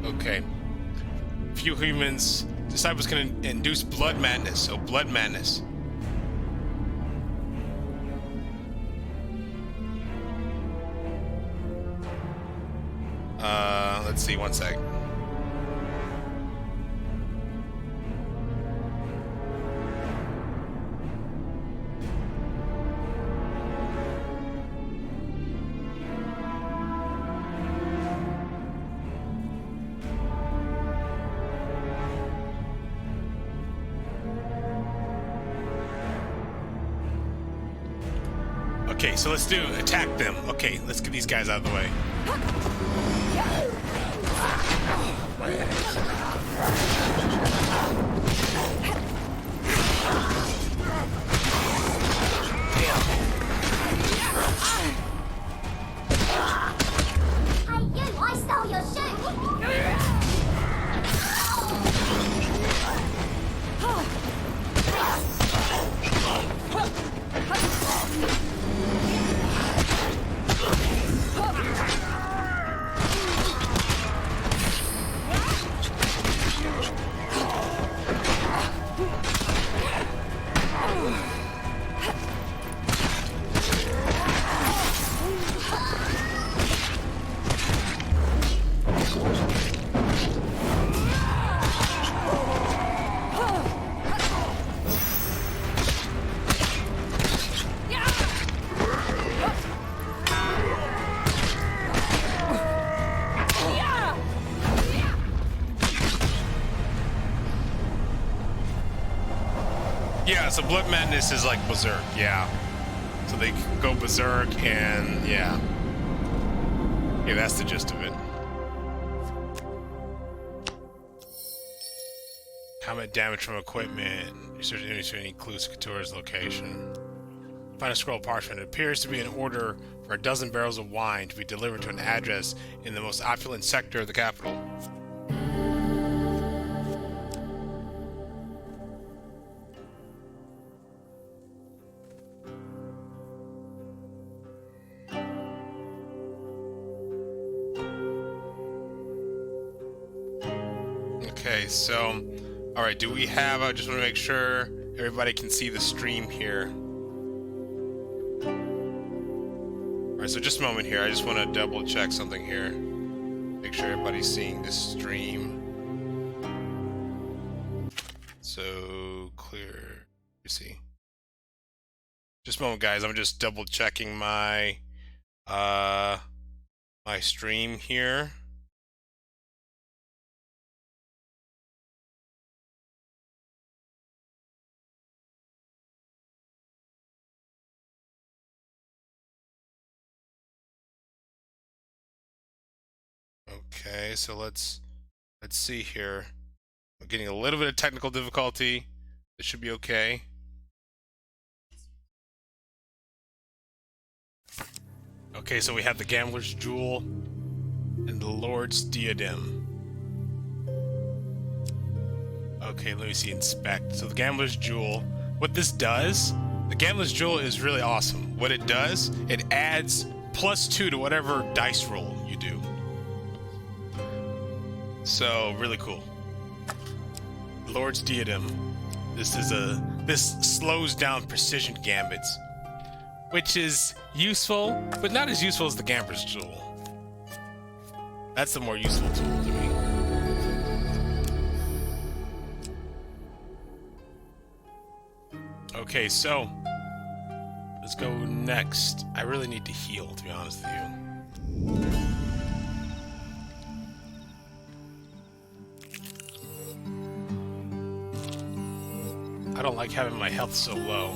A: Okay. Few humans, disciples can induce blood madness, so blood madness. Let's see, one sec. Okay, so let's do attack them. Okay, let's get these guys out of the way.
F: Hey, you! I stole your shoe!
A: Yeah, so blood madness is like berserk, yeah. So they go berserk and yeah. Yeah, that's the gist of it. Combat damage from equipment. Research any clues to Katura's location. Find a scroll of parchment. It appears to be an order for 12 barrels of wine to be delivered to an address in the most opulent sector of the capital. Okay, so, all right, do we have, I just want to make sure everybody can see the stream here. All right, so just a moment here. I just want to double check something here. Make sure everybody's seeing this stream. So, clear, you see. Just a moment, guys. I'm just double checking my, my stream here. Okay, so let's see here. I'm getting a little bit of technical difficulty. This should be okay. Okay, so we have the Gambler's Jewel and the Lord's Diadem. Okay, let me see, inspect. So the Gambler's Jewel, what this does, the Gambler's Jewel is really awesome. What it does, it adds +2 to whatever dice roll you do. So, really cool. Lord's Diadem. This slows down precision gambits, which is useful, but not as useful as the Gambler's Tool. That's the more useful tool to me. Okay, so let's go next. I really need to heal, to be honest with you. I don't like having my health so low.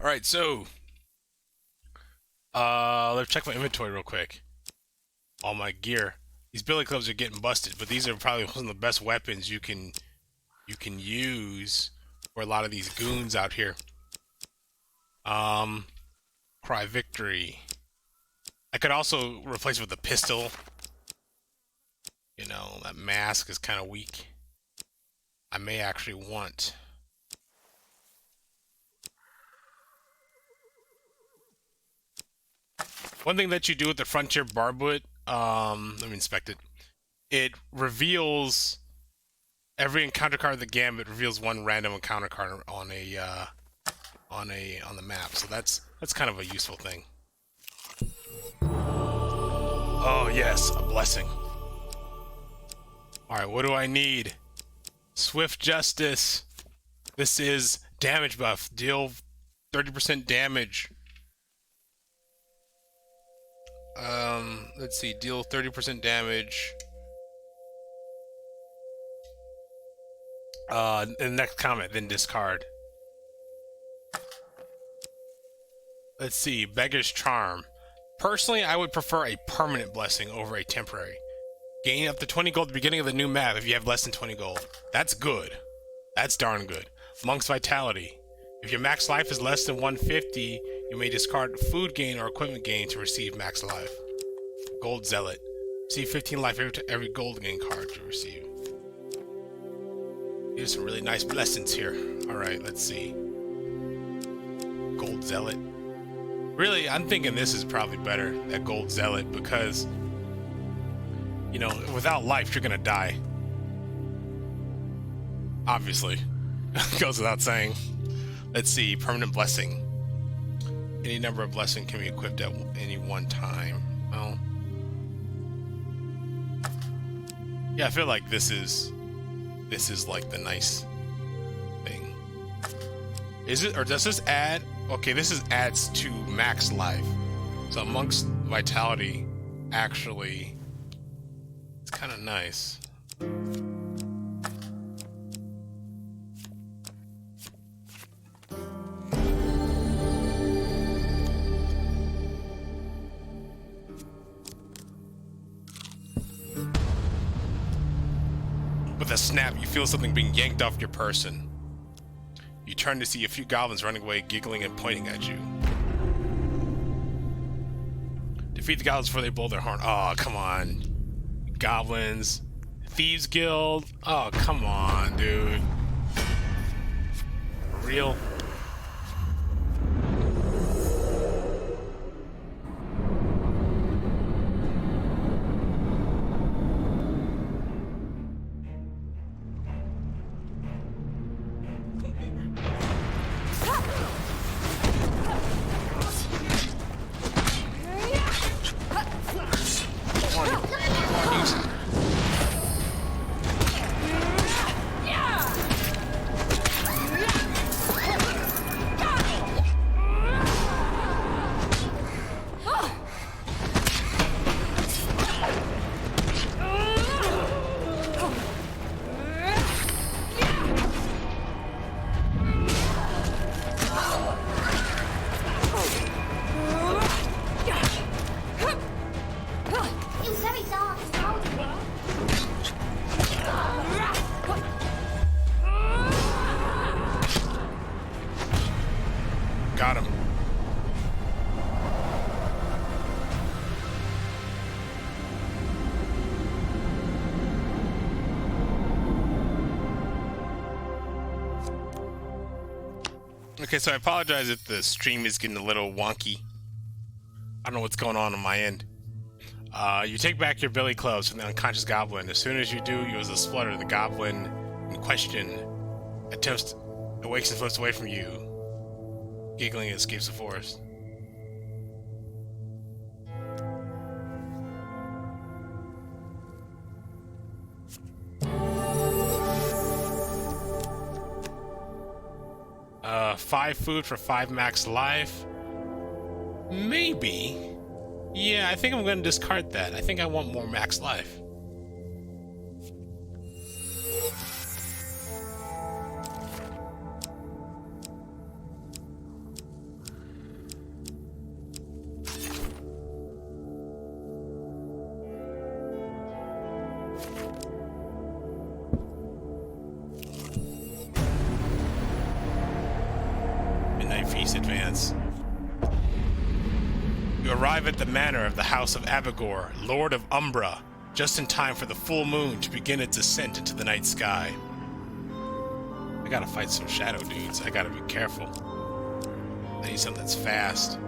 A: All right, so let's check my inventory real quick. All my gear. These billy clubs are getting busted, but these are probably some of the best weapons you can use for a lot of these goons out here. Cry victory. I could also replace it with a pistol. You know, that mask is kind of weak. I may actually want. One thing that you do with the Frontier Barblet, let me inspect it. It reveals every encounter card of the Gambit reveals one random encounter card on the map. So that's kind of a useful thing. Oh yes, a blessing. All right, what do I need? Swift Justice. This is damage buff. Deal 30% damage. Let's see, deal 30% damage. In the next comment, then discard. Let's see, Beggar's Charm. Personally, I would prefer a permanent blessing over a temporary. Gain up to 20 gold at the beginning of the new map if you have less than 20 gold. That's good. That's darn good. Monk's Vitality. If your max life is less than 150, you may discard food gain or equipment gain to receive max life. Gold Zealot. Receive 15 life every gold gain card you receive. There's some really nice blessings here. Alright, let's see. Gold Zealot. Really, I'm thinking this is probably better, that Gold Zealot, because, you know, without life, you're gonna die. Obviously. Goes without saying. Let's see, Permanent Blessing. Any number of blessing can be equipped at any one time. Well, yeah, I feel like this is like the nice thing. Is it, or does this add? Okay, this is adds to max life. So amongst vitality, actually, it's kind of nice. With a snap, you feel something being yanked off your person. You turn to see a few goblins running away, giggling and pointing at you. Defeat the goblins before they blow their horn. Oh, come on. Goblins. Thieves Guild. Oh, come on, dude. For real? Okay, so I apologize if the stream is getting a little wonky. I don't know what's going on my end. You take back your billy clubs from the unconscious goblin. As soon as you do, you as a splutter. The goblin in question awakes and flips away from you. Giggling, and escapes the forest. Five food for 5 max life. Maybe. Yeah, I think I'm going to discard that. I think I want more max life. Midnight Feast advance. You arrive at the manor of the House of Avigor, Lord of Umbra, just in time for the full moon to begin its ascent into the night sky. I gotta fight some shadow dudes. I gotta be careful. I need something that's fast.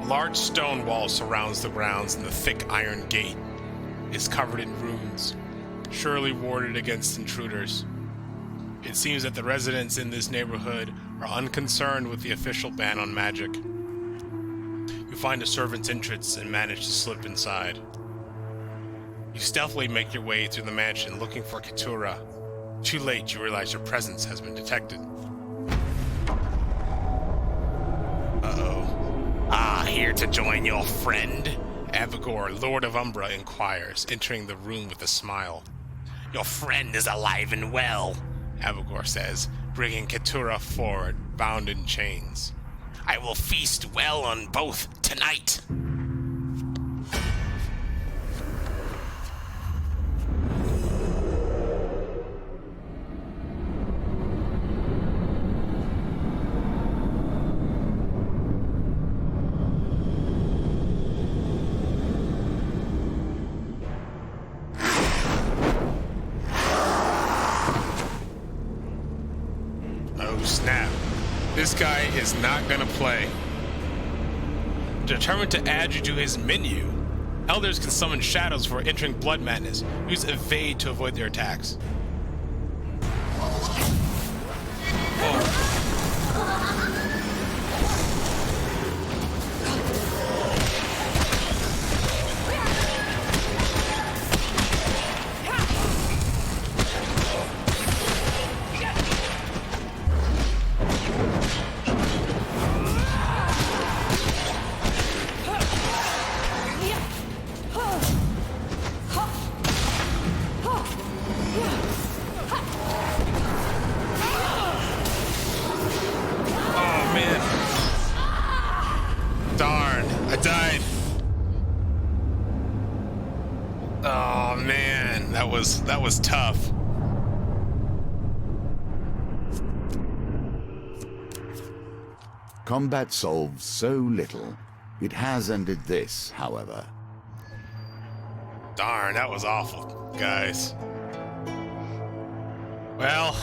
A: A large stone wall surrounds the grounds, and the thick iron gate is covered in runes, surely warded against intruders. It seems that the residents in this neighborhood are unconcerned with the official ban on magic. You find a servant's entrance and manage to slip inside. You stealthily make your way through the mansion looking for Keturah. Too late, you realize your presence has been detected. Here to join your friend? Avigor, Lord of Umbra, inquires, entering the room with a smile. Your friend is alive and well, Avigor says, bringing Keturah forward, bound in chains. I will feast well on both tonight. Snap. This guy is not gonna play. Determined to add you to his menu, elders can summon shadows for entering Blood Madness. Use evade to avoid their attacks. That was tough.
B: Combat solves so little. It has ended this, however.
A: Darn, that was awful, guys. Well,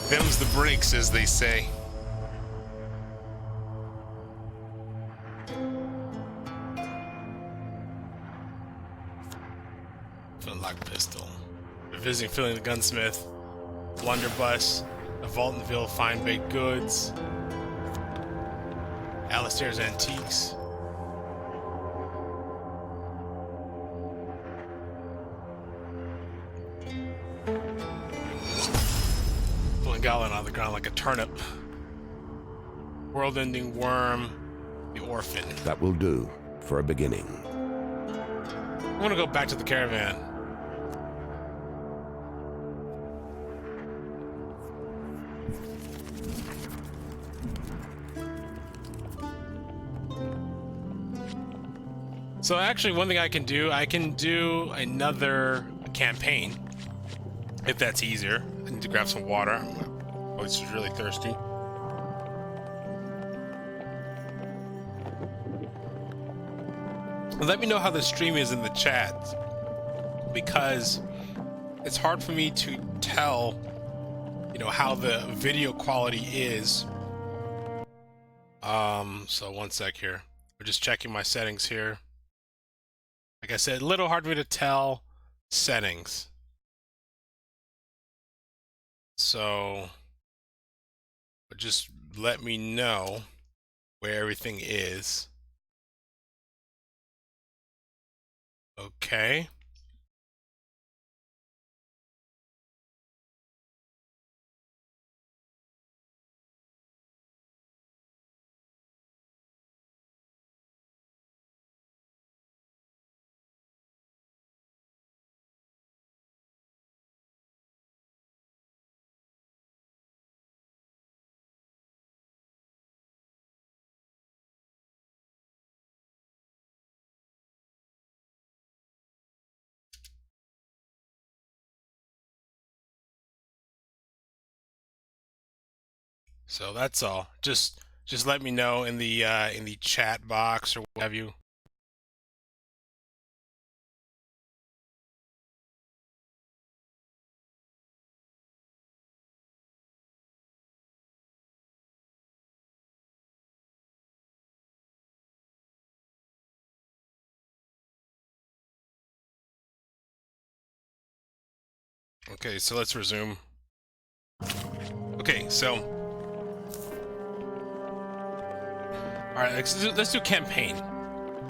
A: them's the breaks, as they say. Flintlock pistol. Revisiting Filling the Gunsmith. Blunderbuss. A Vaultonville Fine Baked Goods. Alistair's Antiques. Pulling Goblin on the ground like a turnip. World-ending worm. The Orphan.
D: That will do for a beginning.
A: I'm gonna go back to the caravan. So actually, one thing I can do another campaign if that's easier. I need to grab some water. Oh, it's really thirsty. Let me know how the stream is in the chat, because it's hard for me to tell, you know, how the video quality is. So one sec here. We're just checking my settings here. Like I said, a little hard for me to tell settings. So just let me know where everything is. Okay. So that's all. Just let me know in the chat box or what have you. Okay, so let's resume. Okay, so all right, let's do campaign.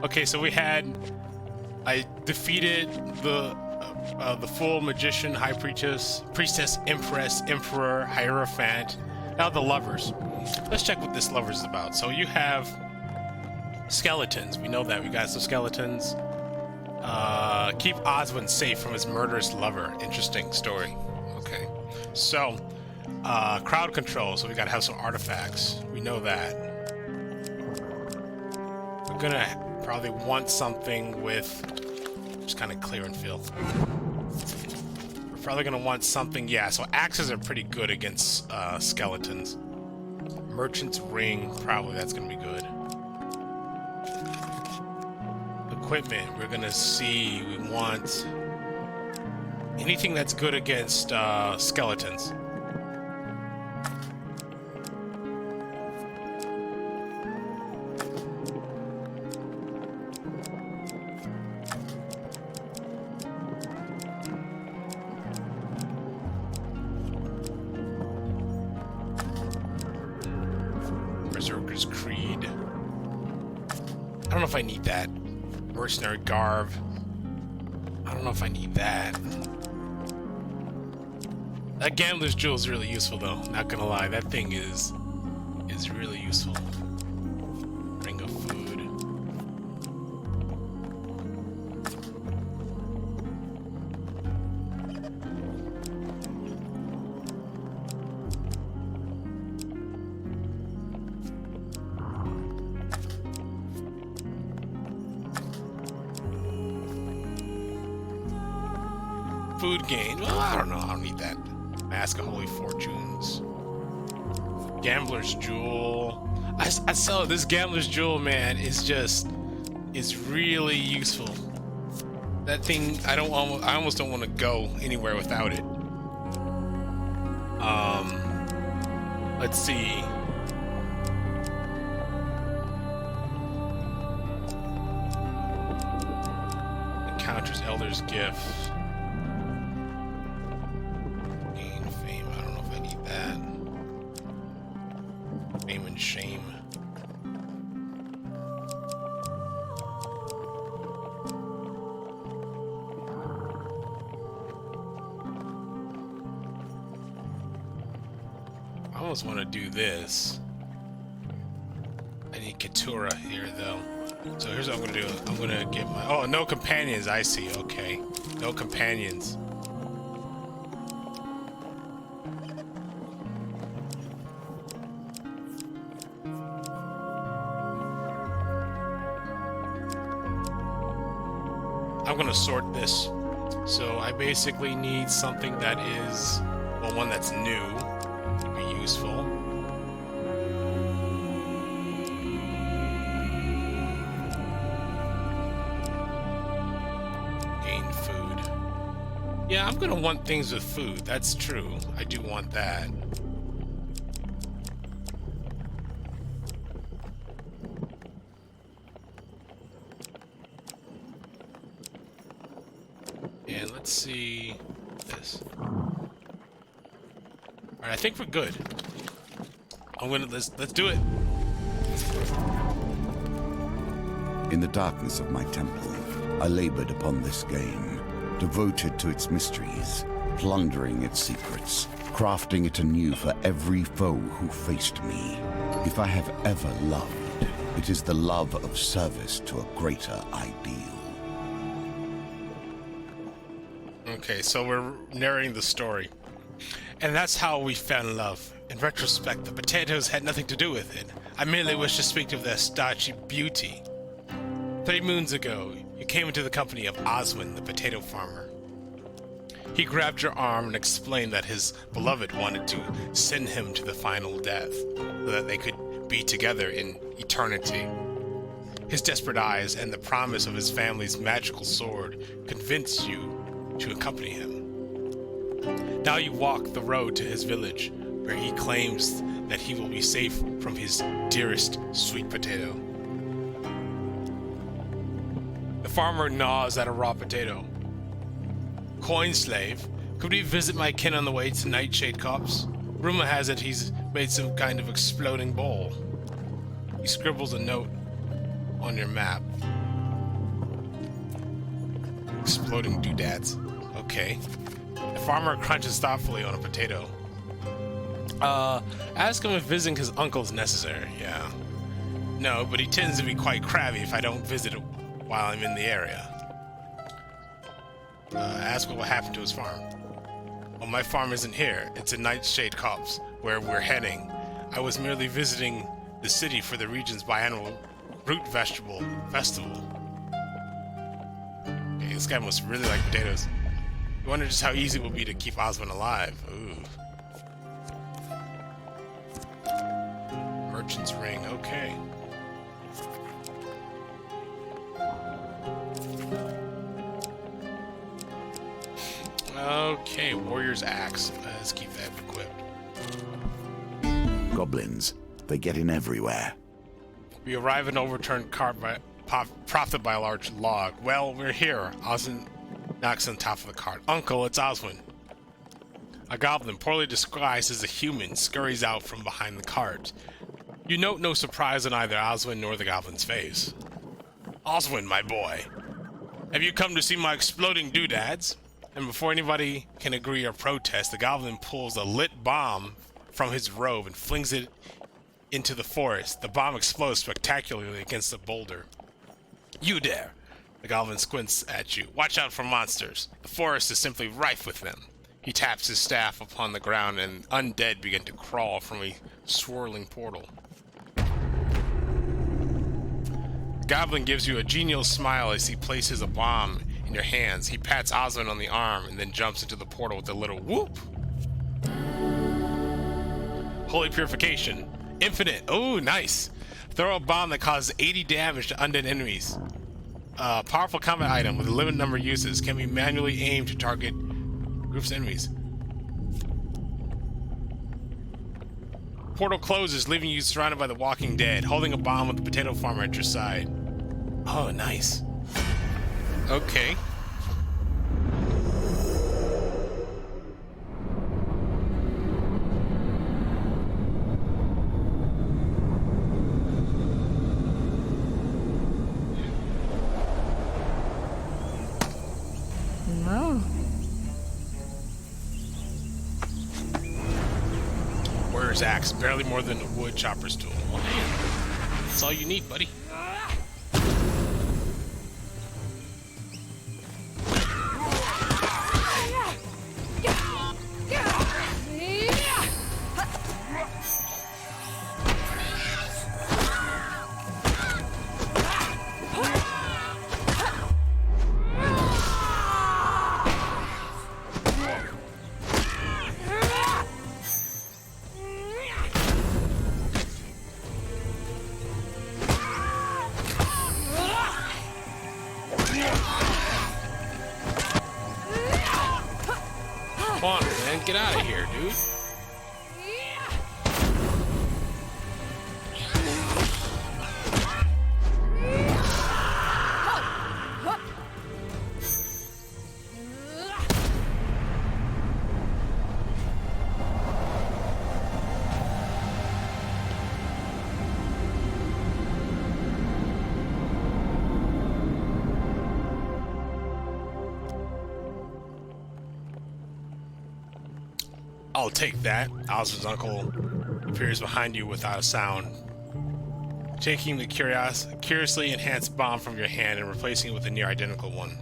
A: Okay, so I defeated the full magician, high priestess, empress, emperor, hierophant. Now the lovers. Let's check what this lover's about. So you have skeletons. We know that we got some skeletons. Keep Oswin safe from his murderous lover. Interesting story. Okay, so crowd control. So we gotta have some artifacts. We know that. We're gonna probably want something with just kind of clear and fill. We're probably gonna want something. Yeah, so axes are pretty good against skeletons. Merchant's ring. Probably that's gonna be good. Equipment, we're gonna see. We want anything that's good against skeletons. Berserker's Creed. I don't know if I need that. Mercenary Garb. I don't know if I need that. That Gambler's Jewel is really useful though, not gonna lie. That thing is really useful. Ring of Food. Food gain. Well, I don't know. I don't need that. Mask of Holy Fortunes. Gambler's Jewel. I saw this Gambler's Jewel, man, is really useful. That thing, I almost don't want to go anywhere without it. Let's see. Encounters Elder's Gift. Shame. I almost want to do this. I need Keturah here though. So here's what I'm gonna do. I'm gonna get my no companions, I see, okay. No companions. I'm gonna sort this So I basically need something that is, well, one that's new to be useful. Gain food. Yeah, I'm gonna want things with food. That's true. I do want that. And let's see this. Alright, I think we're good. Let's do it.
B: In the darkness of my temple, I labored upon this game, devoted to its mysteries, plundering its secrets, crafting it anew for every foe who faced me. If I have ever loved, it is the love of service to a greater ideal.
A: Okay, so we're narrating the story. And that's how we found love. In retrospect, the potatoes had nothing to do with it. I merely wished to speak of their starchy beauty. 3 moons ago, you came into the company of Oswin, the potato farmer. He grabbed your arm and explained that his beloved wanted to send him to the final death, so that they could be together in eternity. His desperate eyes and the promise of his family's magical sword convinced you to accompany him. Now you walk the road to his village, where he claims that he will be safe from his dearest sweet potato. The farmer gnaws at a raw potato. Coin slave, could we visit my kin on the way to Nightshade Copse? Rumor has it he's made some kind of exploding bowl. He scribbles a note on your map. Exploding doodads. Okay. The farmer crunches thoughtfully on a potato. Ask him if visiting his uncle is necessary. Yeah. No, but he tends to be quite crabby if I don't visit while I'm in the area. Ask what happened to his farm. Well, my farm isn't here. It's in Nightshade Copse, where we're heading. I was merely visiting the city for the region's biannual root vegetable festival. Okay, this guy must really like potatoes. I wonder just how easy it will be to keep Osmond alive. Ooh. Merchant's ring, okay. Okay, warrior's axe. Let's keep that equipped.
B: Goblins, they get in everywhere.
A: We arrive at an overturned cart propped by a large log. Well, we're here. Osmond knocks on top of the cart. Uncle, it's Oswin. A goblin, poorly disguised as a human, scurries out from behind the cart. You note no surprise on either Oswin nor the goblin's face. Oswin, my boy, have you come to see my exploding doodads? And before anybody can agree or protest, the goblin pulls a lit bomb from his robe and flings it into the forest. The bomb explodes spectacularly against a boulder. You dare! The goblin squints at you. Watch out for monsters. The forest is simply rife with them. He taps his staff upon the ground and undead begin to crawl from a swirling portal. The goblin gives you a genial smile as he places a bomb in your hands. He pats Osmond on the arm and then jumps into the portal with a little whoop. Holy Purification. Infinite. Oh, nice. Throw a bomb that causes 80 damage to undead enemies. Powerful combat item with a limited number of uses. Can be manually aimed to target groups of enemies. Portal closes, leaving you surrounded by the walking dead, holding a bomb with the potato farmer at your side. Oh, nice. Okay.
G: No.
A: Warrior's axe, barely more than a wood chopper's tool. Well, hey, that's all you need, buddy. Come on, man, get out of here, dude. I'll take that. Osmond's uncle appears behind you without a sound, taking the curiously enhanced bomb from your hand and replacing it with a near identical one.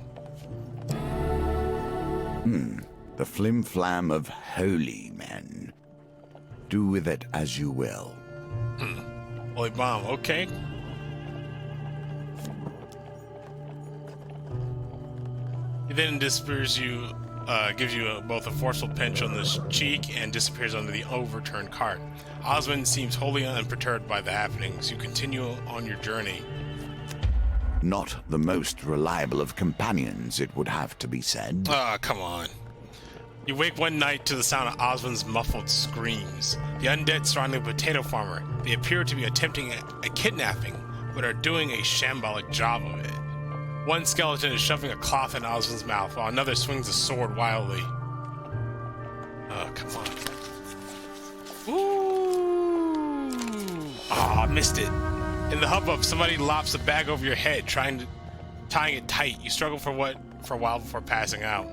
B: The flim-flam of holy men. Do with it as you will.
A: Holy bomb, okay. He then disappears you, gives you both a forceful pinch on the cheek and disappears under the overturned cart. Osmond seems wholly unperturbed by the happenings. You continue on your journey.
B: Not the most reliable of companions, it would have to be said.
A: Ah, come on. You wake one night to the sound of Osmond's muffled screams. The undead surrounding the potato farmer. They appear to be attempting a kidnapping, but are doing a shambolic job of it. One skeleton is shoving a cloth in Osmond's mouth, while another swings a sword wildly. Oh, come on. Ooh! Ah, I missed it. In the hubbub, somebody lops a bag over your head, tying it tight. You struggle for a while before passing out.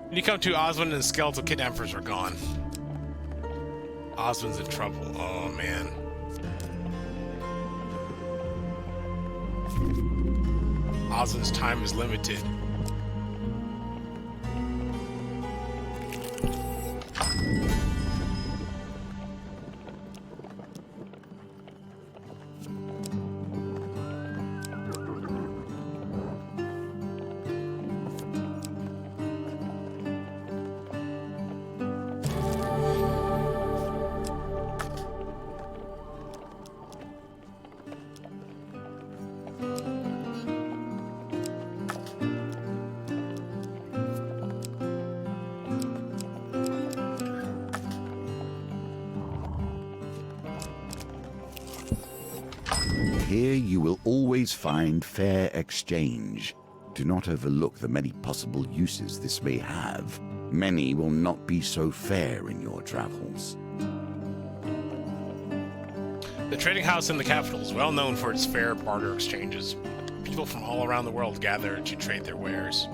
A: When you come to, Osmond and the skeletal kidnappers are gone. Osmond's in trouble. Oh, man. Osmond's time is limited.
B: Here you will always find fair exchange. Do not overlook the many possible uses this may have. Many will not be so fair in your travels.
A: The trading house in the capital is well known for its fair barter exchanges. People from all around the world gather to trade their wares.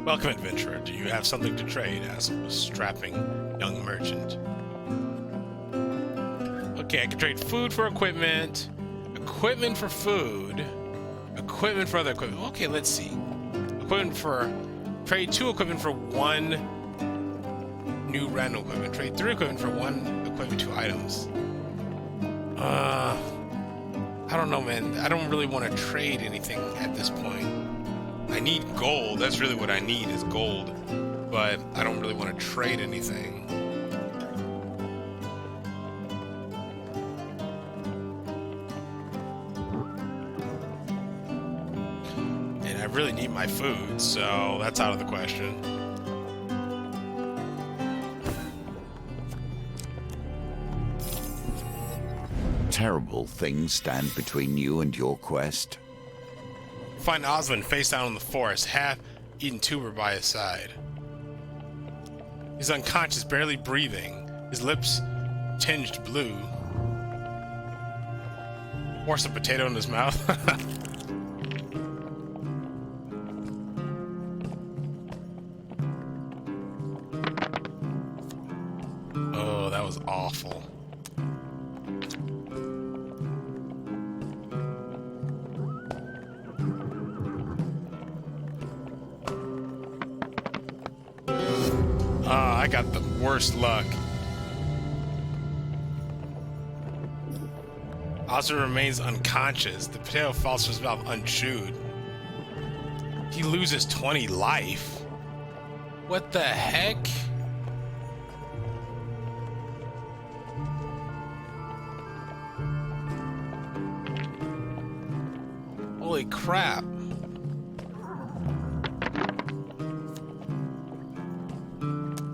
A: Welcome, adventurer. Do you have something to trade? Asked a strapping young merchant. Okay, I can trade food for equipment, equipment for food, equipment for other equipment. Okay, let's see. Trade 2 equipment for 1 new random equipment. Trade 3 equipment for 1 equipment, 2 items. I don't know, man. I don't really want to trade anything at this point. I need gold. That's really what I need is gold. But I don't really want to trade anything. And I really need my food, so that's out of the question.
B: Terrible things stand between you and your quest.
A: Find Osmond face down in the forest, half-eaten tuber by his side. He's unconscious, barely breathing, his lips tinged blue. Force a potato in his mouth. Oh, that was awful. I got the worst luck. Osmond remains unconscious. The potato falls from his mouth unchewed. He loses 20 life. What the heck? Holy crap.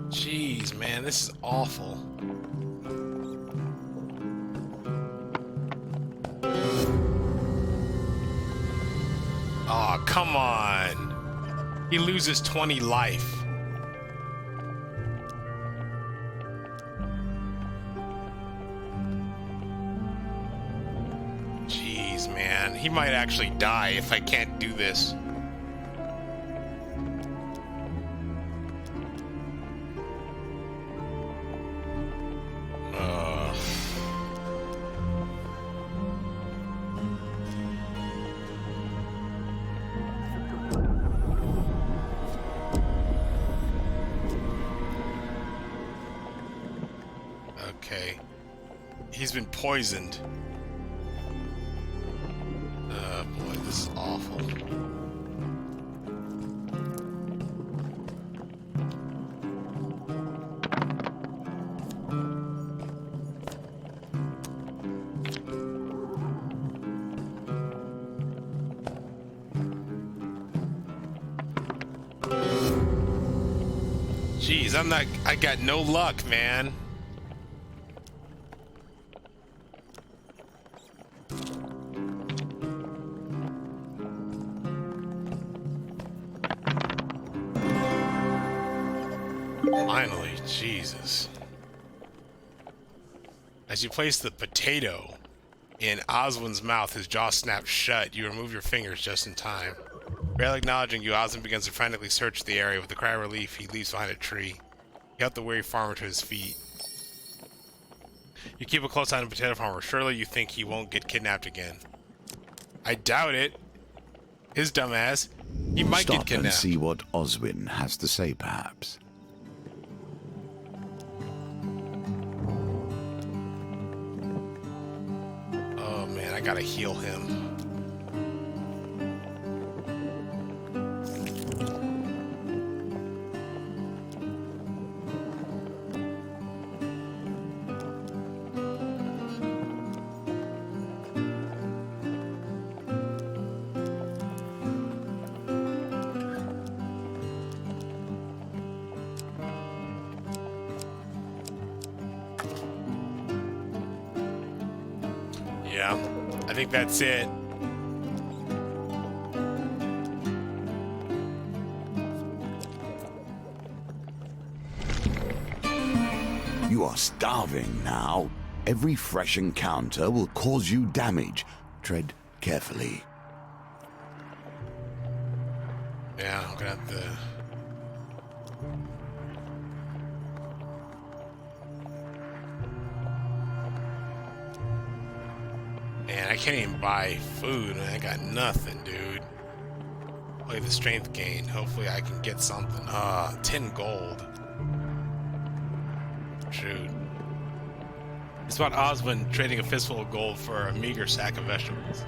A: Jeez, man, this is awful. Oh, come on. He loses 20 life. Jeez, man. He might actually die if I can't do this. Okay. He's been poisoned. Oh boy, this is awful. Jeez, I got no luck, man. Finally, Jesus. As you place the potato in Oswin's mouth, his jaw snaps shut. You remove your fingers just in time. Barely acknowledging you, Oswin begins to frantically search the area. With a cry of relief, he leaves behind a tree. He helped the weary farmer to his feet. You keep a close eye on the potato farmer. Surely you think he won't get kidnapped again. I doubt it. His dumbass. He might get
B: Stop
A: kidnapped.
B: and see what Oswin has to say, perhaps.
A: Oh man, I gotta heal him. Yeah, I think that's it.
B: You are starving now. Every fresh encounter will cause you damage. Tread carefully.
A: Yeah, I'm gonna have to... Man, I can't even buy food. I got nothing, dude. Play the strength gain. Hopefully I can get something. 10 gold. Shoot. It's about Oswin trading a fistful of gold for a meager sack of vegetables.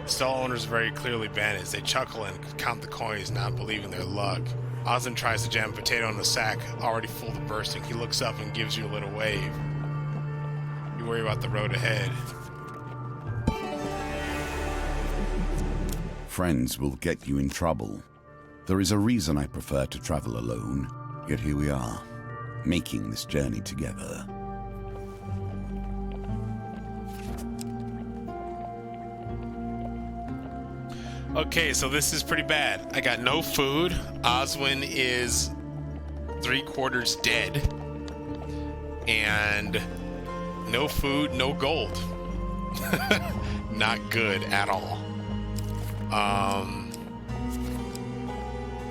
A: The stall owners are very clearly bandits. They chuckle and count the coins, not believing their luck. Oswin tries to jam a potato in the sack, already full to bursting. He looks up and gives you a little wave. You worry about the road ahead.
B: Friends will get you in trouble. There is a reason I prefer to travel alone, yet here we are, making this journey together.
A: Okay, so this is pretty bad. I got no food. Oswin is 3/4 dead. And no food, no gold. Not good at all.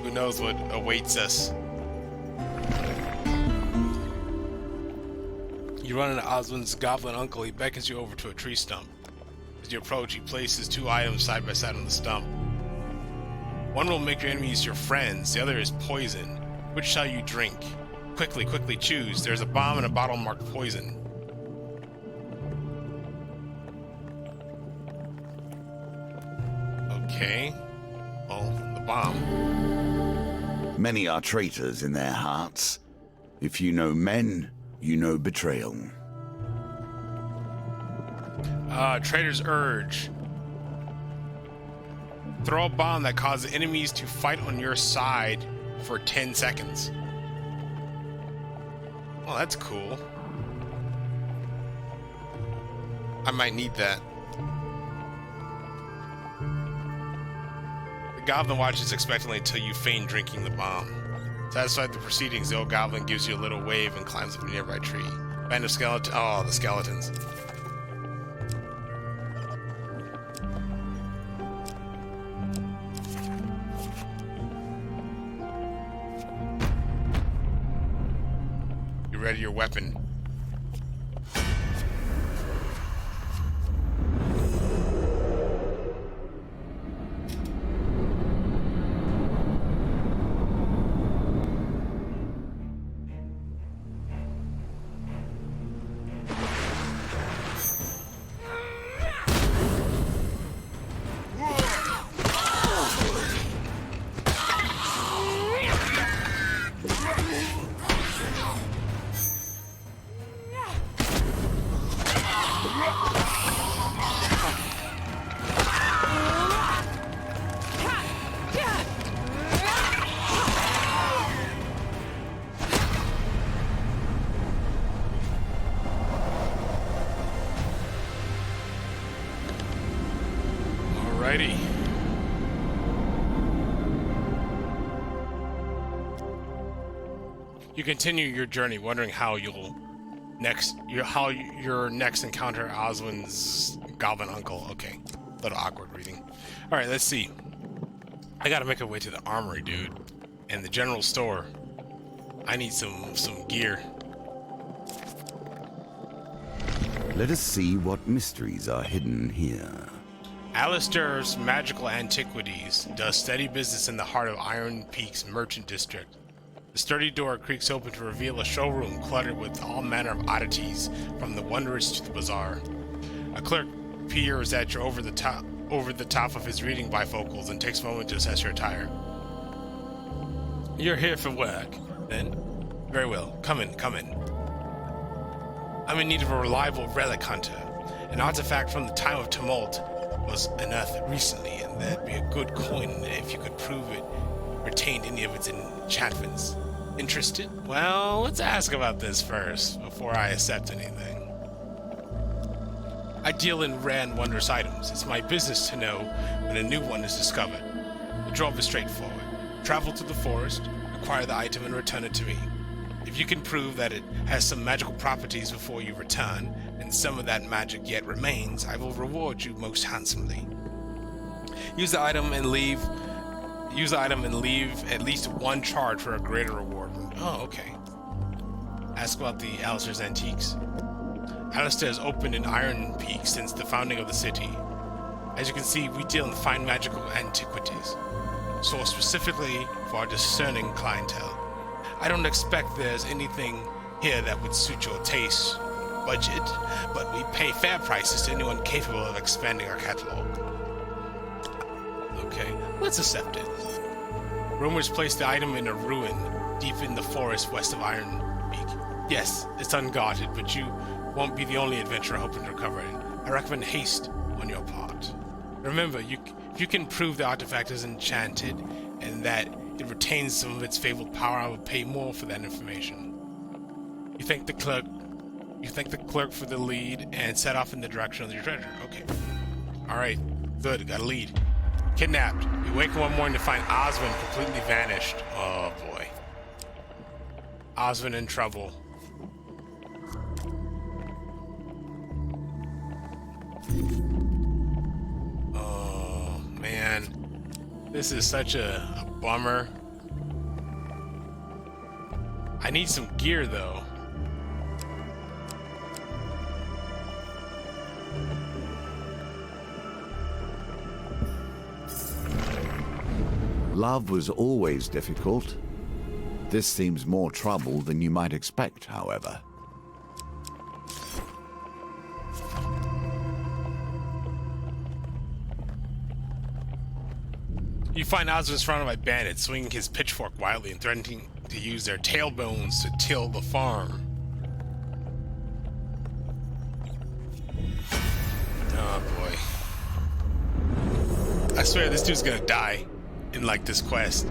A: Who knows what awaits us? You run into Oswin's goblin uncle. He beckons you over to a tree stump. As you approach, he places 2 items side by side on the stump. One will make your enemies your friends, the other is poison. Which shall you drink? Quickly, quickly choose. There's a bomb and a bottle marked poison. Okay. Well, the bomb.
B: Many are traitors in their hearts. If you know men, you know betrayal.
A: Traitor's Urge. Throw a bomb that causes enemies to fight on your side for 10 seconds. Well, that's cool. I might need that. The goblin watches expectantly until you feign drinking the bomb. Satisfied with the proceedings, the old goblin gives you a little wave and climbs up a nearby tree. Band of skeletons. Oh, the skeletons. You ready your weapon? Alrighty. You continue your journey, wondering how your next encounter Oswin's goblin uncle. Okay, a little awkward reading. All right, let's see. I gotta make a way to the armory, dude, and the general store. I need some gear.
B: Let us see what mysteries are hidden here.
A: Alistair's Magical Antiquities does steady business in the heart of Iron Peak's merchant district. The sturdy door creaks open to reveal a showroom cluttered with all manner of oddities, from the wondrous to the bizarre. A clerk peers at you over the top of his reading bifocals and takes a moment to assess your attire. You're here for work, then? Very well. Come in. I'm in need of a reliable relic hunter. An artifact from the time of tumult was unearthed recently, and that'd be a good coin if you could prove it retained any of its enchantments. Interested? Well, let's ask about this first, before I accept anything. I deal in rare and wondrous items. It's my business to know when a new one is discovered. The job is straightforward. Travel to the forest, acquire the item, and return it to me. If you can prove that it has some magical properties before you return, and some of that magic yet remains, I will reward you most handsomely. Use the item and leave at least one charge for a greater reward. Oh, okay. Ask about the Alistair's Antiques. Alistair has opened in Iron Peak since the founding of the city. As you can see, we deal in fine magical antiquities, sourced specifically for our discerning clientele. I don't expect there's anything here that would suit your taste budget, but we pay fair prices to anyone capable of expanding our catalog. Okay, let's accept it. Rumors place the item in a ruin deep in the forest west of Iron Peak. Yes, it's unguarded, but you won't be the only adventurer hoping to recover it. I recommend haste on your part. Remember, if you can prove the artifact is enchanted and that it retains some of its fabled power, I will pay more for that information. You thank the clerk for the lead and set off in the direction of your treasure. Okay. Alright, good, got a lead. Kidnapped. You wake up one morning to find Oswin completely vanished. Oh boy. Oswin in trouble. Oh man. This is such a bummer. I need some gear though.
B: Love was always difficult. This seems more trouble than you might expect, however.
A: You find Oswin surrounded by bandits, swinging his pitchfork wildly and threatening to use their tailbones to till the farm. Oh boy. I swear this dude's gonna die in like this quest.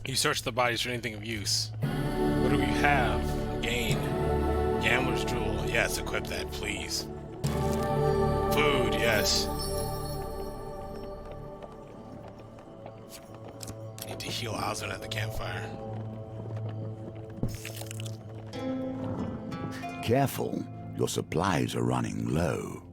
A: You search the bodies for anything of use. What do we have? Gain. Gambler's Jewel. Yes, equip that, please. Food, yes. Need to heal Osmond at the campfire.
B: Careful, your supplies are running low.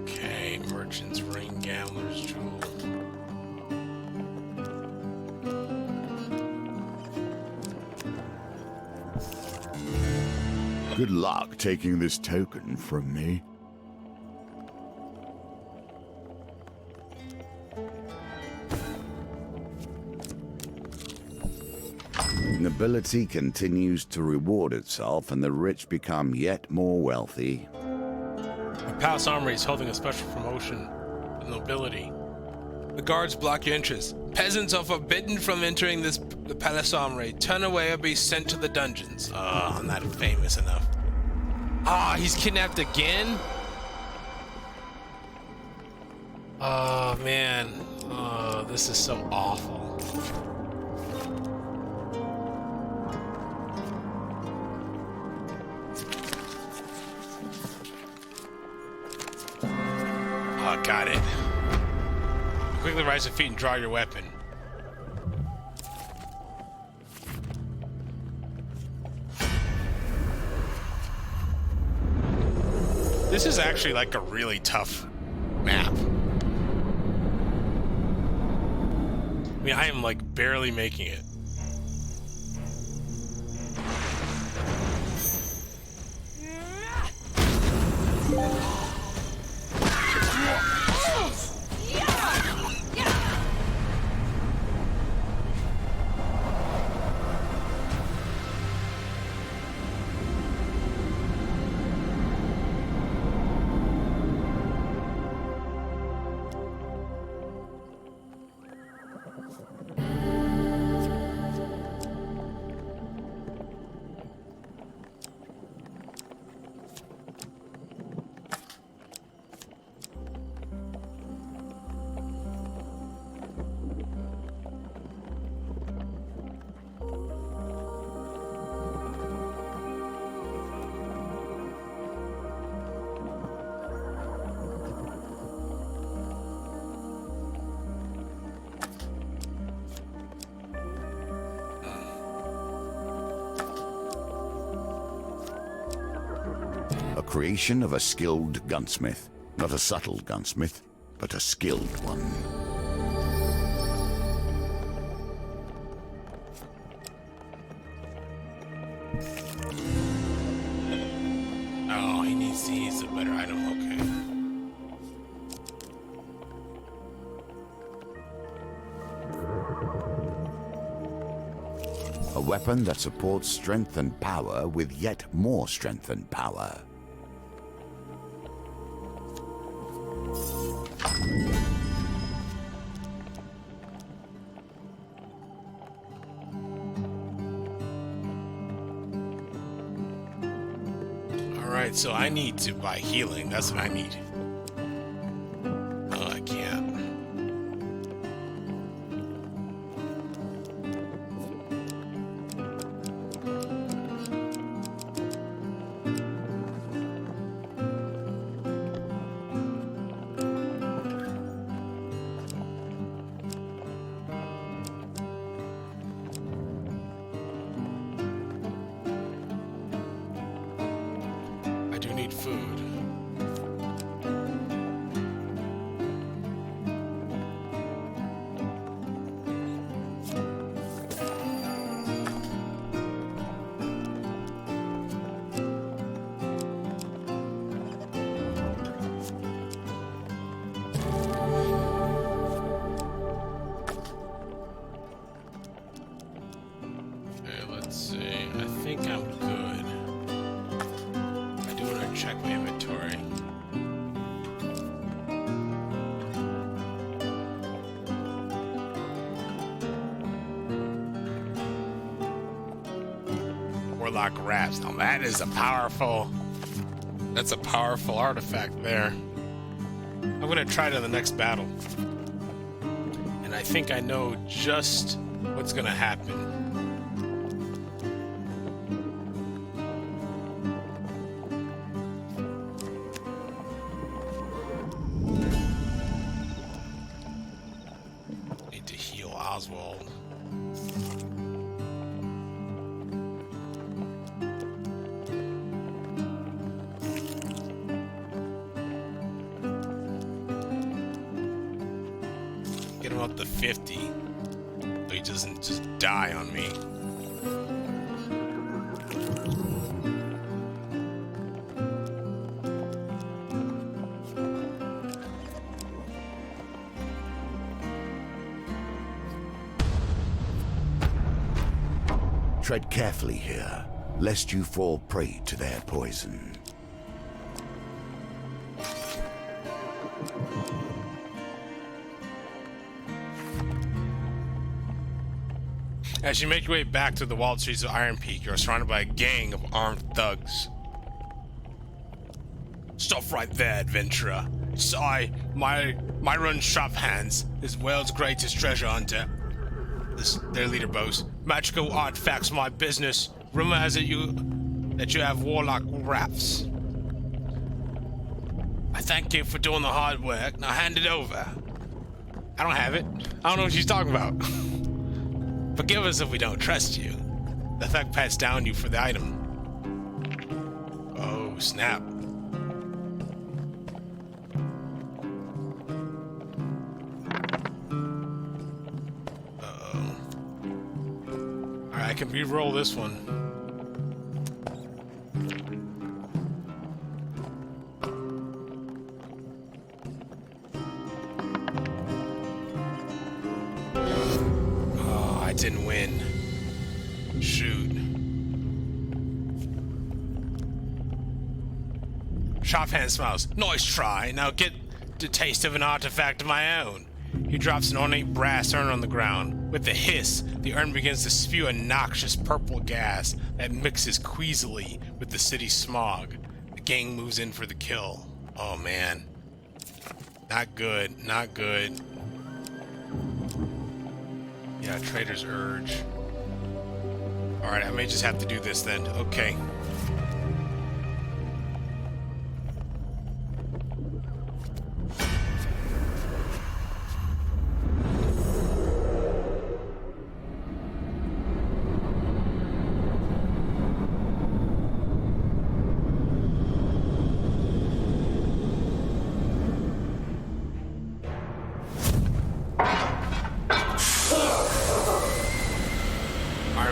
A: Okay, Merchant's Ring, Gambler's Jewel.
B: Good luck taking this token from me. Nobility continues to reward itself, and the rich become yet more wealthy.
A: The Palace Armory is holding a special promotion for nobility. The guards block your entrance. Peasants are forbidden from entering the Palace Armory. Turn away or be sent to the dungeons. I'm not famous enough. Ah, he's kidnapped again? Oh, man. Oh, this is so awful. Oh, got it. Quickly rise to feet and draw your weapon. This is actually like a really tough map. I mean, I am like barely making it.
B: A creation of a skilled gunsmith. Not a subtle gunsmith, but a skilled one.
A: Oh, he needs a better item. Okay.
B: A weapon that supports strength and power with yet more strength and power.
A: Alright, so I need to buy healing. That's what I need. Oh, I can't. I do need food. Okay, let's see. I think I'm good. I do want to check my inventory. Warlock Wraps. Now that is a powerful... That's a powerful artifact there. I'm going to try it in the next battle. And I think I know just what's going to happen. Need to heal Oswald. Get him up to 50, so he doesn't just die on me.
D: Tread carefully here, lest you fall prey to their poison.
A: As you make your way back to the walled streets of Iron Peak, you are surrounded by a gang of armed thugs. Stop right there, adventurer. It's Myron Sharphands, this world's greatest treasure hunter. Their leader boasts, magical artifacts my business. Rumor has it that you have warlock wraps. I thank you for doing the hard work. Now hand it over. I don't have it. I don't know what she's talking about. Forgive us if we don't trust you. The thug pats down you for the item. Oh, snap. Uh-oh. Alright, I can re-roll this one. Didn't win. Shoot. Sharphand smiles. Nice try. Now get the taste of an artifact of my own. He drops an ornate brass urn on the ground. With a hiss, the urn begins to spew a noxious purple gas that mixes queasily with the city's smog. The gang moves in for the kill. Oh man. Not good. Not good. Yeah, Trader's Urge. Alright, I may just have to do this then. Okay.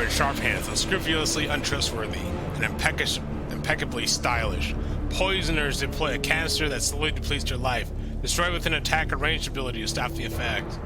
A: Sharphands, unscrupulously untrustworthy, and impeccably stylish. Poisoners deploy a canister that slowly depletes your life. Destroy with an attack or ranged ability to stop the effect.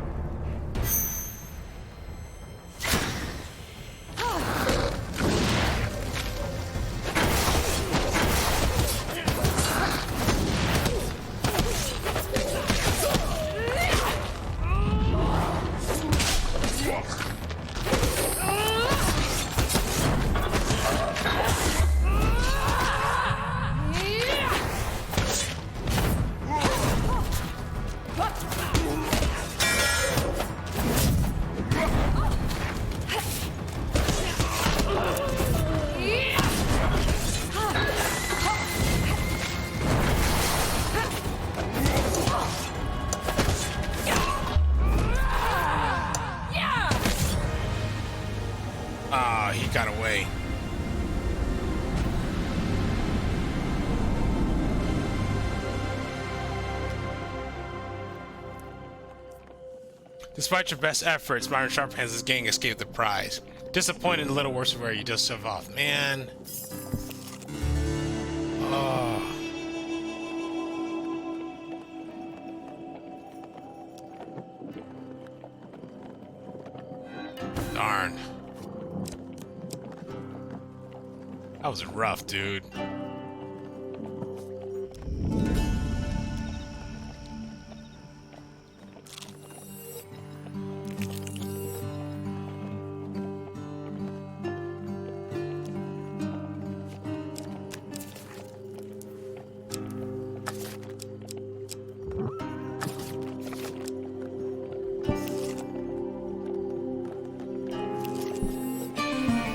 A: Despite your best efforts, Myron Sharphands' gang escaped the prize. Disappointed and a little worse where you just took off. Man. Oh. Darn. That was rough, dude.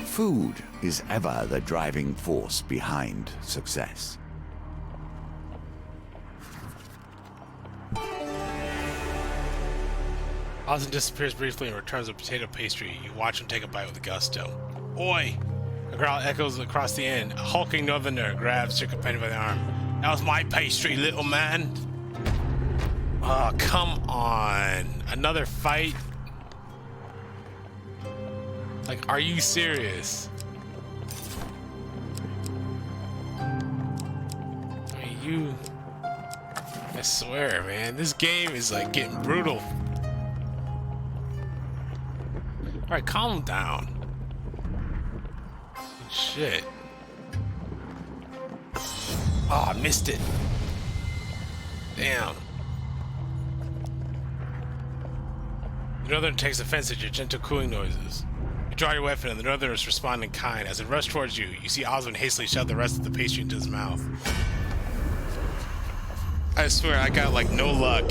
B: Food is ever the driving force behind success.
A: Osmond disappears briefly and returns with potato pastry. You watch him take a bite with gusto. Oi! A growl echoes across the inn. A hulking northerner grabs your companion by the arm. That was my pastry, little man! Oh, come on. Another fight? Like, are you serious? I mean, you... I swear, man. This game is, like, getting brutal. Alright, calm down. Shit. Oh, I missed it. Damn. The Northern takes offense at your gentle cooing noises. You draw your weapon and the Northerners respond in kind. As it rushes towards you, you see Osmond hastily shove the rest of the pastry into his mouth. I swear, I got like no luck.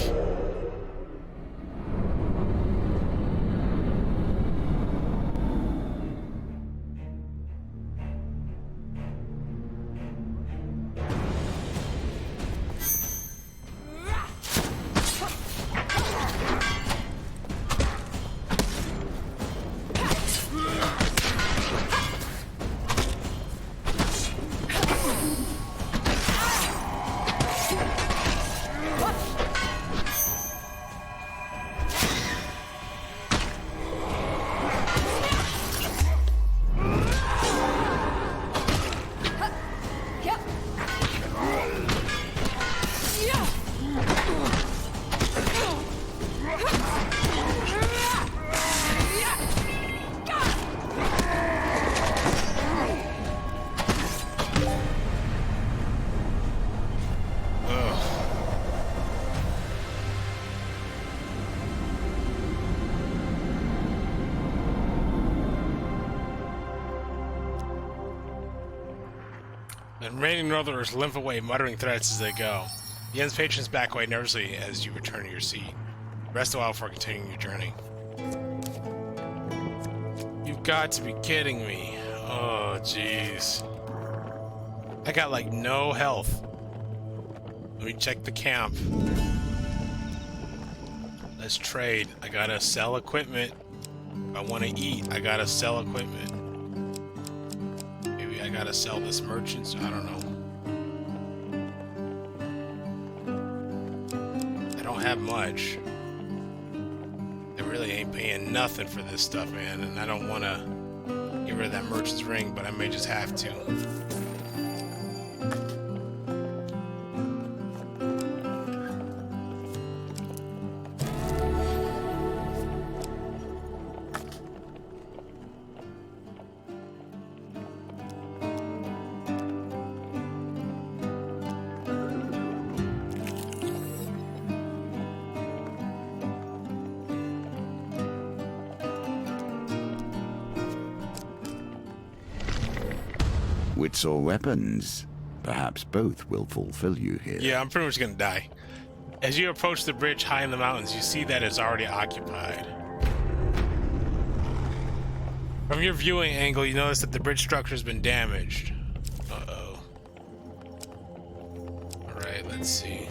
A: The remaining Northerners limp away, muttering threats as they go. The inn's patrons back away nervously as you return to your seat. Rest a while before continuing your journey. You've got to be kidding me. Oh, jeez. I got, like, no health. Let me check the camp. Let's trade. I gotta sell equipment. If I want to eat, I gotta sell equipment. I gotta sell this merchants. I don't know. I don't have much. I really ain't paying nothing for this stuff, man. And I don't want to get rid of that merchant's ring, but I may just have to.
B: Wits or weapons? Perhaps both will fulfill you here.
A: Yeah, I'm pretty much gonna die. As you approach the bridge high in the mountains, you see that it's already occupied. From your viewing angle, you notice that the bridge structure has been damaged. Uh-oh. Alright, let's see.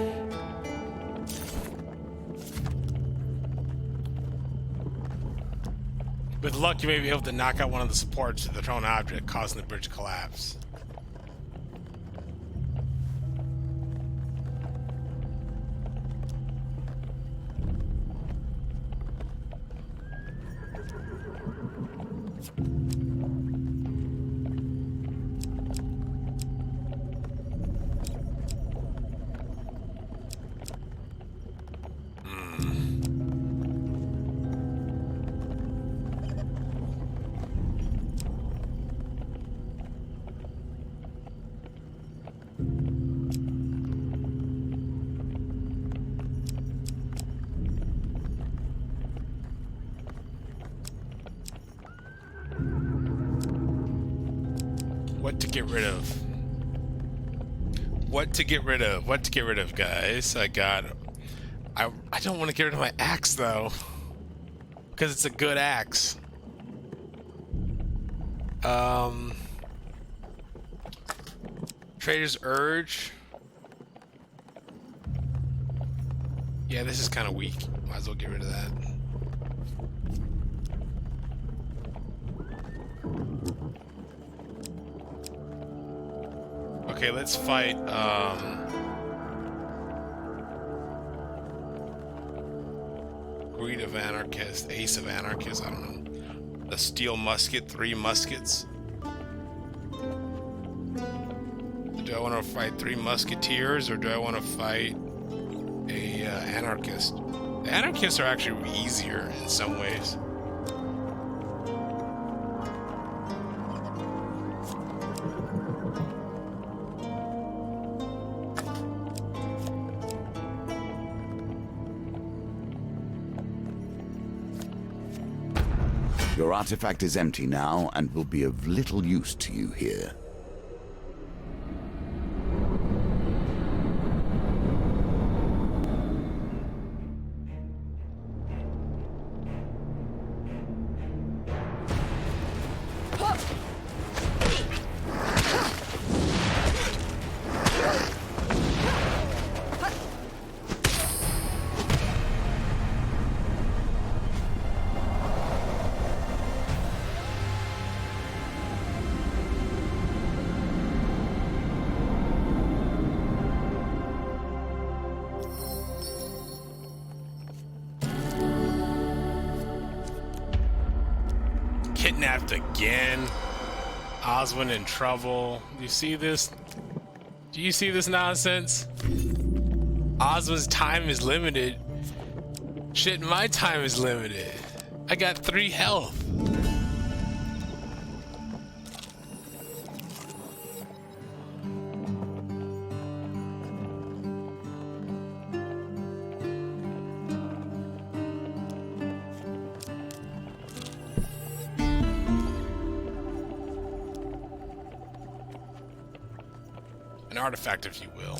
A: With luck, you may be able to knock out one of the supports to the thrown object, causing the bridge to collapse. What to get rid of? What to get rid of? What to get rid of, guys? I don't want to get rid of my axe though, because it's a good axe. Trader's Urge. Yeah, this is kind of weak. Might as well get rid of that. Okay, let's fight, Greed of Anarchist, Ace of Anarchist, I don't know. The Steel Musket, 3 muskets. Do I want to fight 3 musketeers, or do I want to fight a anarchist? The anarchists are actually easier in some ways.
B: Your artifact is empty now and will be of little use to you here.
A: Kidnapped again. Oswin in trouble. Do you see this? Do you see this nonsense? Oswin's time is limited. Shit, my time is limited. I got 3 health. An artifact, if you will.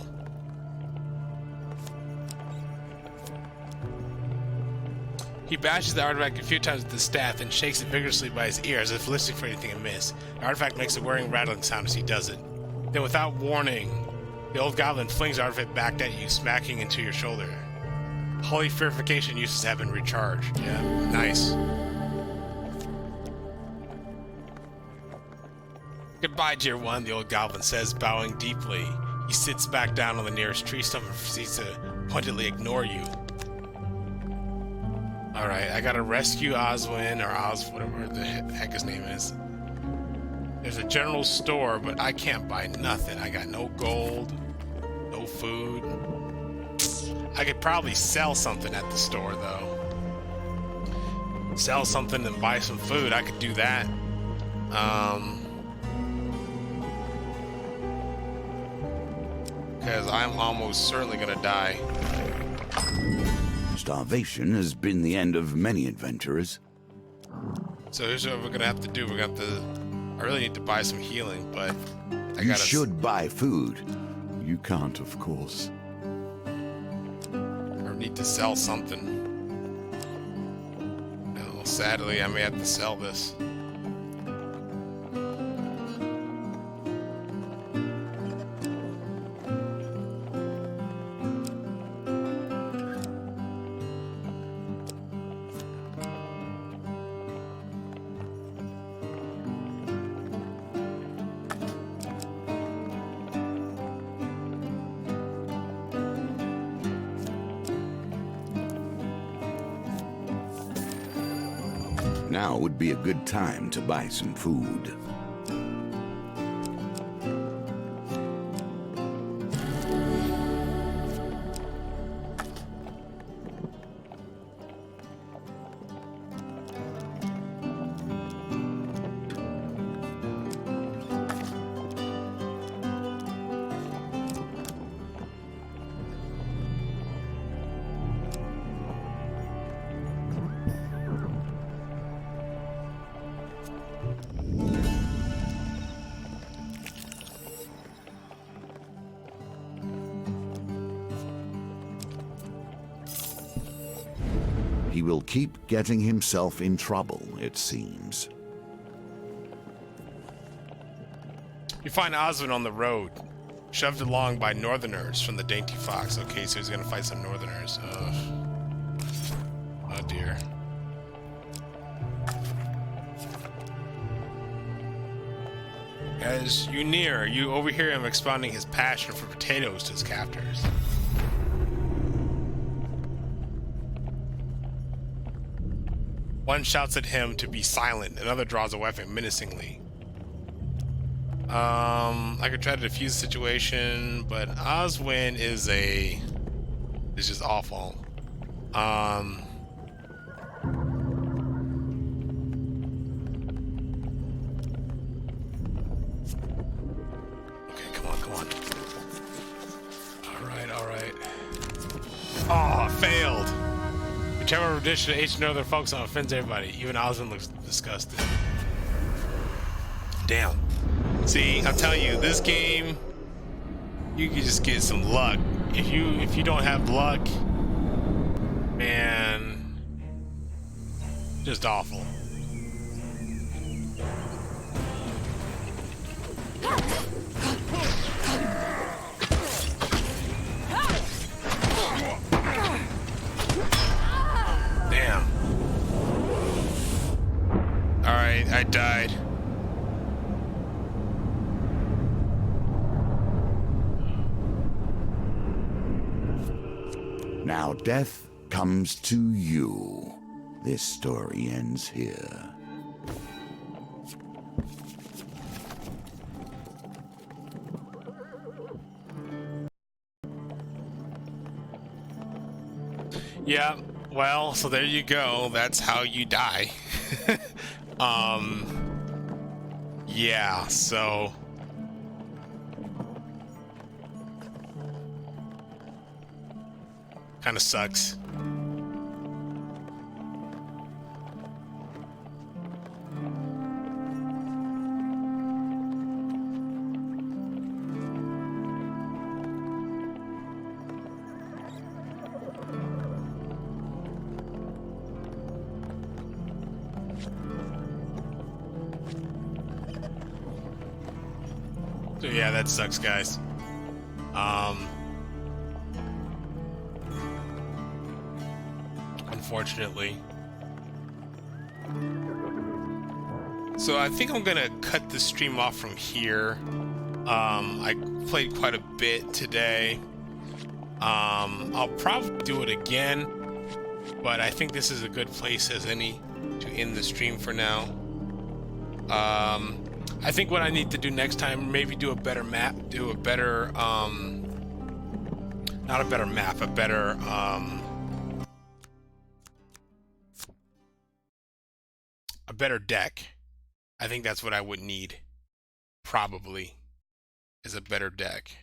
A: He bashes the artifact a few times with the staff and shakes it vigorously by his ear as if listening for anything amiss. The artifact makes a whirring, rattling sound as he does it. Then, without warning, the old goblin flings the artifact back at you, smacking into your shoulder. Holy Purification uses have been recharged. Yeah, nice. Goodbye, dear one, the old goblin says, bowing deeply. He sits back down on the nearest tree stump and proceeds to pointedly ignore you. Alright, I gotta rescue Oswin, or whatever the heck his name is. There's a general store, but I can't buy nothing. I got no gold, no food. I could probably sell something at the store, though. Sell something and buy some food. I could do that. Because I'm almost certainly gonna die.
B: Starvation has been the end of many adventurers.
A: So here's what we're gonna have to do. We're gonna have to. I really need to buy some healing, but I
B: You
A: gotta.
B: should buy food. You can't, of course.
A: Or need to sell something. No, sadly, I may have to sell this.
B: Now would be a good time to buy some food. he will keep getting himself in trouble, it seems.
A: You find Oswin on the road, shoved along by northerners from the Dainty Fox. Okay, so he's gonna fight some northerners. Ugh. Oh dear. As you near, you overhear him expounding his passion for potatoes to his captors. One shouts at him to be silent, another draws a weapon menacingly. I could try to defuse the situation, but Oswin is just awful. Okay, come on. All right. Oh, I failed. Whichever rendition of H Northern Folk Song offends everybody. Even Oswin looks disgusted. Damn. See, I'm telling you, this game, you can just get some luck. If you don't have luck, man, just awful. Damn. All right, I died.
B: Now death comes to you. This story ends here.
A: Yeah, well, so there you go. That's how you die. Yeah, so kind of sucks. So yeah, that sucks, guys. Unfortunately. So I think I'm gonna cut the stream off from here. I played quite a bit today. I'll probably do it again, but I think this is a good place as any to end the stream for now. I think what I need to do next time, maybe do a better map, do a better, not a better map, a better, a better deck. I think that's what I would need, probably, is a better deck.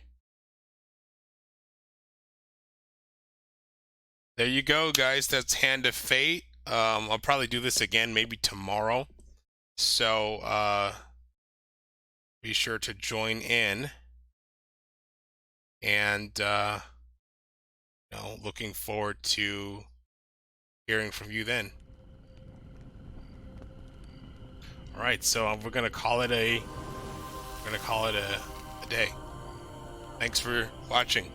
A: There you go, guys. That's Hand of Fate. I'll probably do this again, maybe tomorrow. So, be sure to join in. And, looking forward to hearing from you then. All right, so we're gonna call it a day. Thanks for watching.